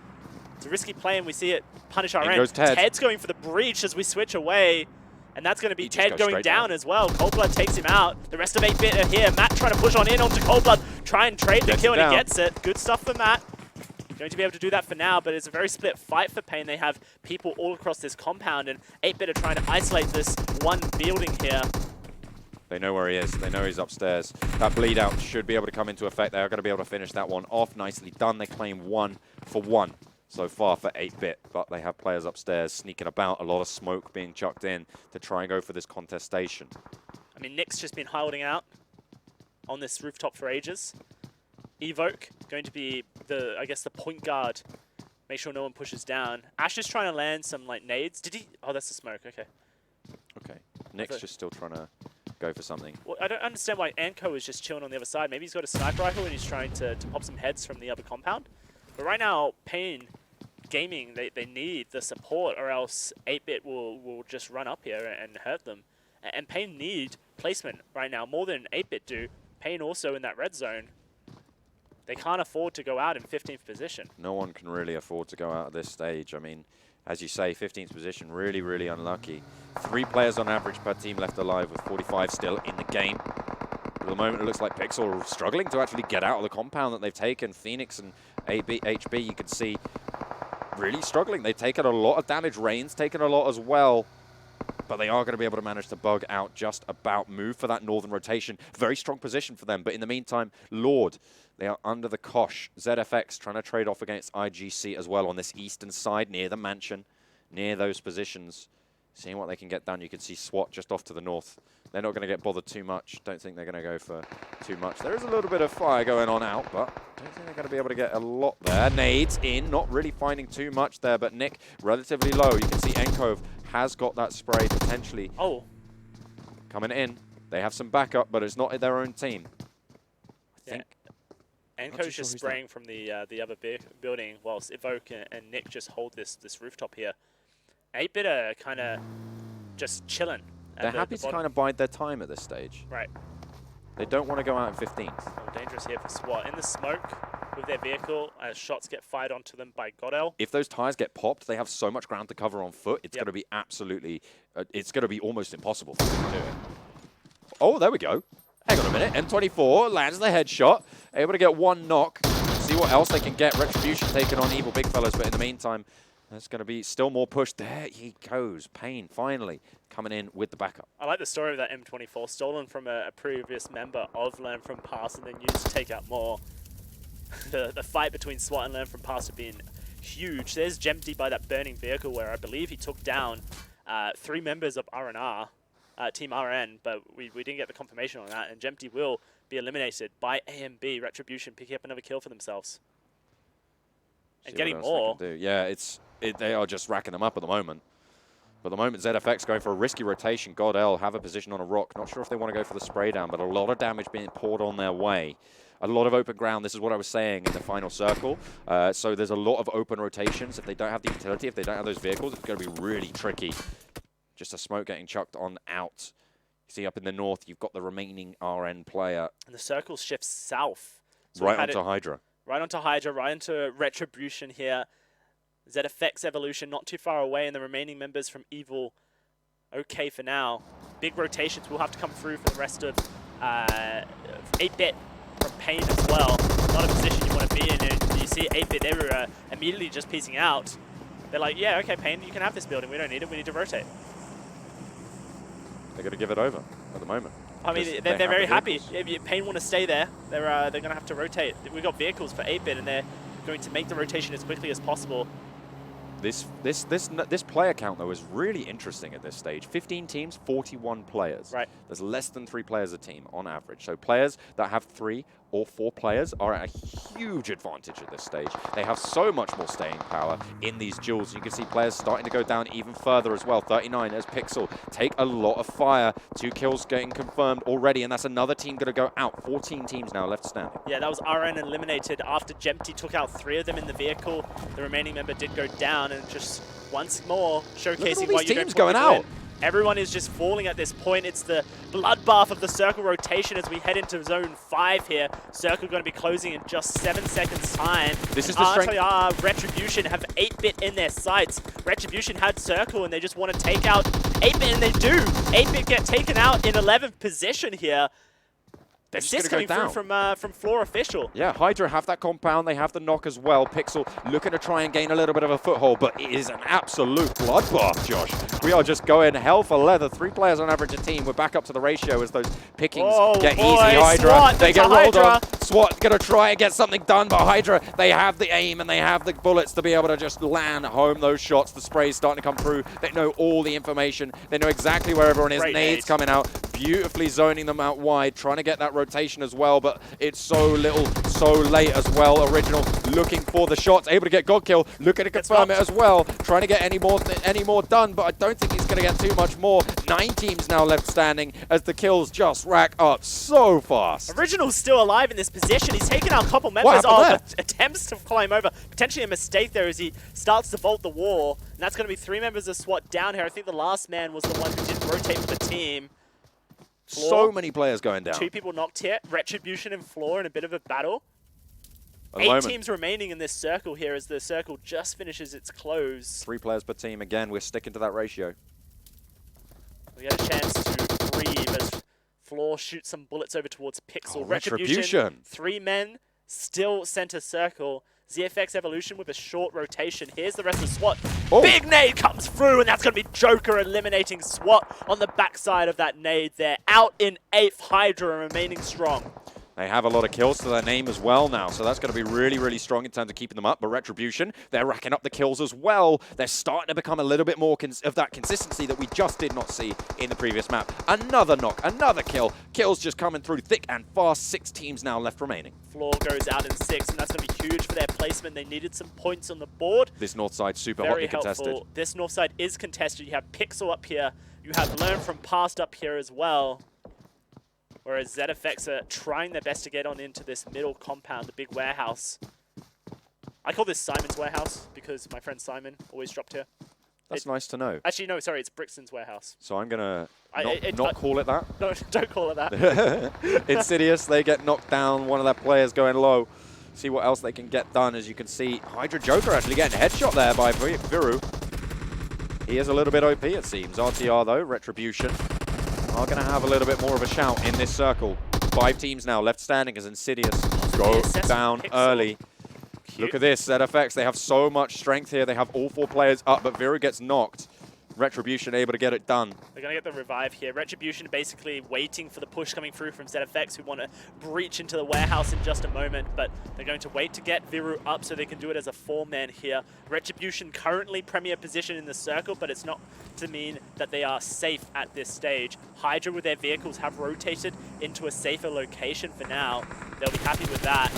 It's a risky play, and we see it punish RN. goes Ted. Ted's going for the breach as we switch away, and that's going to be Ted going down as well. Coldblood takes him out. The rest of 8-bit are here. Matt trying to push on in onto Coldblood, try and trade the kill, and he gets it. Good stuff for Matt. Going to be able to do that for now, but it's a very split fight for Pain. They have people all across this compound, and 8-bit are trying to isolate this one building here. They know where he is. They know he's upstairs. That bleed out should be able to come into effect. They are going to be able to finish that one off. Nicely done. They claim 1 for 1 so far for 8-bit, but they have players upstairs sneaking about. A lot of smoke being chucked in to try and go for this contestation. I mean, Nick's just been holding out on this rooftop for ages. Evoke going to be the, I guess, the point guard. Make sure no one pushes down. Ash is trying to land some like nades. Did he? Oh, that's the smoke. Okay. Okay. Nick's just still trying to go for something. Well, I don't understand why Anko is just chilling on the other side. Maybe he's got a sniper rifle and he's trying to pop some heads from the other compound. But right now, Pain Gaming, they need the support, or else 8-bit will just run up here and hurt them. And Pain need placement right now more than 8-bit do. Pain also in that red zone. They can't afford to go out in 15th position. No one can really afford to go out at this stage. I mean, as you say, 15th position, really, really unlucky. 3 players on average per team left alive with 45 still in the game. At the moment, it looks like Pixel are struggling to actually get out of the compound that they've taken. Phoenix and HB, you can see, really struggling. They've taken a lot of damage. Rain's taken a lot as well. But they are going to be able to manage to bug out just about, move for that northern rotation. Very strong position for them. But in the meantime, Lord, they are under the cosh. ZFX trying to trade off against IGC as well on this eastern side near the mansion, near those positions. Seeing what they can get done. You can see SWAT just off to the north. They're not going to get bothered too much. Don't think they're going to go for too much. There is a little bit of fire going on out, but I don't think they're going to be able to get a lot there. Nades in, not really finding too much there, but Nick relatively low. You can see Enkove has got that spray potentially coming in. They have some backup, but it's not their own team. I think. Enko's just spraying from the other building, whilst Evoke and Nick just hold this rooftop here. 8-bit are kind of just chilling. They're happy to kind of bide their time at this stage. Right. They don't want to go out in 15th. Oh, dangerous here for SWAT. In the smoke with their vehicle, shots get fired onto them by Godel. If those tires get popped, they have so much ground to cover on foot. It's going to be absolutely, it's going to be almost impossible for them to do it. Oh, there we go. Hang on a minute. M24 lands the headshot. Able to get 1 knock. See what else they can get. Retribution taken on Evil Big Fellas, but in the meantime, there's going to be still more push. There he goes. Pain finally coming in with the backup. I like the story of that M24, stolen from a previous member of Learn From Past and then used to take out more. The fight between SWAT and Learn From Past have been huge. There's Jempty by that burning vehicle where I believe he took down 3 members of R&R, Team RN, but we didn't get the confirmation on that, and Jempty will be eliminated by AMB. Retribution picking up another kill for themselves. And getting more. Yeah, they are just racking them up at the moment. But at the moment, ZFX going for a risky rotation. Godel have a position on a rock. Not sure if they want to go for the spray down, but a lot of damage being poured on their way. A lot of open ground. This is what I was saying in the final circle. So there's a lot of open rotations. If they don't have the utility, if they don't have those vehicles, it's going to be really tricky. Just a smoke getting chucked on out. You see up in the north, you've got the remaining RN player. And the circle shifts south. So right onto Hydra. Right onto Hydra, right into Retribution here. ZFX Evolution not too far away, and the remaining members from Evil okay for now. Big rotations will have to come through for the rest of 8-bit from Pain as well. Not a position you want to be in, and you see 8-bit, they were immediately just piecing out. They're like, yeah, okay, Pain, you can have this building. We don't need it. We need to rotate. They're going to give it over at the moment. I mean, they're very happy. If Pain want to stay there, they're going to have to rotate. We've got vehicles for 8-bit, and they're going to make the rotation as quickly as possible. This player count, though, is really interesting at this stage. 15 teams, 41 players. Right. There's less than 3 players a team on average. So players that have 3 or 4 players are at a huge advantage at this stage. They have so much more staying power in these duels. You can see players starting to go down even further as well. 39 as Pixel take a lot of fire. 2 kills getting confirmed already, and that's another team going to go out. 14 teams now left standing. Yeah, that was RN eliminated after Jempty took out 3 of them in the vehicle. The remaining member did go down, and just once more showcasing why you don't going out. Everyone is just falling at this point. It's the bloodbath of the circle rotation as we head into zone 5 here. Circle going to be closing in just 7 seconds time. This is the strength. Retribution have 8-bit in their sights. Retribution had circle and they just want to take out 8-bit, and they do. 8-bit get taken out in 11th position here. They're just Assist going to coming go through down. from Floor Official. Yeah, Hydra have that compound. They have the knock as well. Pixel looking to try and gain a little bit of a foothold, but it is an absolute bloodbath, Josh. We are just going hell for leather. 3 players on average a team. We're back up to the ratio as those pickings get easy. Hydra, SWAT, they get rolled Hydra. on. SWAT going to try and get something done, but Hydra, they have the aim and they have the bullets to be able to just land home those shots. The spray's starting to come through. They know all the information. They know exactly where everyone is. Great Nades nade. coming out, beautifully zoning them out wide, trying to get that rotation as well, but it's so little, so late as well. Original looking for the shots, able to get God kill, looking to confirm it as well, trying to get any more done, but I don't think he's going to get too much more. 9 teams now left standing as the kills just rack up so fast. Original's still alive in this position. He's taken out a couple members. happened But attempts to climb over. Potentially a mistake there as he starts to vault the wall. And that's going to be 3 members of SWAT down here. I think the last man was the one who did rotate with the team. So many players going down. 2 people knocked here. Retribution and Floor in a bit of a battle. At the 8 moment, teams remaining in this circle here as the circle just finishes its close. 3 players per team. Again, we're sticking to that ratio. We get a chance to breathe as Floor shoots some bullets over towards Pixel. Oh, Retribution. 3 men, still center circle. ZFX Evolution with a short rotation. Here's the rest of SWAT. Oh. Big nade comes through, and that's going to be Joker eliminating SWAT on the backside of that nade there. Out in 8th, Hydra remaining strong. They have a lot of kills to their name as well now, so that's going to be really, really strong in terms of keeping them up. But Retribution, they're racking up the kills as well. They're starting to become a little bit more of that consistency that we just did not see in the previous map. Another knock, another kill. Kills just coming through thick and fast. 6 teams now left remaining. Floor goes out in 6, and that's going to be huge for their placement. They needed some points on the board. This north side super Very hotly contested. helpful. This north side is contested. You have Pixel up here. You have Learn from Past up here as well. Whereas ZFX are trying their best to get on into this middle compound, the big warehouse. I call this Simon's warehouse because my friend Simon always dropped here. That's nice to know. Actually, no, sorry, it's Brixton's warehouse. So I'm going to not call it that. No, don't call it that. Insidious, they get knocked down. One of their players going low. See what else they can get done. As you can see, Hydra Joker actually getting a headshot there by Viru. He is a little bit OP, it seems. RTR, though, Retribution are going to have a little bit more of a shout in this circle. 5 teams now left standing as Insidious go down early. Look at this, ZFX. They have so much strength here. They have all 4 players up, but Viru gets knocked. Retribution able to get it done. They're going to get the revive here. Retribution basically waiting for the push coming through from ZFX, who want to breach into the warehouse in just a moment, but they're going to wait to get Viru up so they can do it as a 4-man here. Retribution currently premier position in the circle, but it's not to mean that they are safe at this stage. Hydra with their vehicles have rotated into a safer location for now. They'll be happy with that.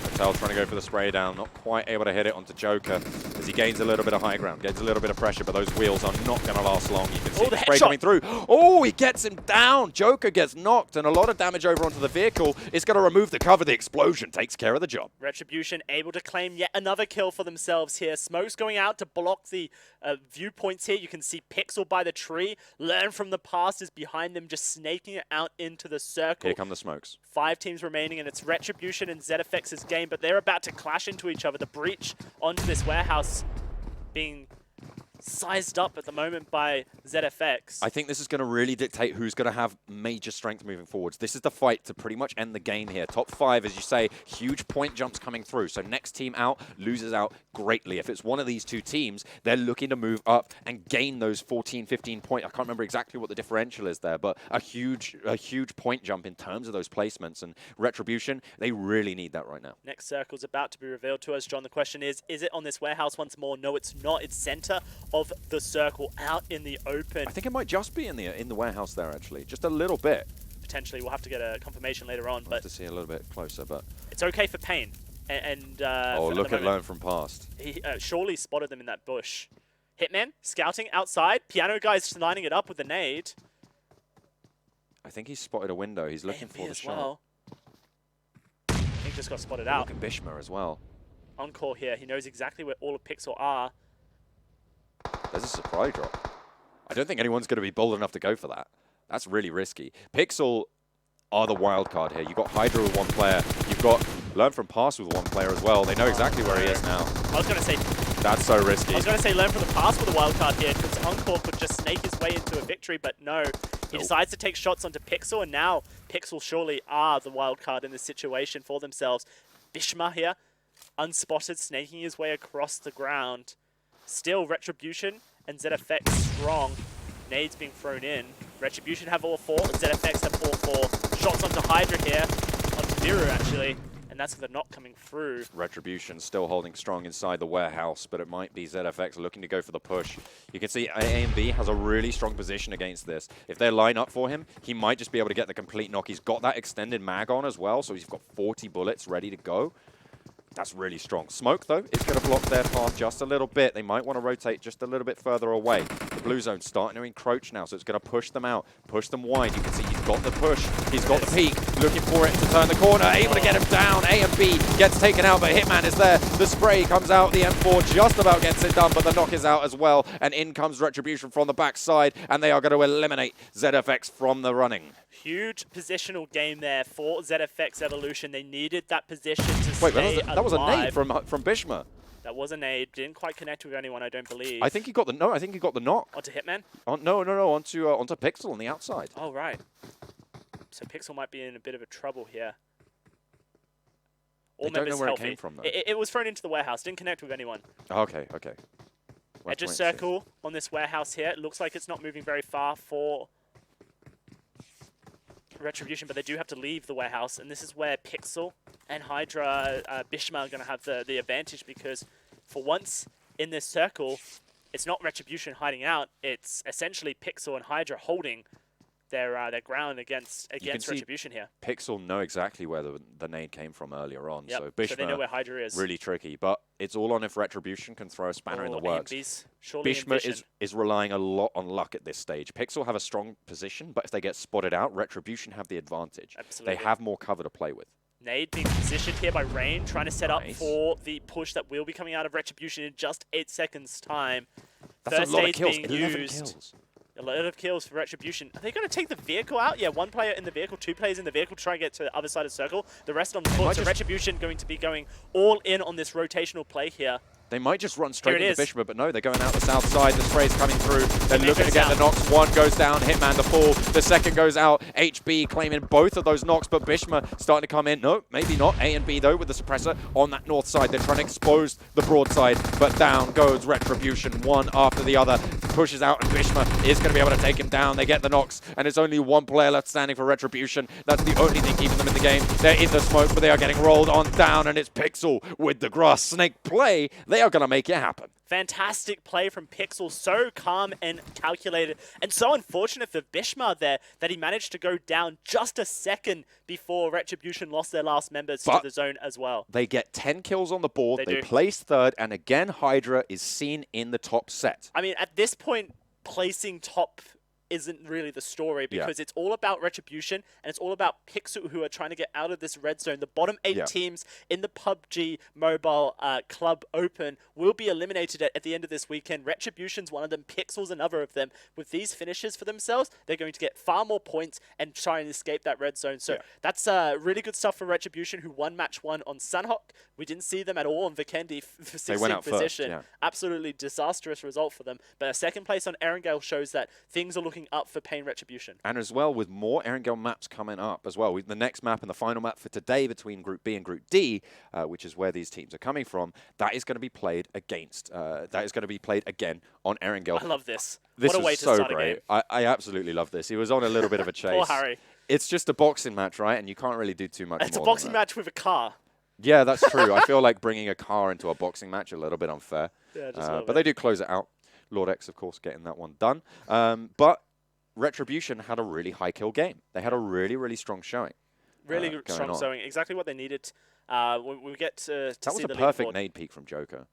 Patel trying to go for the spray down, not quite able to hit it onto Joker as he gains a little bit of high ground, gains a little bit of pressure, but those wheels are not going to last long. You can see the spray coming through. Oh, he gets him down. Joker gets knocked, and a lot of damage over onto the vehicle. It's going to remove the cover. The explosion takes care of the job. Retribution able to claim yet another kill for themselves here. Smoke's going out to block the viewpoints here. You can see Pixel by the tree. Learn from the Past is behind them, just snaking it out into the circle. Here come the smokes. 5 teams remaining, and it's Retribution and ZFX's game, but they're about to clash into each other. The breach onto this warehouse being sized up at the moment by ZFX. I think this is going to really dictate who's going to have major strength moving forwards. This is the fight to pretty much end the game here. Top 5, as you say, huge point jumps coming through. So next team out loses out greatly. If it's one of these 2 teams, they're looking to move up and gain those 14, 15 point. I can't remember exactly what the differential is there, but a huge point jump in terms of those placements. And Retribution, they really need that right now. Next circle's about to be revealed to us, John. The question is it on this warehouse once more? No, it's not. It's center of the circle out in the open. I think it might just be in the warehouse there, actually. Just a little bit. Potentially. We'll have to get a confirmation later on. We'll but have to see a little bit closer, but... It's okay for Pain. Oh, look at Learn from Past. He surely spotted them in that bush. Hitman scouting outside. Piano Guy's lining it up with the nade. I think he's spotted a window. He's looking for the shot. Well. He just got spotted out. Look at Bishma as well. Encore here. He knows exactly where all of Pixel are. There's a surprise drop. I don't think anyone's going to be bold enough to go for that. That's really risky. Pixel are the wild card here. You've got Hydra with 1 player. You've got Learn from Past with 1 player as well. They know exactly where he is now. I was going to say... That's so risky. I was going to say Learn from the Past with a wild card here, because Encore could just snake his way into a victory, but no. He decides to take shots onto Pixel, and now Pixel surely are the wild card in this situation for themselves. Bishma here, unspotted, snaking his way across the ground. Still, Retribution and ZFX strong. Nades being thrown in. Retribution have all 4, ZFX have all 4. Shots onto Hydra here, onto Miru actually, and that's the knock coming through. Retribution still holding strong inside the warehouse, but it might be ZFX looking to go for the push. You can see A&B has a really strong position against this. If they line up for him, he might just be able to get the complete knock. He's got that extended mag on as well, so he's got 40 bullets ready to go. That's really strong. Smoke, though, is going to block their path just a little bit. They might want to rotate just a little bit further away. The blue zone's starting to encroach now, so it's going to push them out, push them wide. You can see he's got the push. He's got the peek, looking for it to turn the corner, able to get him down. A and B gets taken out, but Hitman is there. The spray comes out. The M4 just about gets it done, but the knock is out as well. And in comes Retribution from the backside, and they are going to eliminate ZFX from the running. Huge positional game there for ZFX Evolution. They needed that position to Wait, stay that was a nade alive. from Bishma. That was a nade. Didn't quite connect with anyone, I don't believe. I think he got the I think he got the knock. Onto Hitman? No, onto Pixel on the outside. Oh, right. So Pixel might be in a bit of a trouble here. All They don't know members where healthy. it came from, though. It was thrown into the warehouse. Didn't connect with anyone. Okay. Edge of circle on this warehouse here. It looks like it's not moving very far for Retribution, but they do have to leave the warehouse, and this is where Pixel and Hydra Bishma are going to have the advantage, because for once in this circle, it's not Retribution hiding out, it's essentially Pixel and Hydra holding their ground against Retribution here. Pixel know exactly where the nade came from earlier on, so Bishma, so they know where Hydra is. Really tricky, but it's all on if Retribution can throw a spanner in the works. Bishma is relying a lot on luck at this stage. Pixel have a strong position, but if they get spotted out, Retribution have the advantage. Absolutely. They have more cover to play with. Nade being positioned here by Rain, trying to set up for the push that will be coming out of Retribution in just 8 seconds' time. That's a lot of kills. 11 kills. A lot of kills for Retribution. Are they going to take the vehicle out? Yeah, 1 player in the vehicle, 2 players in the vehicle to try and get to the other side of the circle. The rest on foot. So Retribution going to be going all in on this rotational play here. They might just run straight into is. Bishma, but no, they're going out the south side. The spray's coming through. They're looking to get the knocks. One goes down, Hitman the fall. The second goes out. HB claiming both of those knocks, but Bishma starting to come in. No, maybe not. A and B, though, with the suppressor on that north side. They're trying to expose the broadside, but down goes Retribution, one after the other. Pushes out, and Bishma is going to be able to take him down. They get the knocks, and it's only 1 player left standing for Retribution. That's the only thing keeping them in the game. They're in the smoke, but they are getting rolled on down, and it's Pixel with the grass snake play. They are going to make it happen. Fantastic play from Pixel, so calm and calculated, and so unfortunate for Bishma there that he managed to go down just a second before Retribution lost their last members to the zone as well. They get 10 kills on the board, they do. place third, and again Hydra is seen in the top set. I mean, at this point, placing top isn't really the story, because it's all about Retribution and it's all about Pixel, who are trying to get out of this red zone. The bottom 8 teams in the PUBG Mobile Club Open will be eliminated at the end of this weekend. Retribution's one of them, Pixel's another of them. With these finishes for themselves, they're going to get far more points and try and escape that red zone. So that's really good stuff for Retribution, who won match 1 on Sanhok. We didn't see them at all on Vikendi for 16th position. Absolutely disastrous result for them. But a second place on Erangel shows that things are looking up for Pain Retribution. And as well, with more Erangel maps coming up as well, the next map and the final map for today between Group B and Group D, which is where these teams are coming from, that is going to be played against. That is going to be played again on Erangel. I love this. This what a way to start great. a game. I absolutely love this. He was on a little bit of a chase. Poor Harry. It's just a boxing match, right? And you can't really do too much. It's a boxing match with a car. Yeah, that's true. I feel like bringing a car into a boxing match a little bit unfair. Yeah, just a little but they do close it out. Lord X, of course, getting that one done. But Retribution had a really high kill game. They had a really, really strong showing. Really strong showing. Exactly what they needed. We get to that see was a the perfect leaderboard. nade peak from Joker.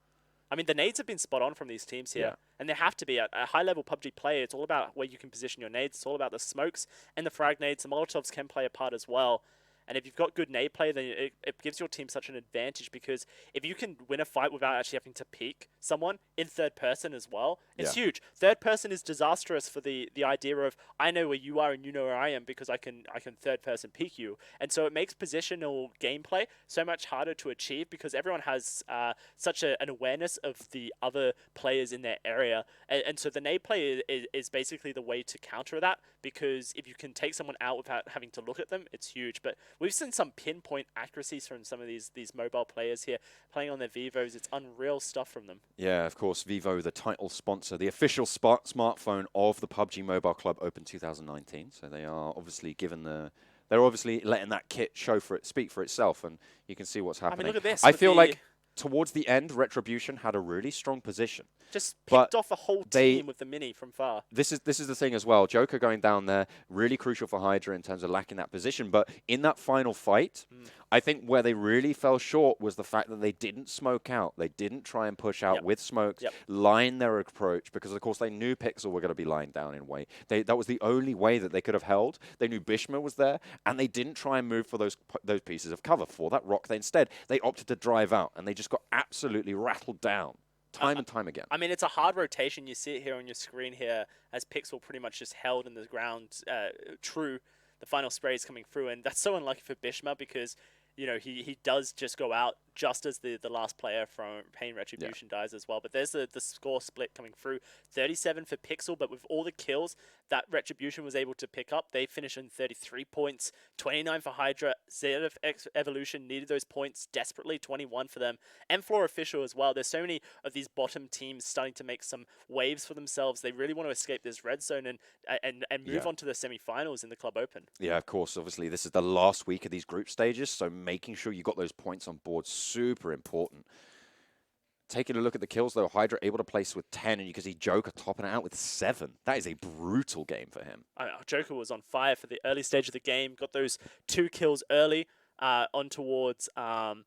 I mean, the nades have been spot on from these teams here. And they have to be. A high-level PUBG player, it's all about where you can position your nades. It's all about the smokes and the frag nades. The Molotovs can play a part as well. And if you've got good nade play, then it gives your team such an advantage, because if you can win a fight without actually having to peek someone in third person as well, it's huge. Third person is disastrous for the idea of, I know where you are and you know where I am because I can third person peek you. And so it makes positional gameplay so much harder to achieve, because everyone has such an awareness of the other players in their area. And so the nade play is basically the way to counter that, because if you can take someone out without having to look at them, it's huge. But we've seen some pinpoint accuracies from some of these mobile players here playing on their Vivos. It's unreal stuff from them. Yeah, of course, Vivo, the title sponsor, the official smartphone of the PUBG Mobile Club Open 2019. So they are obviously they're obviously letting that kit speak for itself, and you can see what's happening. I mean, look at this. I feel like towards the end, Retribution had a really strong position. Just picked off a whole team with the Mini from far. This is the thing as well. Joker going down there, really crucial for Hydra in terms of lacking that position. But in that final fight, I think where they really fell short was the fact that they didn't smoke out. They didn't try and push out with smokes, line their approach, because of course they knew Pixel were going to be lying down in way. That was the only way that they could have held. They knew Bishma was there, and they didn't try and move for those pieces of cover for that rock. Instead, they opted to drive out, and they just got absolutely rattled down. Time and time again. I mean, it's a hard rotation. You see it here on your screen here, as Pixel pretty much just held in the ground true. The final spray is coming through, and that's so unlucky for Bishma, because he does just go out just as the last player from Pain Retribution dies as well. But there's the score split coming through. 37 for Pixel, but with all the kills that Retribution was able to pick up, they finished in 33 points. 29 for Hydra. ZF Evolution needed those points desperately. 21 for them. M4 Official as well. There's so many of these bottom teams starting to make some waves for themselves. They really want to escape this red zone and move on to the semifinals in the Club Open. Yeah, of course. Obviously, this is the last week of these group stages, so making sure you got those points on board, super important. Taking a look at the kills, though, Hydra able to place with 10, and you can see Joker topping it out with 7. That is a brutal game for him. Joker was on fire for the early stage of the game, got those 2 kills early on towards the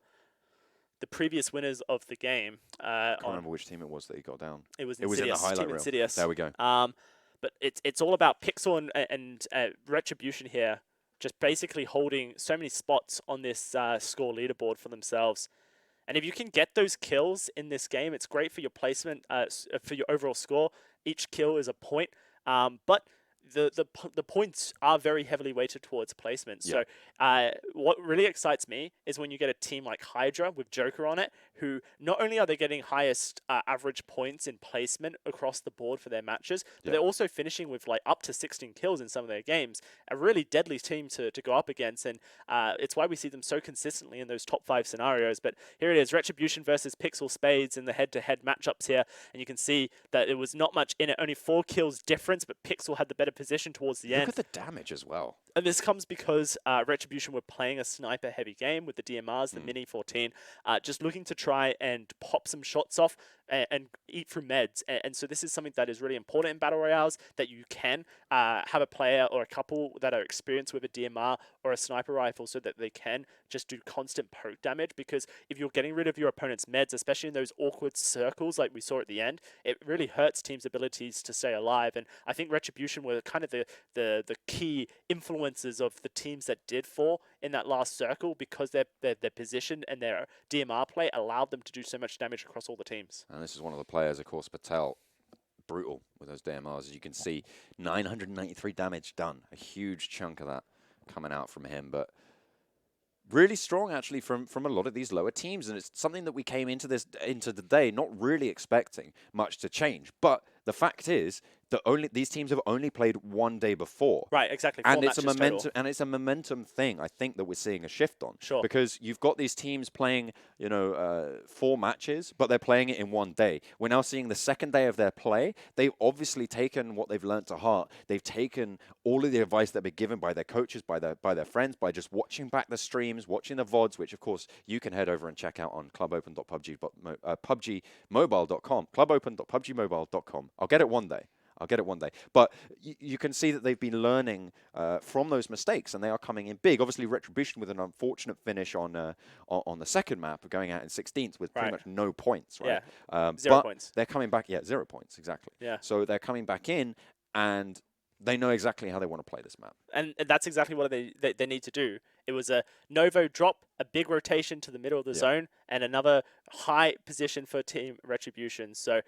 previous winners of the game. I can't remember which team it was that he got down. It was in the highlight reel. Insidious. There we go. But it's all about Pixel and Retribution here, just basically holding so many spots on this score leaderboard for themselves. And if you can get those kills in this game, it's great for your placement, for your overall score. Each kill is a point, but the points are very heavily weighted towards placement. So what really excites me is when you get a team like Hydra with Joker on it, who not only are they getting highest average points in placement across the board for their matches, but they're also finishing with like up to 16 kills in some of their games. A really deadly team to go up against, and it's why we see them so consistently in those top 5 scenarios. But here it is, Retribution versus Pixel Spades in the head-to-head matchups here, and you can see that it was not much in it, only 4 kills difference, but Pixel had the better position towards the end. Look at the damage as well. And this comes because Retribution were playing a sniper-heavy game with the DMRs, the Mini 14, just looking to try and pop some shots off and eat through meds. And so this is something that is really important in Battle Royales, that you can have a player or a couple that are experienced with a DMR or a sniper rifle so that they can just do constant poke damage, because if you're getting rid of your opponent's meds, especially in those awkward circles like we saw at the end, it really hurts teams' abilities to stay alive. And I think Retribution were kind of the key influences of the teams that did fall in that last circle, because their position and their DMR play allowed them to do so much damage across all the teams. And this is one of the players, of course, Patel. Brutal with those DMRs. As you can see, 993 damage done. A huge chunk of that coming out from him. But really strong, actually, from a lot of these lower teams. And it's something that we came into the day not really expecting much to change. But the fact is that these teams have only played one day before. Right, exactly. And it's a momentum thing, I think, that we're seeing a shift on. Sure. Because you've got these teams playing, 4 matches, but they're playing it in one day. We're now seeing the second day of their play. They've obviously taken what they've learned to heart. They've taken all of the advice that they've been given by their coaches, by their friends, by just watching back the streams, watching the VODs, which, of course, you can head over and check out on PUBGMOBILE.com. Clubopen.PUBGMOBILE.com. I'll get it one day. But you can see that they've been learning from those mistakes, and they are coming in big. Obviously, Retribution with an unfortunate finish on the second map, going out in 16th with pretty much no points, right? Yeah, 0 points. They're coming back, 0 points, exactly. Yeah. So they're coming back in, and they know exactly how they want to play this map. And that's exactly what they need to do. It was a Novo drop, a big rotation to the middle of the zone, and another high position for Team Retribution. So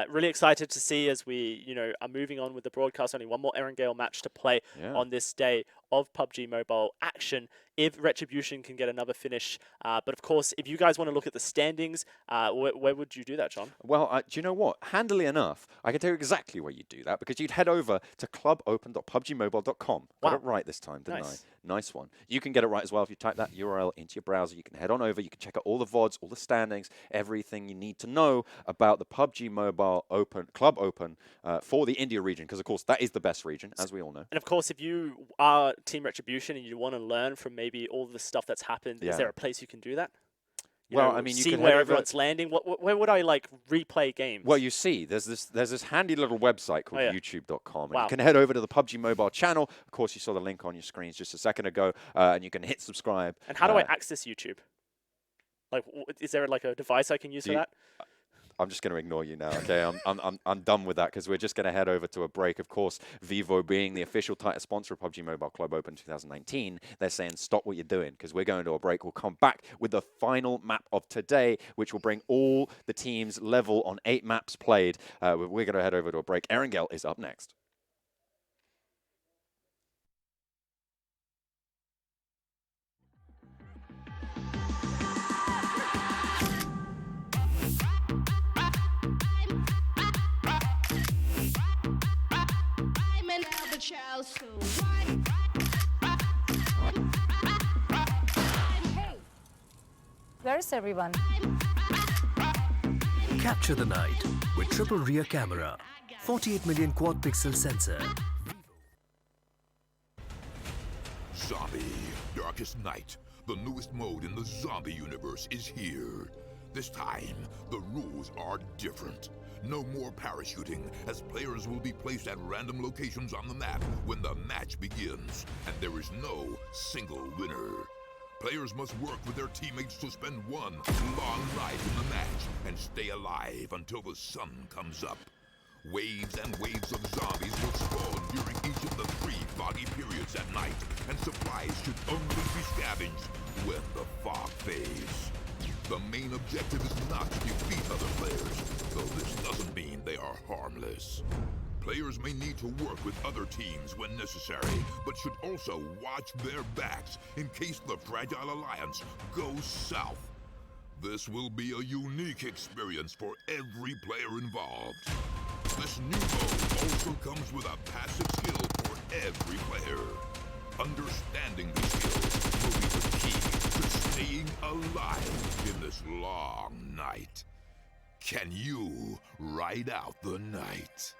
really excited to see as we, are moving on with the broadcast. Only one more Erangel match to play on this day of PUBG Mobile action if Retribution can get another finish. But of course, if you guys want to look at the standings, where would you do that, John? Well, do you know what? Handily enough, I can tell you exactly where you'd do that because you'd head over to clubopen.pubgmobile.com. Got it right this time, didn't I? Nice one. You can get it right as well if you type that URL into your browser. You can head on over. You can check out all the VODs, all the standings, everything you need to know about the PUBG Mobile Club Open for the India region because, of course, that is the best region, as we all know. And, of course, if you are Team Retribution and you want to learn from maybe all the stuff that's happened, is there a place you can do that? Well, I mean, you see can where everyone's landing. Where would I replay games? Well, you see, there's this handy little website called YouTube.com, and Wow. you can head over to the PUBG Mobile channel. Of course, you saw the link on your screens just a second ago, and you can hit subscribe. And how do I access YouTube? Is there a device I can use for that? I'm just going to ignore you now, okay? I'm done with that because we're just going to head over to a break. Of course, Vivo being the official title sponsor of PUBG Mobile Club Open 2019, they're saying stop what you're doing because we're going to a break. We'll come back with the final map of today, which will bring all the teams level on 8 maps played. We're going to head over to a break. Erangel is up next. Where is everyone? Capture the night with triple rear camera, 48 million quad pixel sensor. Zombie, Darkest Night, the newest mode in the zombie universe is here. This time, the rules are different. No more parachuting, as players will be placed at random locations on the map when the match begins, and there is no single winner. Players must work with their teammates to spend one long night in the match and stay alive until the sun comes up. Waves and waves of zombies will spawn during each of the 3 foggy periods at night, and supplies should only be scavenged when the fog fades. The main objective is not to defeat other players, though this doesn't mean they are harmless. Players may need to work with other teams when necessary, but should also watch their backs in case the Fragile Alliance goes south. This will be a unique experience for every player involved. This new mode also comes with a passive skill for every player. Understanding the skills will be the key to staying alive in this long night. Can you ride out the night?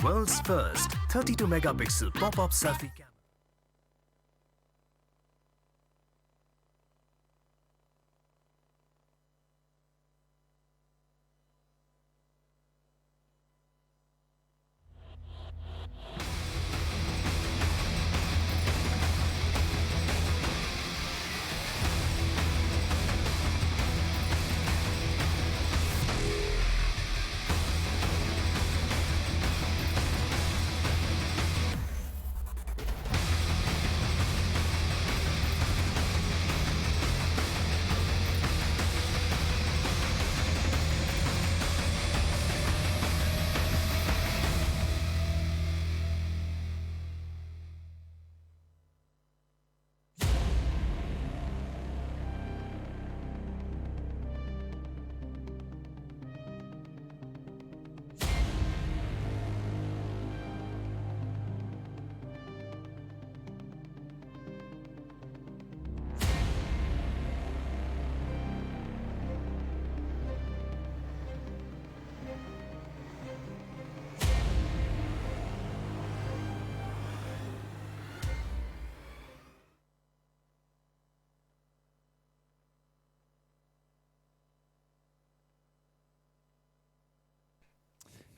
World's first 32-megapixel pop-up selfie camera.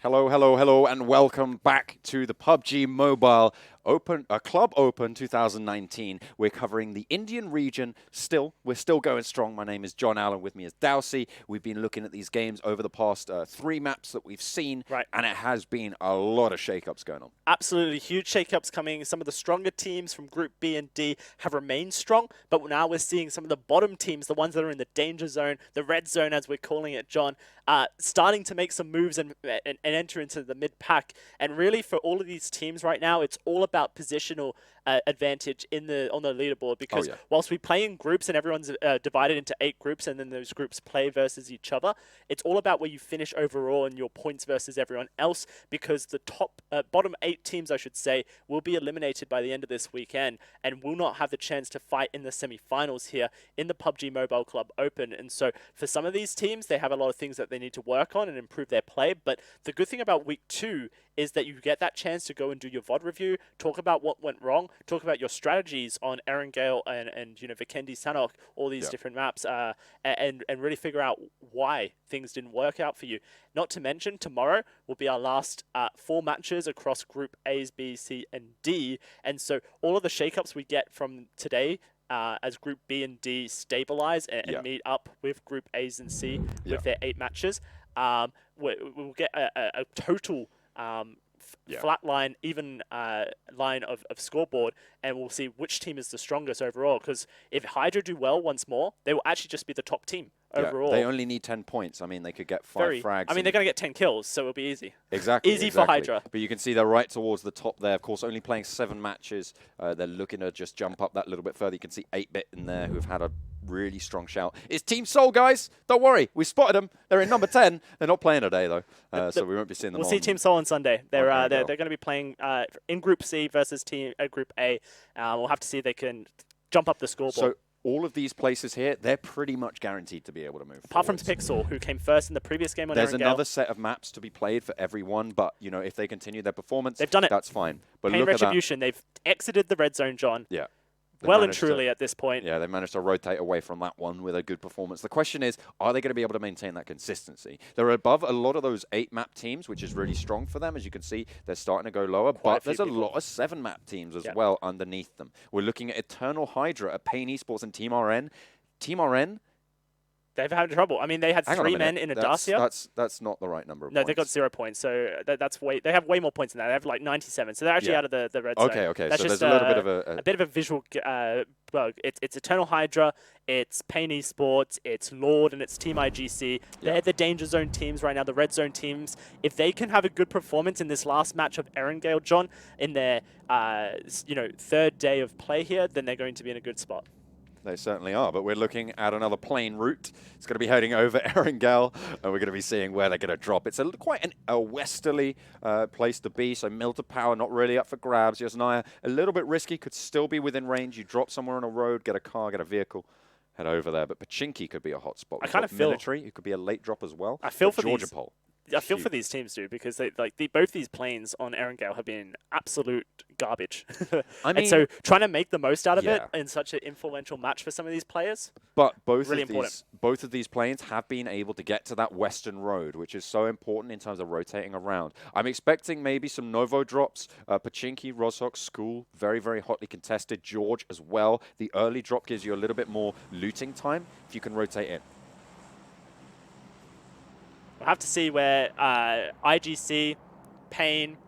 Hello, hello, hello, and welcome back to the PUBG Mobile Club Open 2019. We're covering the Indian region still. We're still going strong. My name is John Allen. With me is Dowsey. We've been looking at these games over the past 3 maps that we've seen, and it has been a lot of shakeups going on. Absolutely huge shakeups coming. Some of the stronger teams from Group B and D have remained strong, but now we're seeing some of the bottom teams, the ones that are in the danger zone, the red zone as we're calling it, John, starting to make some moves and enter into the mid-pack. And really for all of these teams right now, it's all about positional advantage on the leaderboard, because whilst we play in groups and everyone's divided into 8 groups and then those groups play versus each other, it's all about where you finish overall and your points versus everyone else, because the bottom 8 teams, I should say, will be eliminated by the end of this weekend and will not have the chance to fight in the semi-finals here in the PUBG Mobile Club Open. And so for some of these teams, they have a lot of things that they need to work on and improve their play, but the good thing about week 2 is that you get that chance to go and do your VOD review, talk about what went wrong, talk about your strategies on Erangel and Vikendi, Sanhok, all these different maps, and really figure out why things didn't work out for you. Not to mention, tomorrow will be our last 4 matches across Group A's, B, C, and D, and so all of the shakeups we get from today as Group B and D stabilize and meet up with Group A's and C with their 8 matches, we'll get a total flat line, even line of scoreboard, and we'll see which team is the strongest overall. Because if Hydra do well once more, they will actually just be the top team overall. They only need 10 points. I mean, they could get 5 frags. I mean, they're going to get 10 kills, so it'll be easy. Exactly. Easy for Hydra. But you can see they're right towards the top there. Of course, only playing 7 matches. They're looking to just jump up that little bit further. You can see 8-Bit in there, who have had a really strong shout. It's Team Soul, guys. Don't worry. We spotted them. They're in number 10. They're not playing today, though, so we won't be seeing them. We'll see Team Soul on Sunday. They're going to be playing in Group C versus Group A. We'll have to see if they can jump up the scoreboard. So all of these places here, they're pretty much guaranteed to be able to move Apart forwards. from Pixel, who came first in the previous game on There's Erangel. another set of maps to be played for everyone, but, you know, if they continue their performance, they've done it. That's fine. But Pain look Retribution, at that. they've exited the red zone, John. Yeah. Well and truly at this point. Yeah, they managed to rotate away from that one with a good performance. The question is, are they going to be able to maintain that consistency? They're above a lot of those 8-map teams, which is really strong for them. As you can see, they're starting to go lower, but there's a lot of 7-map teams as well underneath them. We're looking at Eternal Hydra, at Pain Esports, and Team RN. Team RN, they've had trouble. I mean, they had 3 men in a Dacia. That's not the right number of no, points. they got 0 points. So they have way more points than that. They have like 97. So they're actually out of the red zone. Okay. That's so just there's a little bit of a bit of a visual. Well, it's Eternal Hydra, it's Pain Esports, it's Lord, and it's Team IGC. They're the danger zone teams right now, the red zone teams. If they can have a good performance in this last match of Erangel, John, in their 3rd day of play here, then they're going to be in a good spot. They certainly are, but we're looking at another plane route. It's going to be heading over Erangel, and we're going to be seeing where they're going to drop. It's quite a westerly place to be, so Milta Power not really up for grabs. Yasnaya, a little bit risky, could still be within range. You drop somewhere on a road, get a car, get a vehicle. head over there. But Pachinki could be a hot spot. I kind of feel military. It could be a late drop as well. I feel for Georgia these. Pole. I feel for these teams, dude, because they both these planes on Erangel have been absolute garbage. I mean, and so trying to make the most out of it yeah. in such an influential match for some of these players. But both really both of these planes have been able to get to that western road, which is so important in terms of rotating around. I'm expecting maybe some Novo drops. Pachinki, Rozhok, School, very, very hotly contested. George as well. The early drop gives you a little bit more looting time if you can rotate in. We'll have to see where IGC, Pain,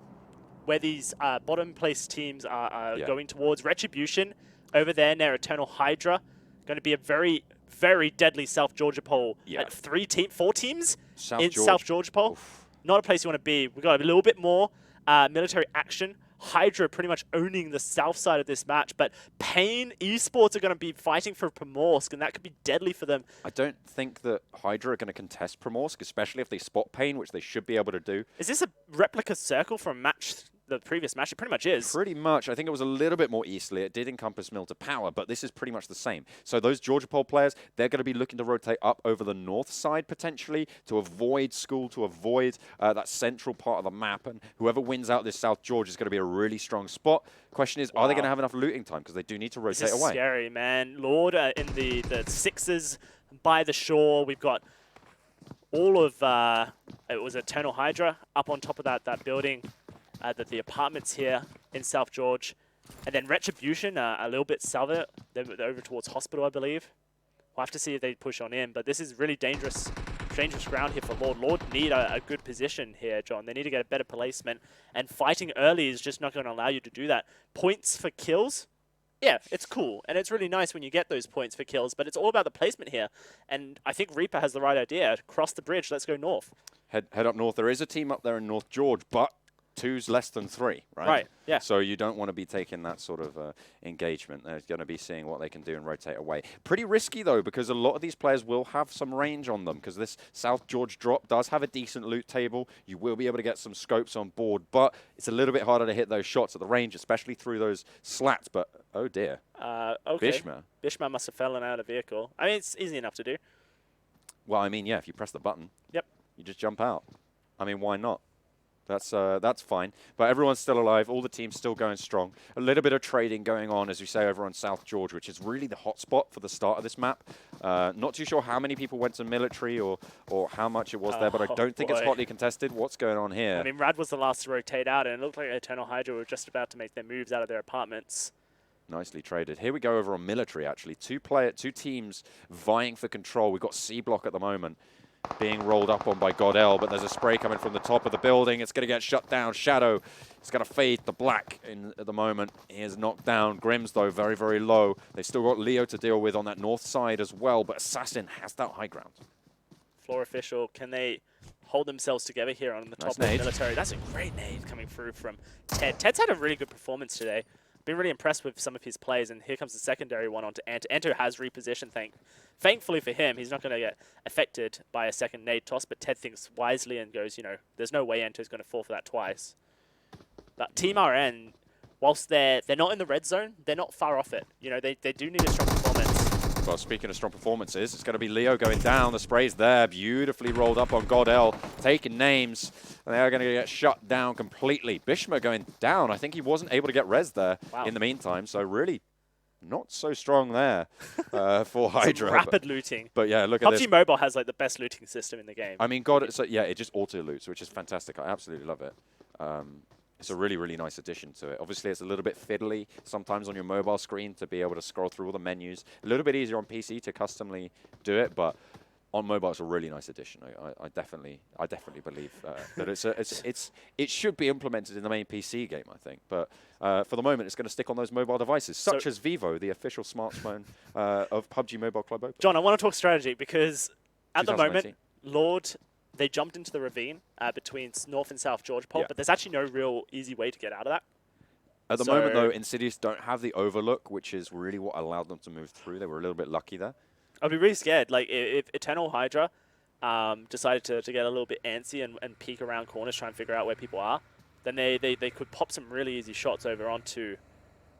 where these bottom place teams are going towards. Retribution over there near Eternal Hydra. Going to be a very, very deadly South Georgia Pole. Yeah. 4 teams in George. South Georgia Pole. Oof. Not a place you want to be. We've got a little bit more military action. Hydra pretty much owning the south side of this match, but Pain Esports are going to be fighting for Primorsk, and that could be deadly for them. I don't think that Hydra are going to contest Primorsk, especially if they spot Pain, which they should be able to do. Is this a replica circle from the previous match? It pretty much is. Pretty much. I think it was a little bit more easterly. It did encompass Mill to Power, but this is pretty much the same. So those Georgia Pole players, they're going to be looking to rotate up over the north side potentially to avoid School, to avoid that central part of the map. And whoever wins out this South Georgia is going to be a really strong spot. Question is, are they going to have enough looting time? Because they do need to rotate this is away. Scary, man. Lord in the sixes by the shore. We've got all of, it was Eternal Hydra up on top of that building. The apartments here in South George. And then Retribution, a little bit south of it. They're over towards Hospital, I believe. We'll have to see if they push on in. But this is really dangerous ground here for Lord. Lord need a good position here, John. They need to get a better placement. And fighting early is just not going to allow you to do that. Points for kills? Yeah, it's cool. And it's really nice when you get those points for kills. But it's all about the placement here. And I think Reaper has the right idea. Cross the bridge. Let's go north. Head up north. There is a team up there in North George, but 2's less than 3, right? Right, yeah. So you don't want to be taking that sort of engagement. They're going to be seeing what they can do and rotate away. Pretty risky, though, because a lot of these players will have some range on them, because this South George drop does have a decent loot table. You will be able to get some scopes on board, but it's a little bit harder to hit those shots at the range, especially through those slats. But, oh, dear. Okay. Bishma. Bishma must have fallen out of the vehicle. I mean, it's easy enough to do. Well, I mean, yeah, if you press the button, Yep. you just jump out. I mean, why not? That's fine. But everyone's still alive. All the teams still going strong. A little bit of trading going on, as we say, over on South George, which is really the hot spot for the start of this map. Not too sure how many people went to military or how much it was there, but I don't think it's hotly contested. What's going on here? I mean, Rad was the last to rotate out, and it looked like Eternal Hydra were just about to make their moves out of their apartments. Nicely traded. Here we go over on military, actually. Two teams vying for control. We've got C block at the moment, being rolled up on by Godel, but there's a spray coming from the top of the building. It's going to get shut down. Shadow is going to fade the black at the moment. He is knocked down. Grims, though, very, very low. They've still got Leo to deal with on that north side as well, but Assassin has that high ground. Floor official, can they hold themselves together here on the top of the military? That's a great nade coming through from Ted. Ted's had a really good performance today. Been really impressed with some of his plays, and here comes the secondary one onto Anto. Anto has repositioned. Thankfully for him, he's not going to get affected by a second nade toss, but Ted thinks wisely and goes, you know, there's no way Anto's going to fall for that twice. But Team RN, whilst they're not in the red zone, they're not far off it. You know, they do need a strong performance. Well, speaking of strong performances, it's going to be Leo going down. The spray's there, beautifully rolled up on Godel, taking names, and they are going to get shut down completely. Bishma going down. I think he wasn't able to get res there in the meantime, so really not so strong there for Hydra. Rapid looting. But yeah, look at this. PUBG Mobile has like the best looting system in the game. I mean, so, yeah, it just auto loots, which is fantastic. I absolutely love it. It's a really, really nice addition to it. Obviously, it's a little bit fiddly sometimes on your mobile screen to be able to scroll through all the menus. A little bit easier on PC to customly do it, but on mobile, it's a really nice addition. I definitely believe that it should be implemented in the main PC game, I think. But for the moment, it's going to stick on those mobile devices, such as Vivo, the official smartphone of PUBG Mobile Club Open. John, I want to talk strategy because at the moment, 2019. Lord, they jumped into the ravine between North and South George Pole, but there's actually no real easy way to get out of that. At the moment, though, Insidious don't have the overlook, which is really what allowed them to move through. They were a little bit lucky there. I'd be really scared. Like, if Eternal Hydra decided to get a little bit antsy and peek around corners, try and figure out where people are, then they could pop some really easy shots over onto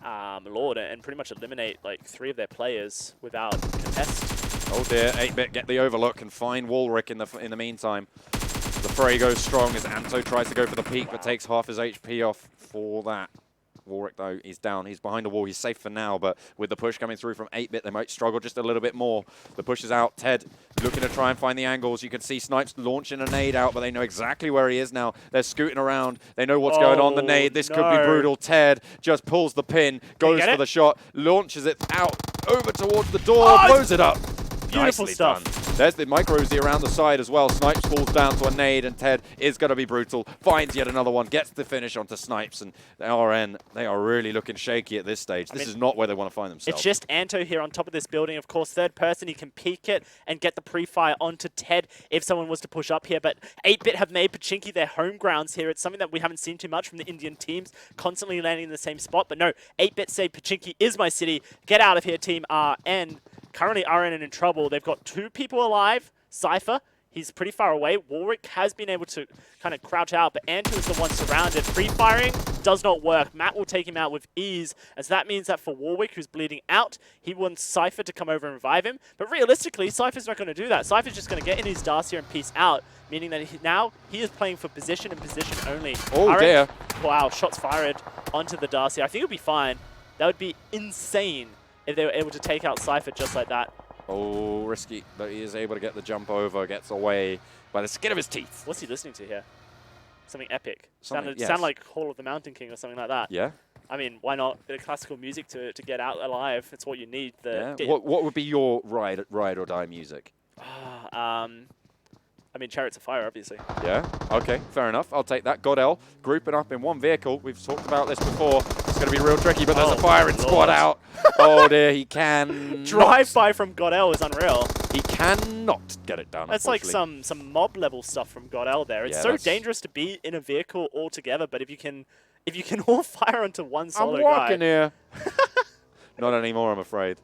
Lord and pretty much eliminate, like, 3 of their players without contests. Oh dear, 8-Bit get the overlook and find Walrick in the meantime. The fray goes strong as Anto tries to go for the peak, but takes half his HP off for that. Warwick, though, he's down. He's behind the wall. He's safe for now, but with the push coming through from 8-Bit, they might struggle just a little bit more. The push is out. Ted looking to try and find the angles. You can see Snipes launching a nade out, but they know exactly where he is now. They're scooting around. They know what's going on. The nade, this could be brutal. Ted just pulls the pin, goes for the shot, launches it out, over towards the door, blows it up. Beautiful Nicely stuff. done. There's the micro Uzi around the side as well. Snipes falls down to a nade, and Ted is going to be brutal. Finds yet another one, gets the finish onto Snipes, and the RN, they are really looking shaky at this stage. This is not where they want to find themselves. It's just Anto here on top of this building. Of course, third person, he can peek it and get the pre-fire onto Ted if someone was to push up here. But 8-Bit have made Pachinki their home grounds here. It's something that we haven't seen too much from the Indian teams, constantly landing in the same spot. But no, 8-Bit say Pachinki is my city. Get out of here, Team RN. Currently, RN are in trouble. They've got 2 people alive. Cypher, he's pretty far away. Warwick has been able to kind of crouch out, but Anto is the one surrounded. Pre-firing does not work. Matt will take him out with ease, as that means that for Warwick, who's bleeding out, he wants Cypher to come over and revive him. But realistically, Cypher's not going to do that. Cypher's just going to get in his Darcy and peace out, meaning that now he is playing for position and position only. Oh, dear. Wow, shots fired onto the Darcy. I think it'll be fine. That would be insane if they were able to take out Cypher just like that. Oh, risky, but he is able to get the jump over, gets away by the skin of his teeth. What's he listening to here? Something epic. Something, Sound like Hall of the Mountain King or something like that. Yeah. I mean, why not? Bit of classical music to get out alive. It's what you need. What would be your ride or die music? I mean, Chariots of Fire, obviously. Yeah? Okay, fair enough. I'll take that. Godel grouping up in one vehicle. We've talked about this before. It's going to be real tricky, but there's a firing squad out. Oh, dear, he can Drive-by from Godel is unreal. He cannot get it done, That's like some mob-level stuff from Godel there. It's so dangerous to be in a vehicle all together, but if you can all fire onto one solo guy... I'm walking here. Not anymore, I'm afraid.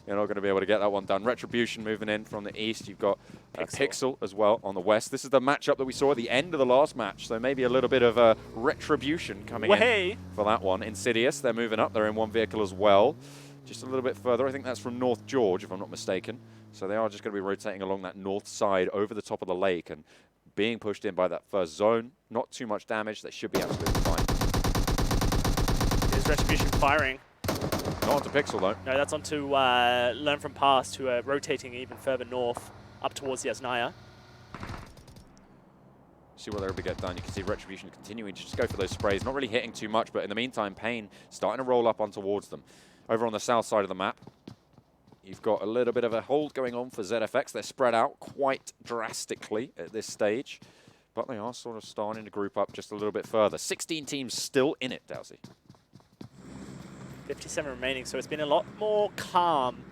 You're not going to be able to get that one done. Retribution moving in from the east. You've got Pixel as well on the west. This is the matchup that we saw at the end of the last match, so maybe a little bit of Retribution coming in for that one. Insidious, they're moving up. They're in one vehicle as well. Just a little bit further. I think that's from North George, if I'm not mistaken. So they are just going to be rotating along that north side over the top of the lake and being pushed in by that first zone. Not too much damage. They should be absolutely fine. There's Retribution firing. Not onto Pixel, though. No, that's onto Learn From Past, who are rotating even further north, up towards Yasnaya. See what they're able to get done. You can see Retribution continuing to just go for those sprays, not really hitting too much, but in the meantime, Pain starting to roll up on towards them. Over on the south side of the map, you've got a little bit of a hold going on for ZFX. They're spread out quite drastically at this stage, but they are sort of starting to group up just a little bit further. 16 teams still in it, Dowsey. 57 remaining, so it's been a lot more calm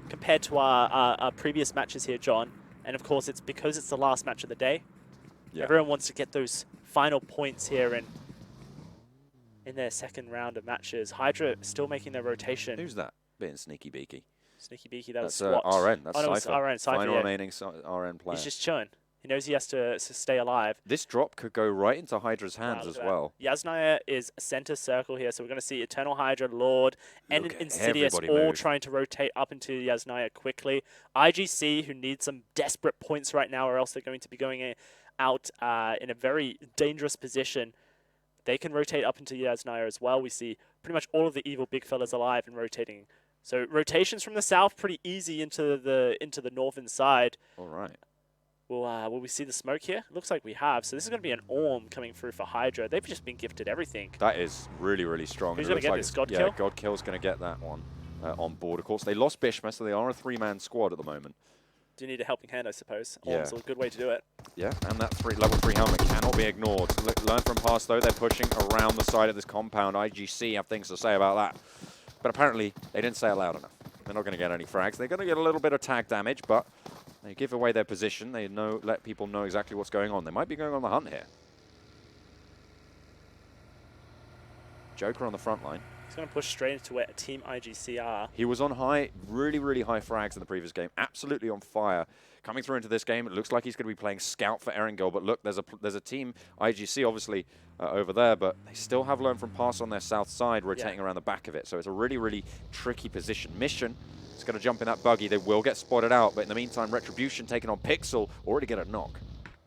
compared to our previous matches here, John. And of course, it's because it's the last match of the day. Yeah. Everyone wants to get those final points here in their second round of matches. Hydra still making their rotation. Who's that? Being sneaky beaky. Sneaky beaky, that was SWAT. RN, that's Cypher. RN, Cypher, final remaining RN player. He's just chilling. He knows he has to stay alive. This drop could go right into Hydra's hands as well. Yasnaya is center circle here, so we're going to see Eternal Hydra, Lord, and Insidious all trying to rotate up into Yasnaya quickly. IGC, who needs some desperate points right now, or else they're going to be going out in a very dangerous position. They can rotate up into Yasnaya as well. We see pretty much all of the evil big fellas alive and rotating. So rotations from the south pretty easy into the northern side. All right. Will we see the smoke here? Looks like we have. So this is going to be an Orm coming through for Hydra. They've just been gifted everything. That is really, really strong. Who's going to get this? Godkill? Yeah, Godkill's going to get that one on board. Of course, they lost Bishma, so they are a 3-man squad at the moment. Do need a helping hand, I suppose. Yeah. Orm's a good way to do it. Yeah, and that level 3 helmet cannot be ignored. Learn From Past, though, they're pushing around the side of this compound. IGC have things to say about that. But apparently, they didn't say it loud enough. They're not going to get any frags. They're going to get a little bit of tag damage, but they give away their position. They let people know exactly what's going on. They might be going on the hunt here. Joker on the front line. He's going to push straight into where Team IGC are. He was on high, really, really high frags in the previous game. Absolutely on fire. Coming through into this game, it looks like he's going to be playing Scout for Erangel. But look, there's a team, IGC obviously over there, but they still have Learn from Pass on their south side, rotating around the back of it. So it's a really, really tricky position. Mission is going to jump in that buggy. They will get spotted out, but in the meantime, Retribution taking on Pixel, already get a knock.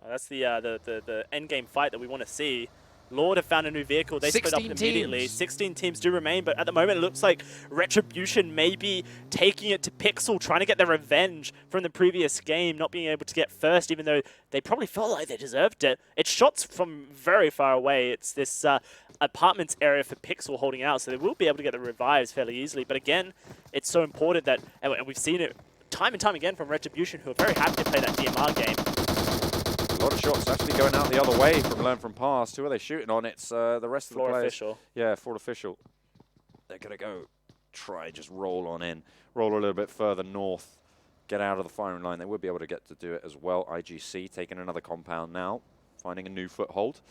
That's the end game fight that we want to see. Lord have found a new vehicle. They split up immediately. 16 teams do remain, but at the moment it looks like Retribution may be taking it to Pixel, trying to get their revenge from the previous game, not being able to get first, even though they probably felt like they deserved it. It's shots from very far away. It's this apartments area for Pixel holding out, so they will be able to get the revives fairly easily. But again, it's so important that, and we've seen it time and time again from Retribution, who are very happy to play that DMR game. A lot of shots actually going out the other way from Learn from Past. Who are they shooting on? It's the rest of the players. Official. Yeah, Ford Official. They're going to go try just roll on in. Roll a little bit further north. Get out of the firing line. They would be able to get to do it as well. IGC taking another compound now. Finding a new foothold.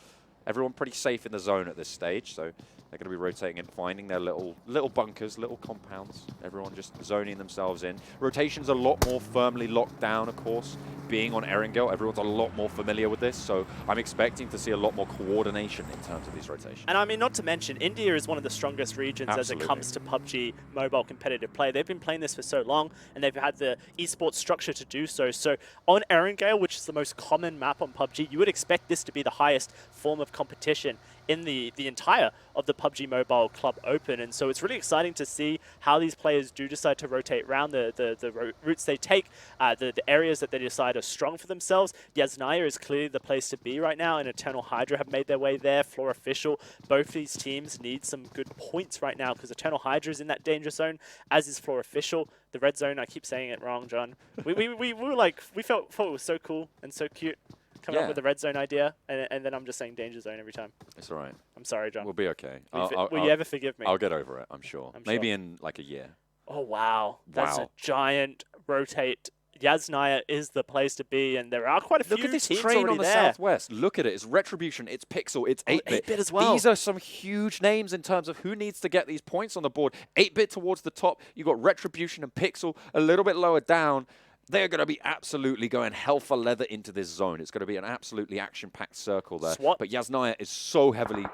Everyone pretty safe in the zone at this stage, so they're going to be rotating and finding their little bunkers, little compounds. Everyone just zoning themselves in. Rotation's a lot more firmly locked down, of course. Being on Erangel, everyone's a lot more familiar with this, so I'm expecting to see a lot more coordination in terms of these rotations. And I mean, not to mention, India is one of the strongest regions Absolutely. as it comes to PUBG mobile competitive play. They've been playing this for so long, and they've had the esports structure to do so. So on Erangel, which is the most common map on PUBG, you would expect this to be the highest form of competition in the entire of the PUBG Mobile Club Open. And so it's really exciting to see how these players do decide to rotate around the routes they take, the areas that they decide are strong for themselves. Yasnaya is clearly the place to be right now, and Eternal Hydra have made their way there. Floor Official, both these teams need some good points right now because Eternal Hydra is in that danger zone, as is Floor Official. The red zone, I keep saying it wrong, John. We were like, we thought it was so cool and so cute. Coming up with the red zone idea, and then I'm just saying danger zone every time. It's all right. I'm sorry, John. We'll be okay. Will you ever forgive me? I'll get over it, I'm sure. I'm Maybe sure. in like a year. Oh, wow. That's Wow. a giant rotate. Yasnaya is the place to be, and there are quite a few Look at this teams train already on the there. southwest. Look at it. It's Retribution. It's Pixel. It's 8-bit. 8-bit as well. These are some huge names in terms of who needs to get these points on the board. 8-bit towards the top. You've got Retribution and Pixel a little bit lower down. They're going to be absolutely going hell for leather into this zone. It's going to be an absolutely action-packed circle there. SWAT. But Yasnaya is so heavily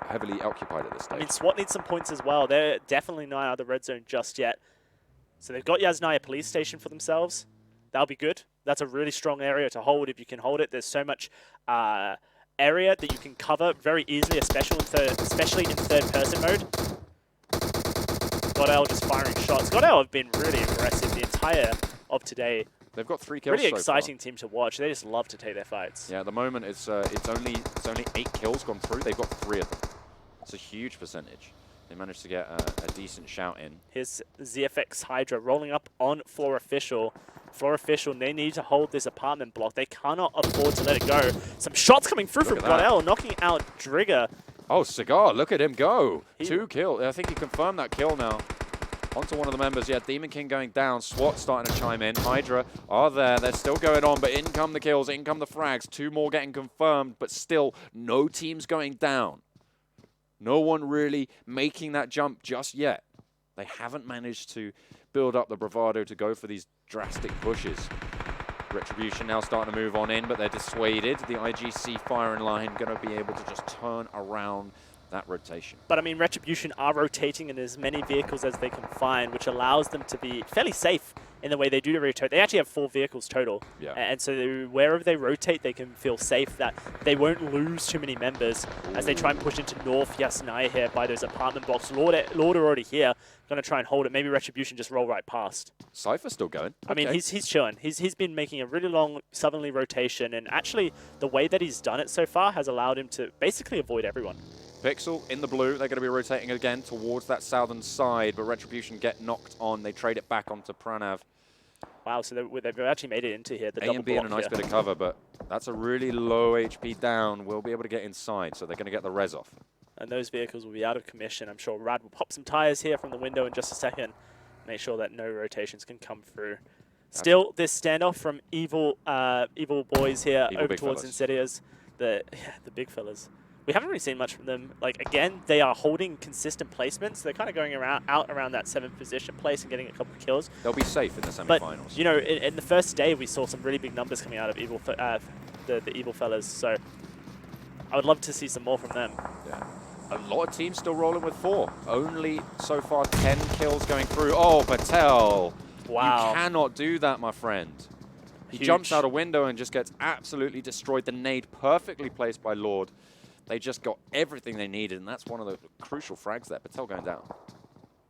occupied at this stage. I mean, SWAT needs some points as well. They're definitely not out of the red zone just yet. So they've got Yasnaya Police Station for themselves. That'll be good. That's a really strong area to hold if you can hold it. There's so much area that you can cover very easily, especially in third-person mode. Godel just firing shots. Godel have been really aggressive the entire of today. They've got 3 kills Really so exciting far. team to watch. They just love to take their fights. Yeah, at the moment it's only 8 kills gone through. They've got 3 of them. It's a huge percentage. They managed to get a decent shout in. Here's ZFX Hydra rolling up on Floor Official. Floor Official, they need to hold this apartment block. They cannot afford to let it go. Some shots coming through from Godel, knocking out Drigger. Oh, Cigar, look at him go. 2 kills. I think he confirmed that kill now. Onto one of the members. Yeah, Demon King going down. SWAT starting to chime in. Hydra are there. They're still going on, but in come the kills, in come the frags. 2 more getting confirmed, but still no teams going down. No one really making that jump just yet. They haven't managed to build up the bravado to go for these drastic pushes. Retribution now starting to move on in, but they're dissuaded. The IGC firing line going to be able to just turn around that rotation. But I mean, Retribution are rotating in as many vehicles as they can find, which allows them to be fairly safe in the way they do rotate. They actually have 4 vehicles total. Yeah. And so wherever they rotate, they can feel safe that they won't lose too many members as they try and push into North Yasnaya here by those apartment blocks. Lord are already here, going to try and hold it. Maybe Retribution just roll right past. Cypher's still going. I mean, he's chilling. He's been making a really long southerly rotation, and actually the way that he's done it so far has allowed him to basically avoid everyone. Pixel in the blue. They're going to be rotating again towards that southern side, but Retribution get knocked on. They trade it back onto Pranav. Wow, so they've actually made it into here. The A double and B in a block nice here. bit of cover, but that's a really low HP down. We'll be able to get inside, so they're going to get the res off. And those vehicles will be out of commission. I'm sure Rad will pop some tires here from the window in just a second. Make sure that no rotations can come through. Still, this standoff from Evil Boys here Evil over big towards fellas. Insidious. The big fellas. we haven't really seen much from them. Like, again, they are holding consistent placements. They're kind of going out around that 7th position place and getting a couple of kills. They'll be safe in the But, semifinals. you know, in the first day, we saw some really big numbers coming out of the Evil fellas. So I would love to see some more from them. Yeah. A lot of teams still rolling with 4. Only so far 10 kills going through. Oh, Patel. Wow. You cannot do that, my friend. He Huge. jumps out a window and just gets absolutely destroyed. The nade perfectly placed by Lord. They just got everything they needed, and that's one of the crucial frags there. Patel going down.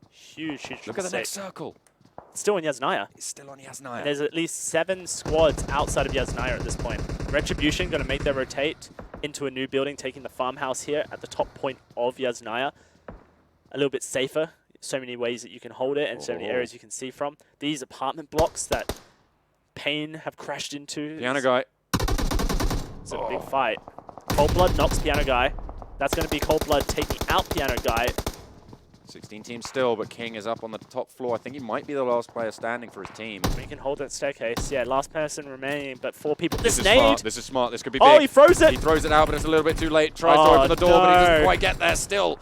Huge Look at the mistake. next circle. Still on Yasnaya. It's still on Yasnaya. There's at least 7 squads outside of Yasnaya at this point. Retribution going to make their rotate into a new building, taking the farmhouse here at the top point of Yasnaya. A little bit safer. So many ways that you can hold it and so many areas you can see from. These apartment blocks that Pain have crashed into. Piano guy. It's a big fight. Cold Blood knocks Piano Guy. That's going to be Cold Blood taking out Piano Guy. 16 teams still, but King is up on the top floor. I think he might be the last player standing for his team. We can hold that staircase. Yeah, last person remaining, but 4 people. This This is nade! smart. This is smart. This could be big. Oh, he froze it! He throws it out, but it's a little bit too late. Tries to open the door, but he doesn't no. quite get there still.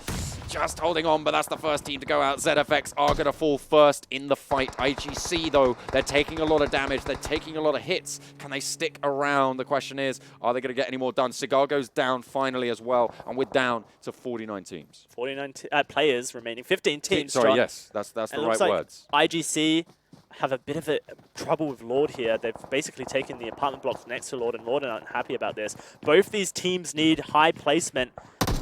Just holding on, but that's the first team to go out. ZFX are going to fall first in the fight. IGC, though, they're taking a lot of damage. They're taking a lot of hits. Can they stick around? The question is, are they going to get any more done? Cigar goes down finally as well, and we're down to 49 teams. 49 players remaining. 15 teams. Sorry, John. yes, that's the And it right looks like words. IGC have a bit of a trouble with Lord here. They've basically taken the apartment blocks next to Lord, and Lord are unhappy about this. Both these teams need high placement.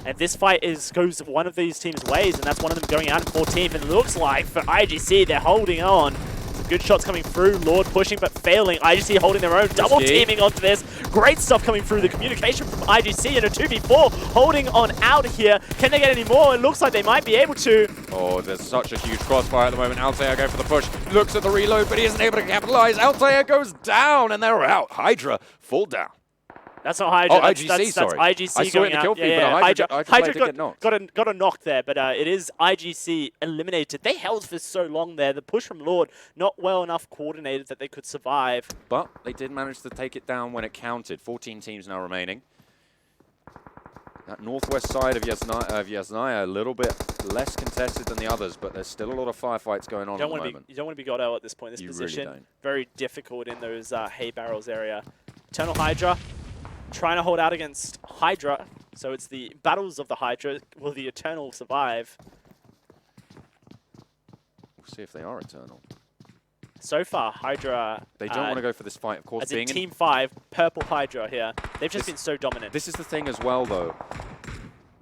And this fight goes one of these teams' ways, and that's one of them going out in 14th. And it looks like for IGC, they're holding on. Some good shots coming through. Lord pushing but failing. IGC holding their own. Double teaming onto this. Great stuff coming through. The communication from IGC in a 2v4. Holding on out here. Can they get any more? It looks like they might be able to. Oh, there's such a huge crossfire at the moment. Altair going for the push. Looks at the reload, but he isn't able to capitalize. Altair goes down, and they're out. Hydra fall down. That's not Hydra. Oh, IGC, that's sorry. IGC I saw it going in the out. kill feed, but Hydra player did get knocked. got a knock there, but it is IGC eliminated. They held for so long there. The push from Lord not well enough coordinated that they could survive. But they did manage to take it down when it counted. 14 teams now remaining. That northwest side of Yasnaya, a little bit less contested than the others, but there's still a lot of firefights going on at the moment. You don't want to be got out at this point. This You position really don't. very difficult in those hay barrels area. Eternal Hydra trying to hold out against Hydra. So it's the battles of the Hydra. Will the Eternal survive? We'll see if they are eternal. So far, Hydra... They don't want to go for this fight, of course. As in Team 5, Purple Hydra here. They've just been so dominant. This is the thing as well, though.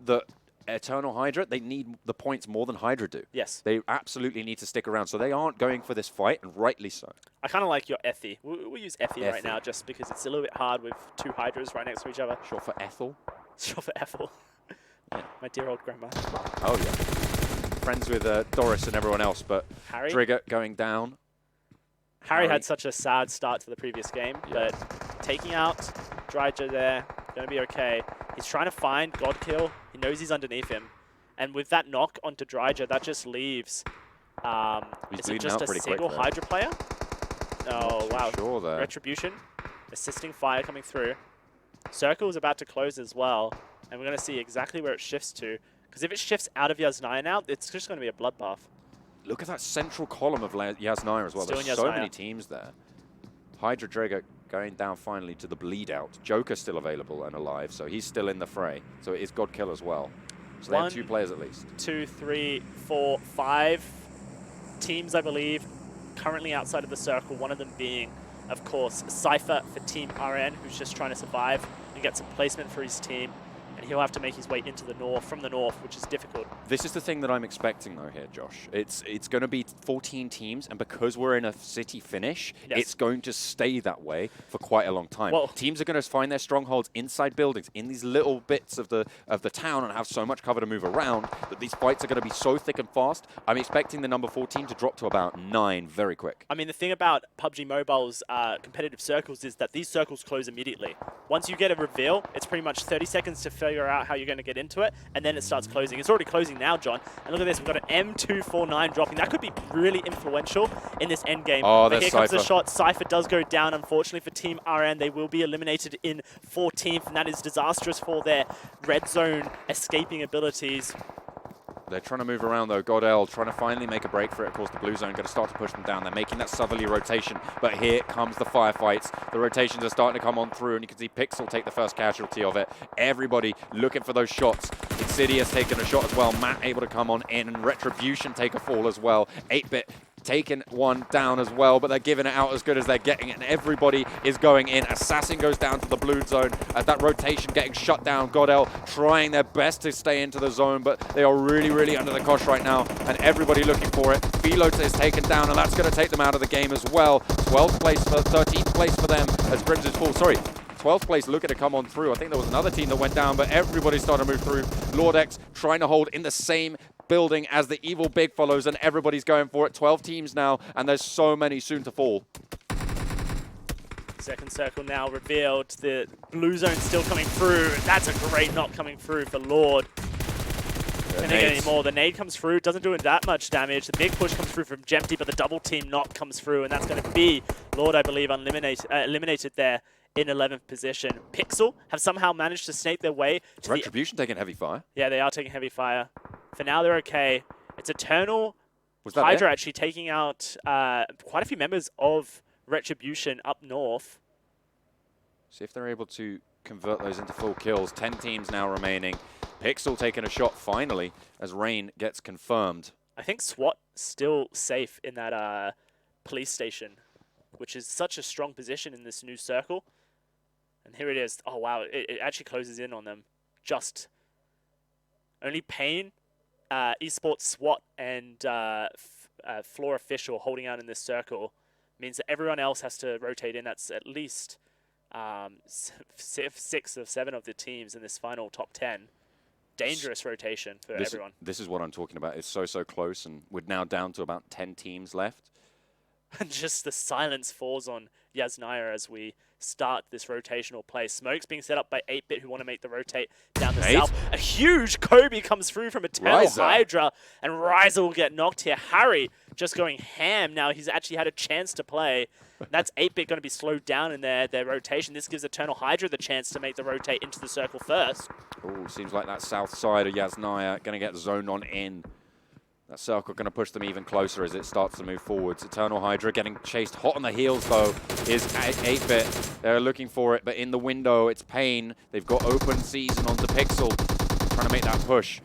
The Eternal Hydra, they need the points more than Hydra do. Yes. They absolutely need to stick around. So they aren't going for this fight, and rightly so. I kind of like your Effie. We'll use Effie right Effie. now just because it's a little bit hard with 2 Hydras right next to each other. Short for Ethel. Short for Ethel. My dear old grandma. Oh, yeah. Friends with Doris and everyone else, but Harry? Drigger going down. Harry had such a sad start to the previous game, but taking out Dryja there, going to be okay. He's trying to find Godkill. He knows he's underneath him. And with that knock onto Dryja, that just leaves... is it just a single Hydra player? Oh, wow. Sure there. Retribution, assisting fire coming through. Circle is about to close as well, and we're going to see exactly where it shifts to. Because if it shifts out of Yasnaya now, it's just going to be a bloodbath. Look at that central column of Yasnaya as well. Still There's so many teams there. Hydra Dragger going down finally to the bleed out. Joker still available and alive, so he's still in the fray. So it is Godkill as well. So they have 2 players at least. 2, 3, 4, 5 teams, I believe, currently outside of the circle. One of them being, of course, Cypher for Team RN, who's just trying to survive and get some placement for his team. And he'll have to make his way into the north, from the north, which is difficult. This is the thing that I'm expecting, though, here, Josh. It's going to be 14 teams, and because we're in a city finish, it's going to stay that way for quite a long time. Well, teams are going to find their strongholds inside buildings, in these little bits of the town, and have so much cover to move around that these fights are going to be so thick and fast. I'm expecting the number 14 to drop to about 9 very quick. I mean, the thing about PUBG Mobile's competitive circles is that these circles close immediately. Once you get a reveal, it's pretty much 30 seconds to figure out how you're going to get into it, and then it starts closing. It's already closing now, John. And look at this, we've got an M249 dropping. That could be really influential in this end game. Oh, but there's here comes the Cypher. shot. Cypher does go down, unfortunately, for Team RN. They will be eliminated in 14th, and that is disastrous for their red zone escaping abilities. They're trying to move around though. Godel trying to finally make a break for it. Of course, the blue zone going to start to push them down. They're making that southerly rotation, but here comes the firefights. The rotations are starting to come on through, and you can see Pixel take the first casualty of it. Everybody looking for those shots. Insidious taking a shot as well. Matt able to come on in, and Retribution take a fall as well. 8-bit taking one down as well, but they're giving it out as good as they're getting it, and everybody is going in. Assassin goes down to the blue zone as that rotation getting shut down. Godel trying their best to stay into the zone, but they are really under the cosh right now, and everybody looking for it. Philota is taken down, and that's going to take them out of the game as well. 12th place for 13th place for them as Crimson's fall. Sorry, 12th place looking to come on through. I think there was another team that went down, but everybody started to move through. Lord X trying to hold in the same building as the evil big fellows, and everybody's going for it. 12 teams now, and there's so many soon to fall. Second circle now revealed. The blue zone still coming through. That's a great knock coming through for Lord. Can't get any more. The nade comes through, doesn't do that much damage. The big push comes through from Jempty, but the double team knock comes through, and that's going to be Lord, I believe, eliminated there in 11th position. Pixel have somehow managed to snake their way to Retribution taking heavy fire. Yeah, they are taking heavy fire. For now, they're okay. It's Eternal Was that Hydra it? actually taking out quite a few members of Retribution up north. See if they're able to convert those into full kills. 10 teams now remaining. Pixel taking a shot finally as Rain gets confirmed. I think SWAT still safe in that police station, which is such a strong position in this new circle. And here it is. Oh, wow. It actually closes in on them. Just only Pain, Esports, SWAT, and Floor Official holding out in this circle means that everyone else has to rotate in. That's at least 6 or 7 of the teams in this final top 10. Dangerous rotation for everyone. This is what I'm talking about. It's so close, and we're now down to about 10 teams left. And just the silence falls on Yasnaya as we start this rotational play. Smoke's being set up by 8-bit who want to make the rotate down the south. A huge Kobe comes through from Eternal Hydra, and Ryza will get knocked here. Harry just going ham now. He's actually had a chance to play. That's 8-bit going to be slowed down in their rotation. This gives Eternal Hydra the chance to make the rotate into the circle first. Oh, seems like that south side of Yasnaya going to get zoned on in. That circle going to push them even closer as it starts to move forwards. Eternal Hydra getting chased hot on the heels, though, is 8-bit. They're looking for it, but in the window, it's Pain. They've got open season onto Pixel, trying to make that push.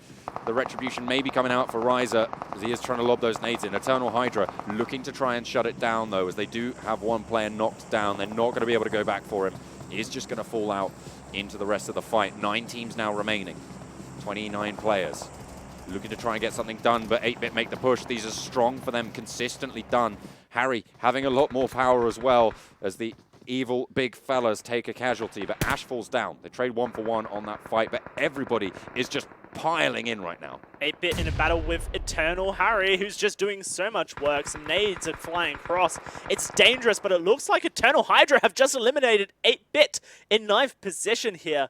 The Retribution may be coming out for Ryza, as he is trying to lob those nades in. Eternal Hydra looking to try and shut it down, though, as they do have one player knocked down. They're not going to be able to go back for him. He is just going to fall out into the rest of the fight. 9 teams now remaining. 29 players. Looking to try and get something done, but 8-bit make the push. These are strong for them, consistently done. Harry having a lot more power as well as the evil big fellas take a casualty, but Ash falls down. They trade 1 for 1 on that fight, but everybody is just piling in right now. 8-bit in a battle with Eternal Harry, who's just doing so much work. Some nades are flying across. It's dangerous, but it looks like Eternal Hydra have just eliminated 8-bit in 9th position here.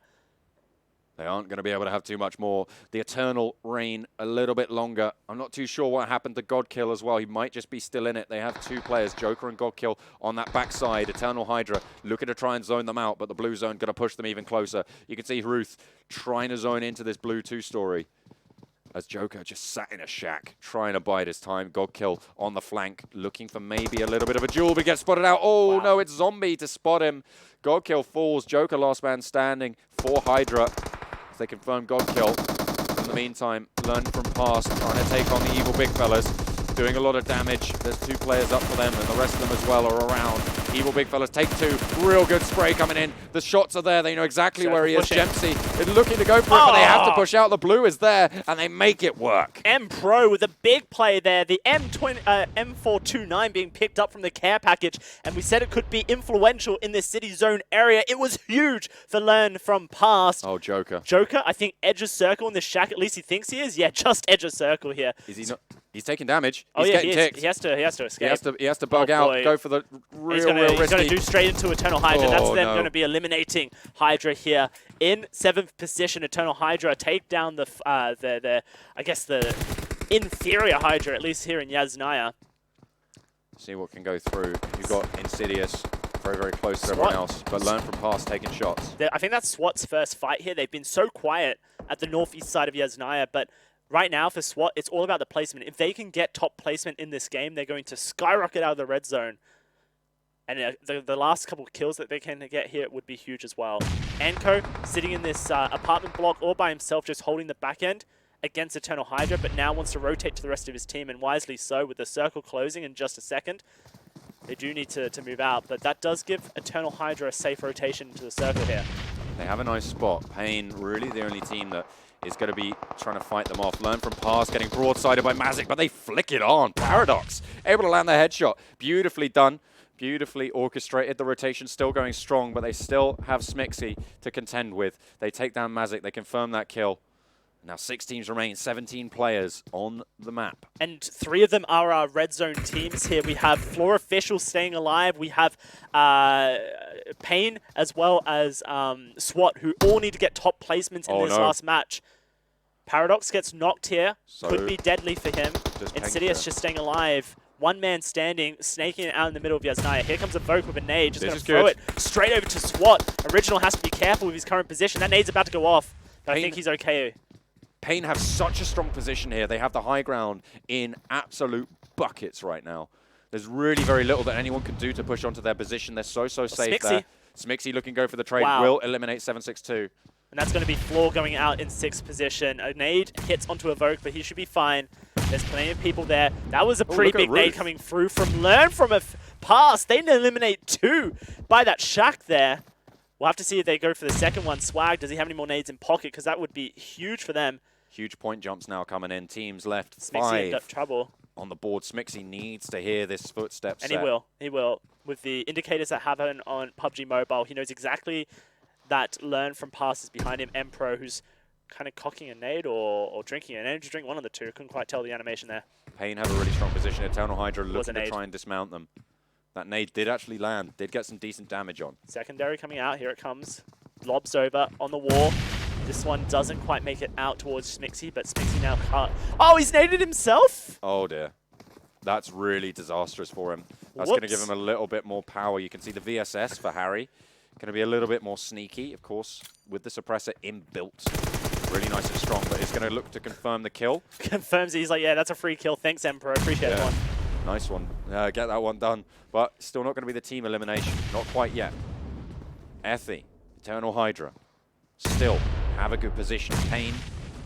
They aren't going to be able to have too much more. The Eternal reign a little bit longer. I'm not too sure what happened to Godkill as well. He might just be still in it. They have 2 players, Joker and Godkill, on that backside. Eternal Hydra looking to try and zone them out, but the blue zone going to push them even closer. You can see Ruth trying to zone into this blue 2-story. As Joker just sat in a shack, trying to bide his time. Godkill on the flank, looking for maybe a little bit of a duel, but gets spotted out. Oh, no, it's Zombie to spot him. Godkill falls. Joker last man standing for Hydra. They confirm Godkill. In the meantime, learn from past, trying to take on the evil big fellas. Doing a lot of damage. There's 2 players up for them, and the rest of them as well are around. Evil big fellas take 2. Real good spray coming in. The shots are there. They know exactly where he is. Jempsy is looking to go for it, but they have to push out. The blue is there, and they make it work. M-Pro with a big play there. The M429 being picked up from the care package, and we said it could be influential in this city zone area. It was huge for learn from past. Oh, Joker. Joker, I think edge of circle in the shack. At least he thinks he is. Yeah, just edge of circle here. Is he not? He's taking damage. Oh He's yeah, getting ticked. he has to escape. He has to bug out, boy. go for the He's real going risky. to do straight into Eternal Hydra. That's Oh, them no. going to be eliminating Hydra here. In 7th position, Eternal Hydra take down the I guess the inferior Hydra, at least here in Yasnaya. See what can go through. You've got Insidious very, very close to everyone else, but learn from past taking shots. I think that's SWAT's first fight here. They've been so quiet at the northeast side of Yasnaya, but right now for SWAT, it's all about the placement. If they can get top placement in this game, they're going to skyrocket out of the red zone. And the last couple of kills that they can get here would be huge as well. Anko sitting in this apartment block all by himself, just holding the back end against Eternal Hydra, but now wants to rotate to the rest of his team, and wisely so, with the circle closing in just a second. They do need to move out, but that does give Eternal Hydra a safe rotation into the circle here. They have a nice spot. Pain, really the only team that is going to be trying to fight them off. Learn from pass, getting broadsided by Mazik, but they flick it on. Paradox, able to land the headshot. Beautifully done, beautifully orchestrated. The rotation still going strong, but they still have Smixy to contend with. They take down Mazik, they confirm that kill. Now 6 teams remain, 17 players on the map. And 3 of them are our red zone teams here. We have Floor Official staying alive. We have Pain as well as SWAT, who all need to get top placements in this last match. Paradox gets knocked here. So could be deadly for him. just Insidious just staying alive. One man standing, snaking it out in the middle of Yasnaya. Here comes Evoke with a nade. Just going to throw it straight over to SWAT. Original has to be careful with his current position. That nade's about to go off. But I think he's okay. Pain have such a strong position here. They have the high ground in absolute buckets right now. There's really very little that anyone can do to push onto their position. They're so safe there. Smixy looking to go for the trade. Will eliminate 762. And that's going to be Floor going out in 6th position. A nade hits onto Evoke, but he should be fine. There's plenty of people there. That was a pretty big nade coming through from Learn from a pass. They eliminate 2 by that shack there. We'll have to see if they go for the second one. Swag, does he have any more nades in pocket? Because that would be huge for them. Huge point jumps now coming in. Teams left Smixy 5 trouble on the board. Smixy needs to hear this footstep and set. he will. With the indicators that happen on PUBG Mobile, he knows exactly that Learn from passes behind him. Empro, who's kind of cocking a nade or drinking an energy drink, one of the two. Couldn't quite tell the animation there. Pain have a really strong position. Eternal Hydra looking to try and dismount them. That nade did actually land. Did get some decent damage on. Secondary coming out. Here it comes. Lobs over on the wall. This one doesn't quite make it out towards Smixy, but Smixy now can't. Oh, he's naded himself? Oh, dear. That's really disastrous for him. That's going to give him a little bit more power. You can see the VSS for Harry. Going to be a little bit more sneaky, of course, with the suppressor inbuilt. Really nice and strong, but he's going to look to confirm the kill. Confirms it. He's like, yeah, that's a free kill. Thanks, Emperor. Appreciate that one. Nice one. Get that one done. But still not going to be the team elimination. Not quite yet. Ethy, Eternal Hydra, still have a good position. Pain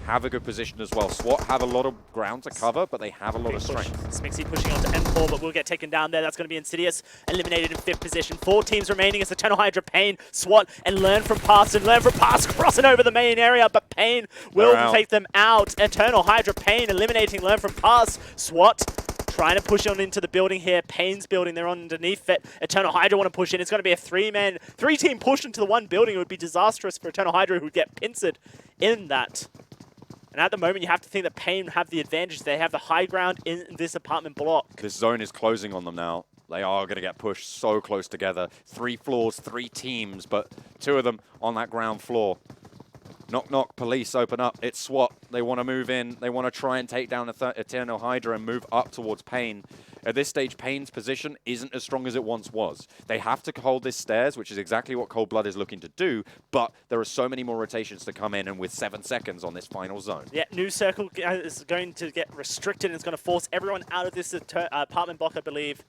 have a good position as well. SWAT have a lot of ground to cover, but they have a lot of strength. Smixy pushing onto M4, but will get taken down there. That's going to be Insidious, eliminated in 5th position. 4 teams remaining as Eternal Hydra, Pain, SWAT, and Learn from Pass. And Learn from Pass crossing over the main area, but Pain will take them out. Eternal Hydra, Pain eliminating Learn from Pass. SWAT trying to push on into the building here. Pain's building, they're underneath it. Eternal Hydra want to push in. It's going to be a 3-team push into the one building. It would be disastrous for Eternal Hydra, who would get pincered in that. And at the moment, you have to think that Pain have the advantage. They have the high ground in this apartment block. This zone is closing on them now. They are going to get pushed so close together. 3 floors, 3 teams, but 2 of them on that ground floor. Knock, knock, police, open up. It's SWAT. They want to move in. They want to try and take down Eternal Hydra and move up towards Pain. At this stage, Pain's position isn't as strong as it once was. They have to hold this stairs, which is exactly what Cold Blood is looking to do, but there are so many more rotations to come in, and with 7 seconds on this final zone. Yeah, new circle is going to get restricted, and it's going to force everyone out of this apartment block, I believe,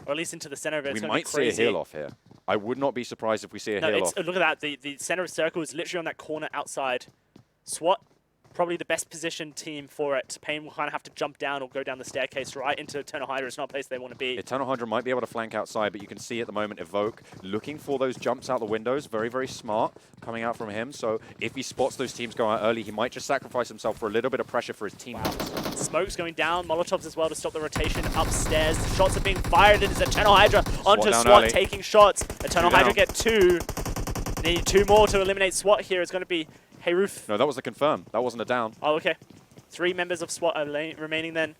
or at least into the center of it. We might see a heal off here. I would not be surprised if we see a heal off. Look at that. The center of circle is literally on that corner outside. SWAT, probably the best positioned team for it. Pain will kind of have to jump down or go down the staircase right into Eternal Hydra. It's not a place they want to be. Eternal Hydra might be able to flank outside, but you can see at the moment Evoke looking for those jumps out the windows. Very, very smart coming out from him. So if he spots those teams go out early, he might just sacrifice himself for a little bit of pressure for his teammates. Smoke's going down. Molotovs as well to stop the rotation upstairs. Shots are being fired, and it's Eternal Hydra onto SWAT taking shots. Eternal Hydra get 2. They need 2 more to eliminate SWAT here. It's going to be Heyroof. No, that was the confirm. That wasn't a down. Oh, okay. 3 members of SWAT are remaining then.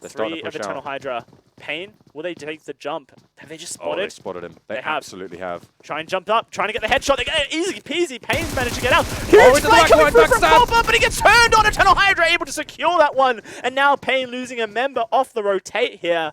They're starting Three to of push Eternal out. Hydra. Pain, will they take the jump? Have they just Oh, spotted? they spotted him. They They have. absolutely have. Try and jump up, trying to get the headshot. They get it easy peasy. Pain's managed to get out. Oh, Huge into the flank back coming line, through from backstab. Copper, but he gets turned on. Eternal Hydra able to secure that one. And now Pain losing a member off the rotate here.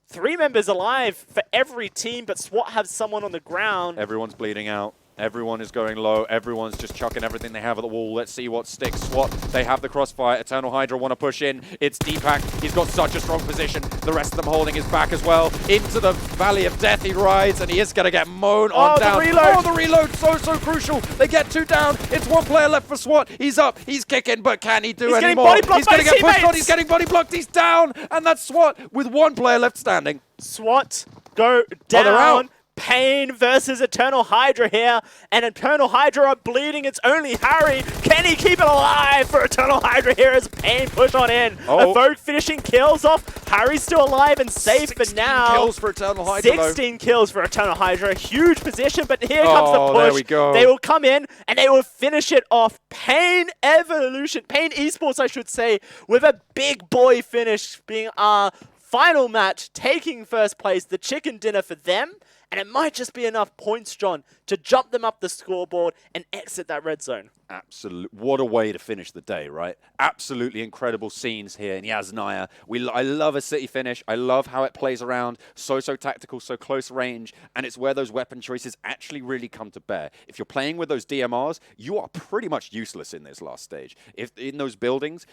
3 members alive for every team, but SWAT have someone on the ground. Everyone's bleeding out. Everyone is going low. Everyone's just chucking everything they have at the wall. Let's see what sticks. SWAT, they have the crossfire. Eternal Hydra want to push in. It's Deepak. He's got such a strong position. The rest of them holding his back as well. Into the Valley of Death he rides, and he is going to get mown on down. The reload. Oh, the reload. So crucial. They get 2 down. It's 1 player left for SWAT. He's up. He's kicking, but can he do any more? He's going to get pushed on. teammates. He's getting body blocked. He's down. And that's SWAT with 1 player left standing. SWAT go they're out. down. Pain versus Eternal Hydra here, and Eternal Hydra are bleeding. It's only Harry. Can he keep it alive for Eternal Hydra here as Pain push on in? Oh. Evoke finishing kills off. Harry's still alive and safe, but now 16 kills for Eternal Hydra, 16 kills for Eternal Hydra. Huge position, but here comes the Oh, push. there we go. They will come in and they will finish it off. Pain Evolution, Pain Esports, I should say, with a big boy finish being our final match, taking first place, the chicken dinner for them. And it might just be enough points, John, to jump them up the scoreboard and exit that red zone. Absolute. What a way to finish the day, right? Absolutely incredible scenes here in Yasnaya. I love a city finish. I love how it plays around. So tactical, so close range. And it's where those weapon choices actually really come to bear. If you're playing with those DMRs, you are pretty much useless in this last stage. If in those buildings,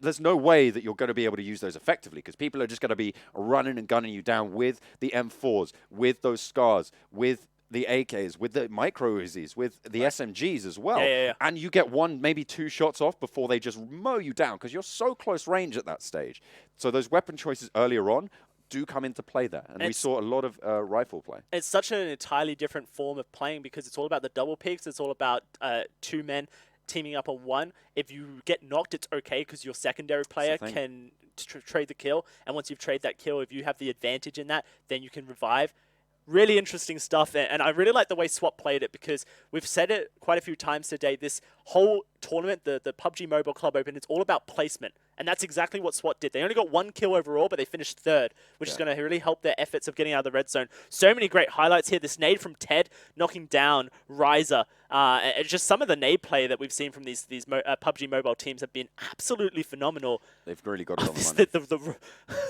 there's no way that you're going to be able to use those effectively because people are just going to be running and gunning you down with the M4s, with those scars, with the AKs, with the micro Uzis, with the SMGs as well. Yeah. And you get 1, maybe 2 shots off before they just mow you down because you're so close range at that stage. So those weapon choices earlier on do come into play there. And we saw a lot of rifle play. It's such an entirely different form of playing because it's all about the double picks. It's all about 2 men teaming up on 1. If you get knocked, it's okay because your secondary player can trade the kill. And once you've traded that kill, if you have the advantage in that, then you can revive. Really interesting stuff, and I really like the way SWAT played it because we've said it quite a few times today. This whole tournament, the PUBG Mobile Club Open, it's all about placement, and that's exactly what SWAT did. They only got 1 kill overall, but they finished 3rd, which is going to really help their efforts of getting out of the red zone. So many great highlights here. This nade from Ted knocking down Riser. Just some of the nade play that we've seen from these PUBG Mobile teams have been absolutely phenomenal. They've really got it on the money.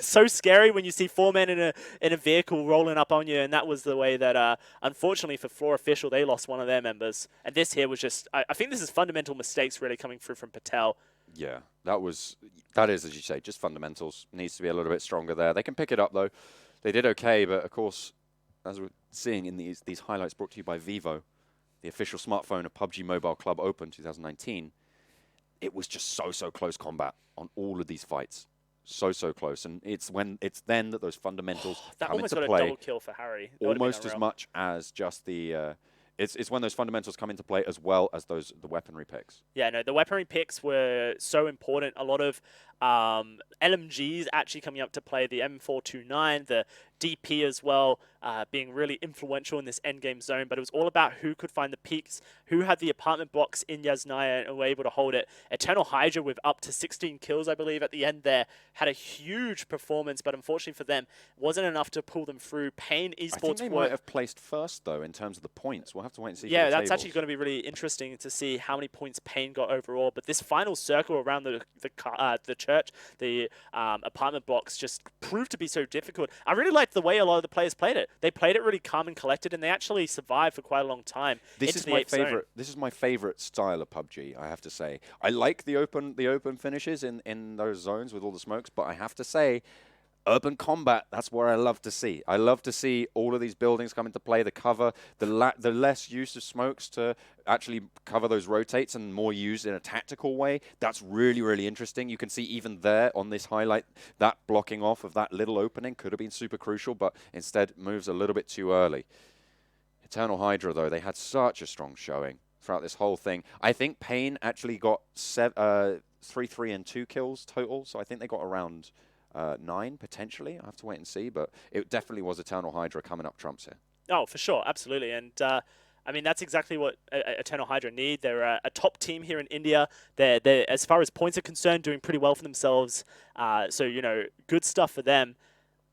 So scary when you see 4 men in a vehicle rolling up on you, and that was the way that, unfortunately for Floor Official, they lost one of their members. And this here was just, I think this is fundamental mistakes really coming through from Patel. Yeah, that is, as you say, just fundamentals. Needs to be a little bit stronger there. They can pick it up, though. They did okay, but of course, as we're seeing in these highlights brought to you by Vivo, the official smartphone of PUBG Mobile Club Open 2019, it was just so close combat on all of these fights. So close. And it's then that those fundamentals that come almost into got play. a double kill for Harry. Almost as much as just the... It's when those fundamentals come into play as well as the weaponry picks. Yeah, no, the weaponry picks were so important. A lot of LMGs actually coming up to play, the M429, the DP as well, being really influential in this endgame zone. But it was all about who could find the peaks, who had the apartment blocks in Yasnaya and were able to hold it. Eternal Hydra with up to 16 kills, I believe, at the end there, had a huge performance, but unfortunately for them, wasn't enough to pull them through. Pain Esports I think they might have placed first, though, in terms of the points. We'll have to wait and see. Yeah, for the that's actually tables. going to be really interesting to see how many points Pain got overall. But this final circle around the church, the apartment blocks, just proved to be so difficult. I really liked the way a lot of the players played it. They played it really calm and collected, and they actually survived for quite a long time. This is my favorite. This is my favorite style of PUBG. I have to say, I like the open finishes in those zones with all the smokes, but I have to say, urban combat, that's where I love to see. I love to see all of these buildings come into play, the cover, the less use of smokes to actually cover those rotates and more used in a tactical way. That's really, really interesting. You can see even there on this highlight, that blocking off of that little opening could have been super crucial, but instead moves a little bit too early. Eternal Hydra, though, they had such a strong showing throughout this whole thing. I think Pain actually got 3, 3, and 2 kills total, so I think they got around 9, potentially. I have to wait and see, but it definitely was Eternal Hydra coming up trumps here. Oh, for sure, absolutely. And I mean, that's exactly what Eternal Hydra need. They're a top team here in India. They're, as far as points are concerned, doing pretty well for themselves. So, you know, good stuff for them.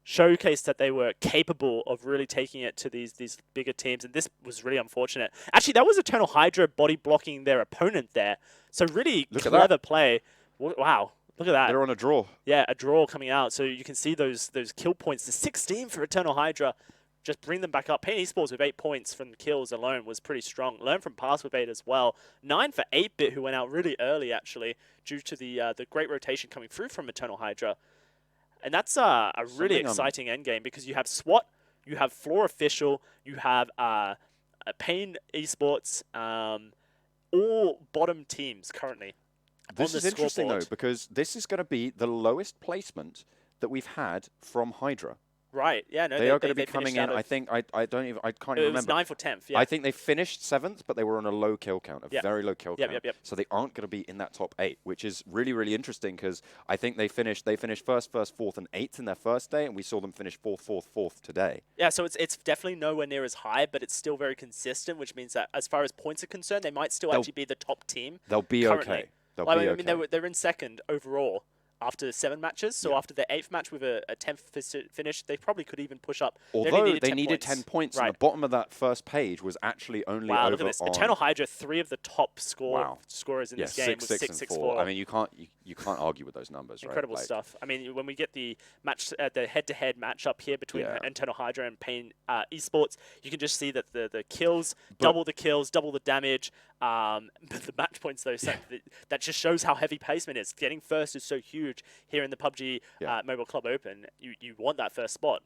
Showcased that they were capable of really taking it to these bigger teams, and this was really unfortunate. Actually, that was Eternal Hydra body blocking their opponent there. So really clever play. Wow, look at that. They're on a draw. Yeah, a draw coming out. So you can see those kill points. The 16 for Eternal Hydra. Just bring them back up. Pain Esports with 8 points from kills alone was pretty strong. Learn from Pass with 8 as well. 9 for 8-Bit, who went out really early, actually, due to the great rotation coming through from Eternal Hydra. And that's a really exciting endgame because you have SWAT, you have Floor Official, you have Pain Esports, all bottom teams currently. This is interesting, though, because this is going to be the lowest placement that we've had from Hydra. Right. Yeah. No. They are going to be coming in. I think I can't even remember. It was 9th or 10th. Yeah. I think they finished 7th, but they were on a low kill count, very low kill count. Yep. So they aren't going to be in that top 8, which is really, really interesting because I think they finished first, 4th, and 8th in their first day, and we saw them finish 4th today. Yeah. So it's definitely nowhere near as high, but it's still very consistent, which means that as far as points are concerned, they might still actually be the top team. They'll be currently. Okay. They'll be okay. I mean, they're in 2nd overall after 7 matches. So after the 8th match with a 10th finish, they probably could even push up. Although they needed 10 points, and the bottom of that first page was actually only wow, over look at this. Eternal Hydra, 3 of the top scorers in this game with 6-6-4. I mean, you can't argue with those numbers, Incredible stuff. I mean, when we get the match, the head-to-head matchup here between Eternal Hydra and Pain Esports, you can just see that the kills, double the kills, double the damage. But the match points, though, that just shows how heavy placement is. Getting first is so huge here in the PUBG Mobile Club Open. You want that first spot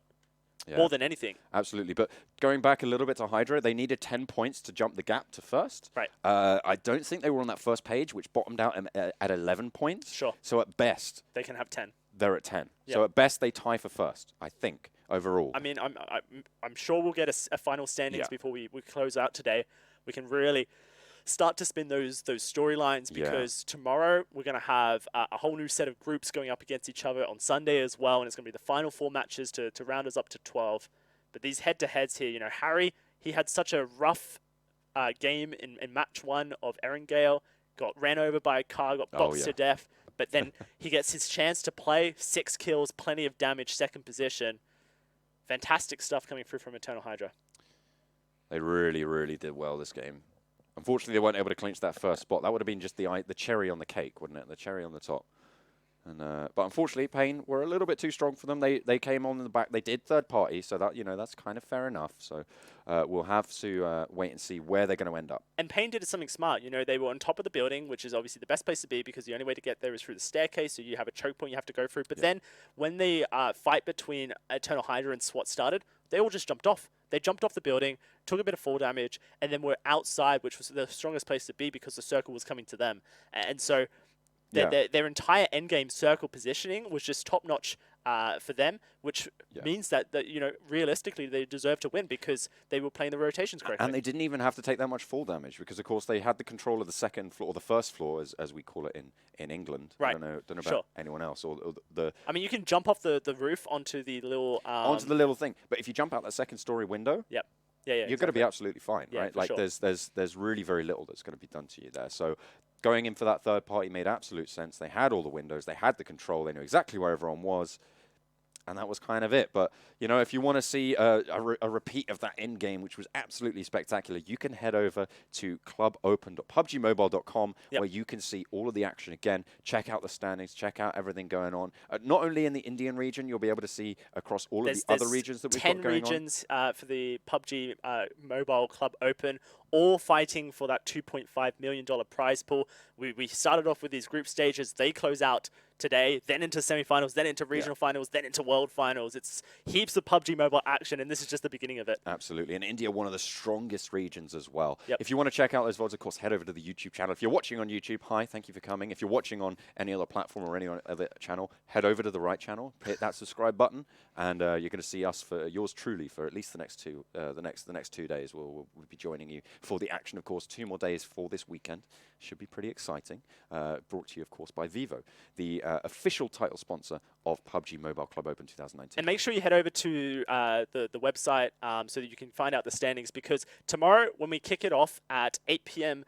more than anything. Absolutely. But going back a little bit to Hydra, they needed 10 points to jump the gap to first. Right. I don't think they were on that first page, which bottomed out at 11 points. Sure. So at best, they can have 10. They're at 10. Yep. So at best, they tie for first, I think, overall. I mean, I'm sure we'll get a final standings before we close out today. We can really start to spin those storylines because tomorrow we're going to have a whole new set of groups going up against each other on Sunday as well, and it's going to be the final 4 matches to round us up to 12. But these head-to-heads here, you know, Harry, he had such a rough game in match 1 of Erangel, got ran over by a car, got boxed to death, but then he gets his chance to play, 6 kills, plenty of damage, 2nd position. Fantastic stuff coming through from Eternal Hydra. They really, really did well this game. Unfortunately, they weren't able to clinch that first spot. That would have been just the cherry on the cake, wouldn't it? The cherry on the top. And but unfortunately, Pain were a little bit too strong for them. They came on in the back. They did third party, so that that's kind of fair enough. So we'll have to wait and see where they're going to end up. And Pain did something smart. You know, they were on top of the building, which is obviously the best place to be because the only way to get there is through the staircase. So you have a choke point you have to go through. But then when the fight between Eternal Hydra and SWAT started, they all just jumped off. They jumped off the building, took a bit of fall damage, and then were outside, which was the strongest place to be because the circle was coming to them. And so their entire endgame circle positioning was just top-notch for them, which means that realistically they deserve to win because they were playing the rotations correctly. And they didn't even have to take that much fall damage because, of course, they had the control of the 2nd floor, or the 1st floor, as we call it in England. Right. I don't know about anyone else. Or the. I mean, you can jump off the roof onto the little. Onto the little thing, but if you jump out that 2nd-story window. Yep. You're going to be absolutely fine, right? Like there's really very little that's going to be done to you there. So going in for that third party made absolute sense. They had all the windows, they had the control, they knew exactly where everyone was, and that was kind of it. But if you want to see a repeat of that end game, which was absolutely spectacular, you can head over to clubopen.pubgmobile.com where you can see all of the action again. Check out the standings, check out everything going on. Not only in the Indian region, you'll be able to see across all of the other regions that we've got going on. 10 regions for the PUBG Mobile Club Open, all fighting for that $2.5 million prize pool. We started off with these group stages. They close out today, then into semifinals, then into regional finals, then into world finals. It's heaps of PUBG Mobile action, and this is just the beginning of it. Absolutely. And India, one of the strongest regions as well. Yep. If you want to check out those VODs, of course, head over to the YouTube channel. If you're watching on YouTube, hi, thank you for coming. If you're watching on any other platform or any other channel, head over to the right channel, hit that subscribe button, and you're going to see us for yours truly for at least the next 2 days. We'll be joining you for the action, of course. 2 more days for this weekend. Should be pretty exciting. Brought to you, of course, by Vivo, the official title sponsor of PUBG Mobile Club Open 2019. And make sure you head over to the website so that you can find out the standings, because tomorrow when we kick it off at 8 p.m.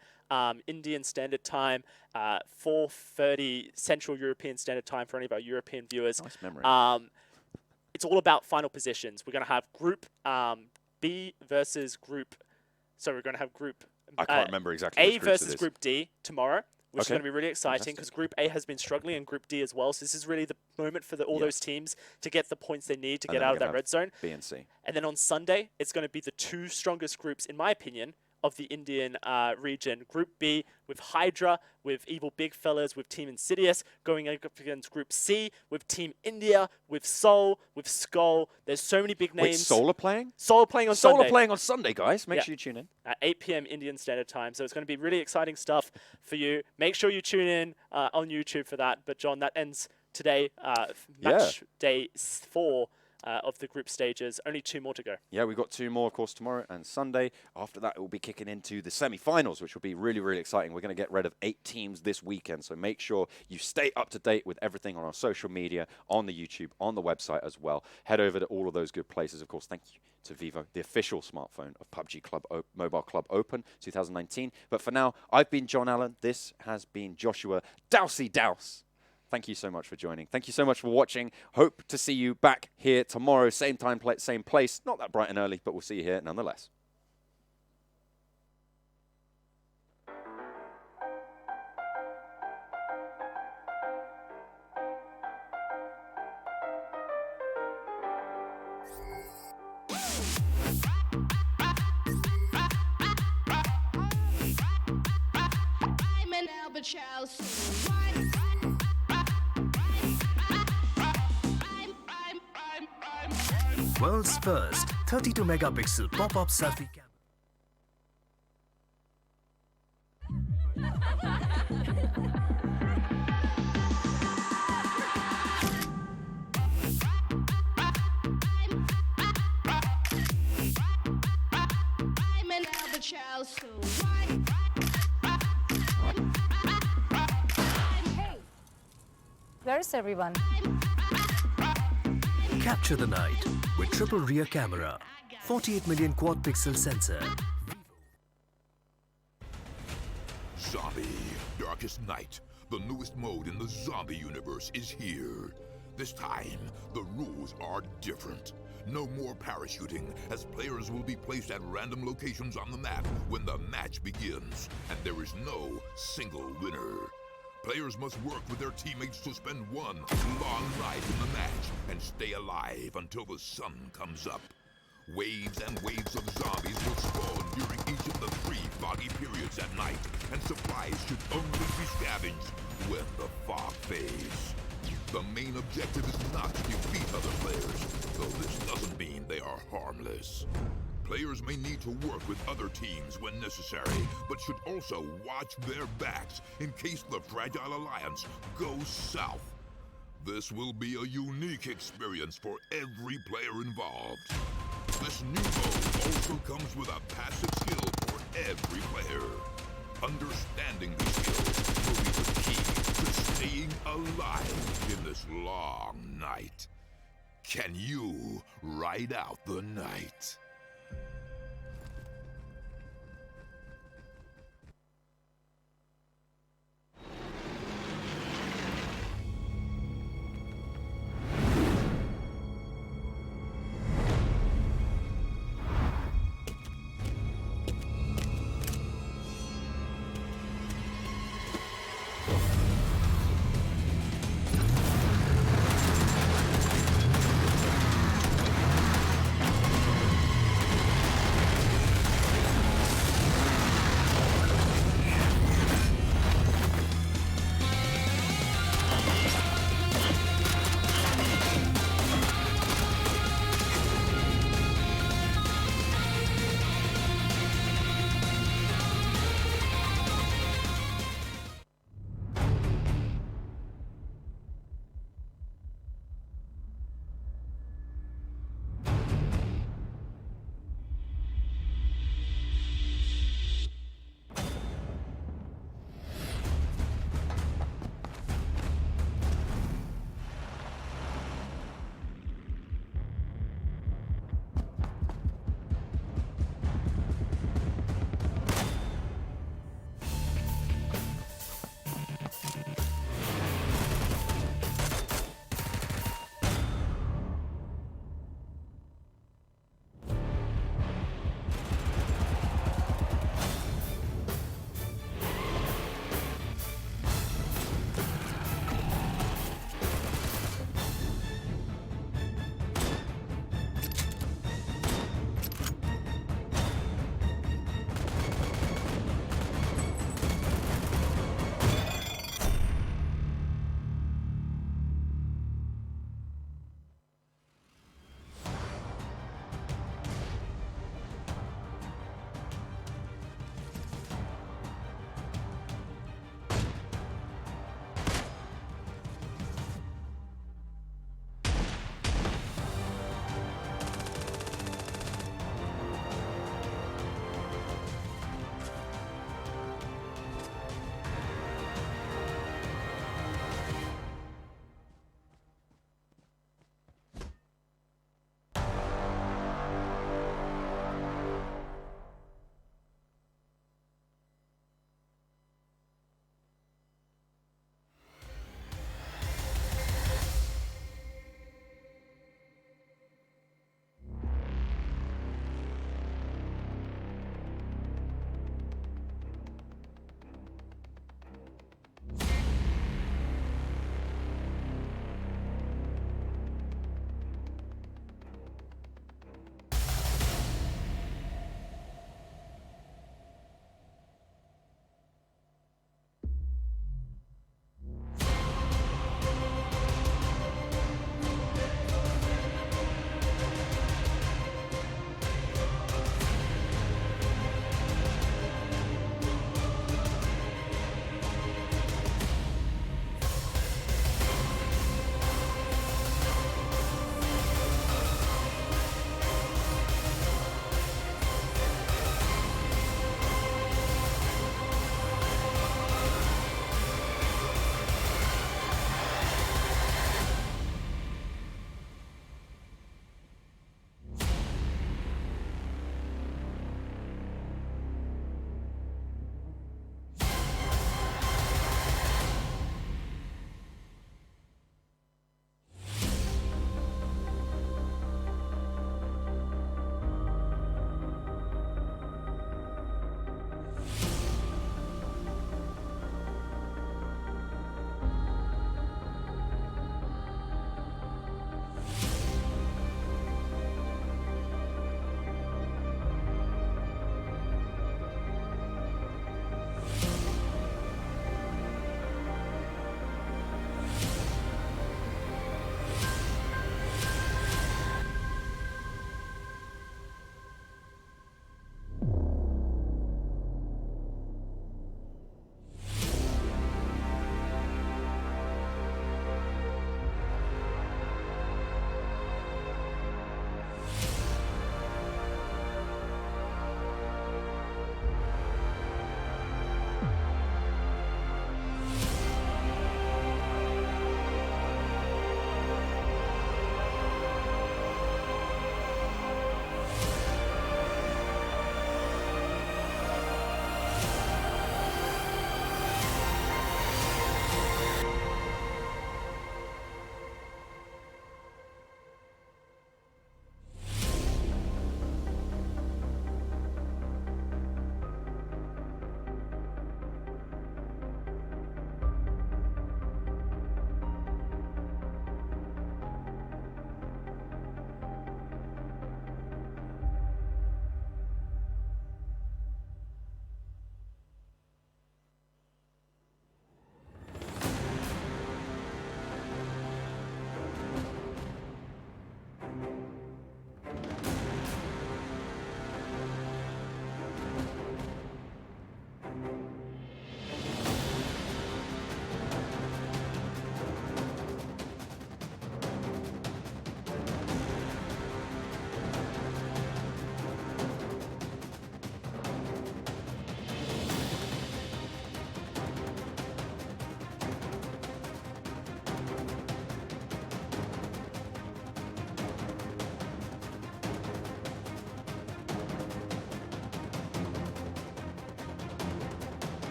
Indian Standard Time, 4:30 Central European Standard Time for any of our European viewers. Nice memory. It's all about final positions. We're going to have Group B versus Group... So we're going to have Group... I can't remember exactly A which groups it versus is. Group D tomorrow, which is Okay. going to be really exciting because Group A has been struggling and Group D as well. So this is really the moment for all those teams to get the points they need to And get then out we're of that gonna red zone. B and C. And then on Sunday, it's going to be the 2 strongest groups, in my opinion, of the Indian region. Group B with Hydra, with Evil Big Fellas, with Team Insidious, going up against Group C with Team India, with Seoul, with Skull. There's so many big names. Wait, Soul are playing? Seoul playing on Soul Sunday. are playing on Sunday, guys. Make Yeah. sure you tune in. At 8 p.m. Indian Standard Time. So it's going to be really exciting stuff for you. Make sure you tune in on YouTube for that. But John, that ends today, match day 4 of the group stages. Only 2 more to go. Yeah, we've got 2 more, of course, tomorrow and Sunday. After that, it will be kicking into the semi-finals, which will be really, really exciting. We're going to get rid of 8 teams this weekend, so make sure you stay up to date with everything on our social media, on the YouTube, on the website as well. Head over to all of those good places. Of course, thank you to Vivo, the official smartphone of PUBG Mobile Club Open 2019. But for now, I've been John Allen. This has been Joshua Dousey Douse. Thank you so much for joining. Thank you so much for watching. Hope to see you back here tomorrow, same time, same place. Not that bright and early, but we'll see you here nonetheless. I'm an albatross. World's first 32 megapixel pop-up selfie camera. I'm an albatross. Hey, where is everyone? Capture the night with triple rear camera, 48 million quad pixel sensor. Zombie, Darkest Night, the newest mode in the zombie universe, is here. This time, the rules are different. No more parachuting, as players will be placed at random locations on the map when the match begins, and there is no single winner. Players must work with their teammates to spend one long night in the match and stay alive until the sun comes up. Waves and waves of zombies will spawn during each of the 3 foggy periods at night, and supplies should only be scavenged when the fog fades. The main objective is not to defeat other players, though this doesn't mean they are harmless. Players may need to work with other teams when necessary, but should also watch their backs in case the Fragile Alliance goes south. This will be a unique experience for every player involved. This new mode also comes with a passive skill for every player. Understanding these skills will be the key to staying alive in this long night. Can you ride out the night?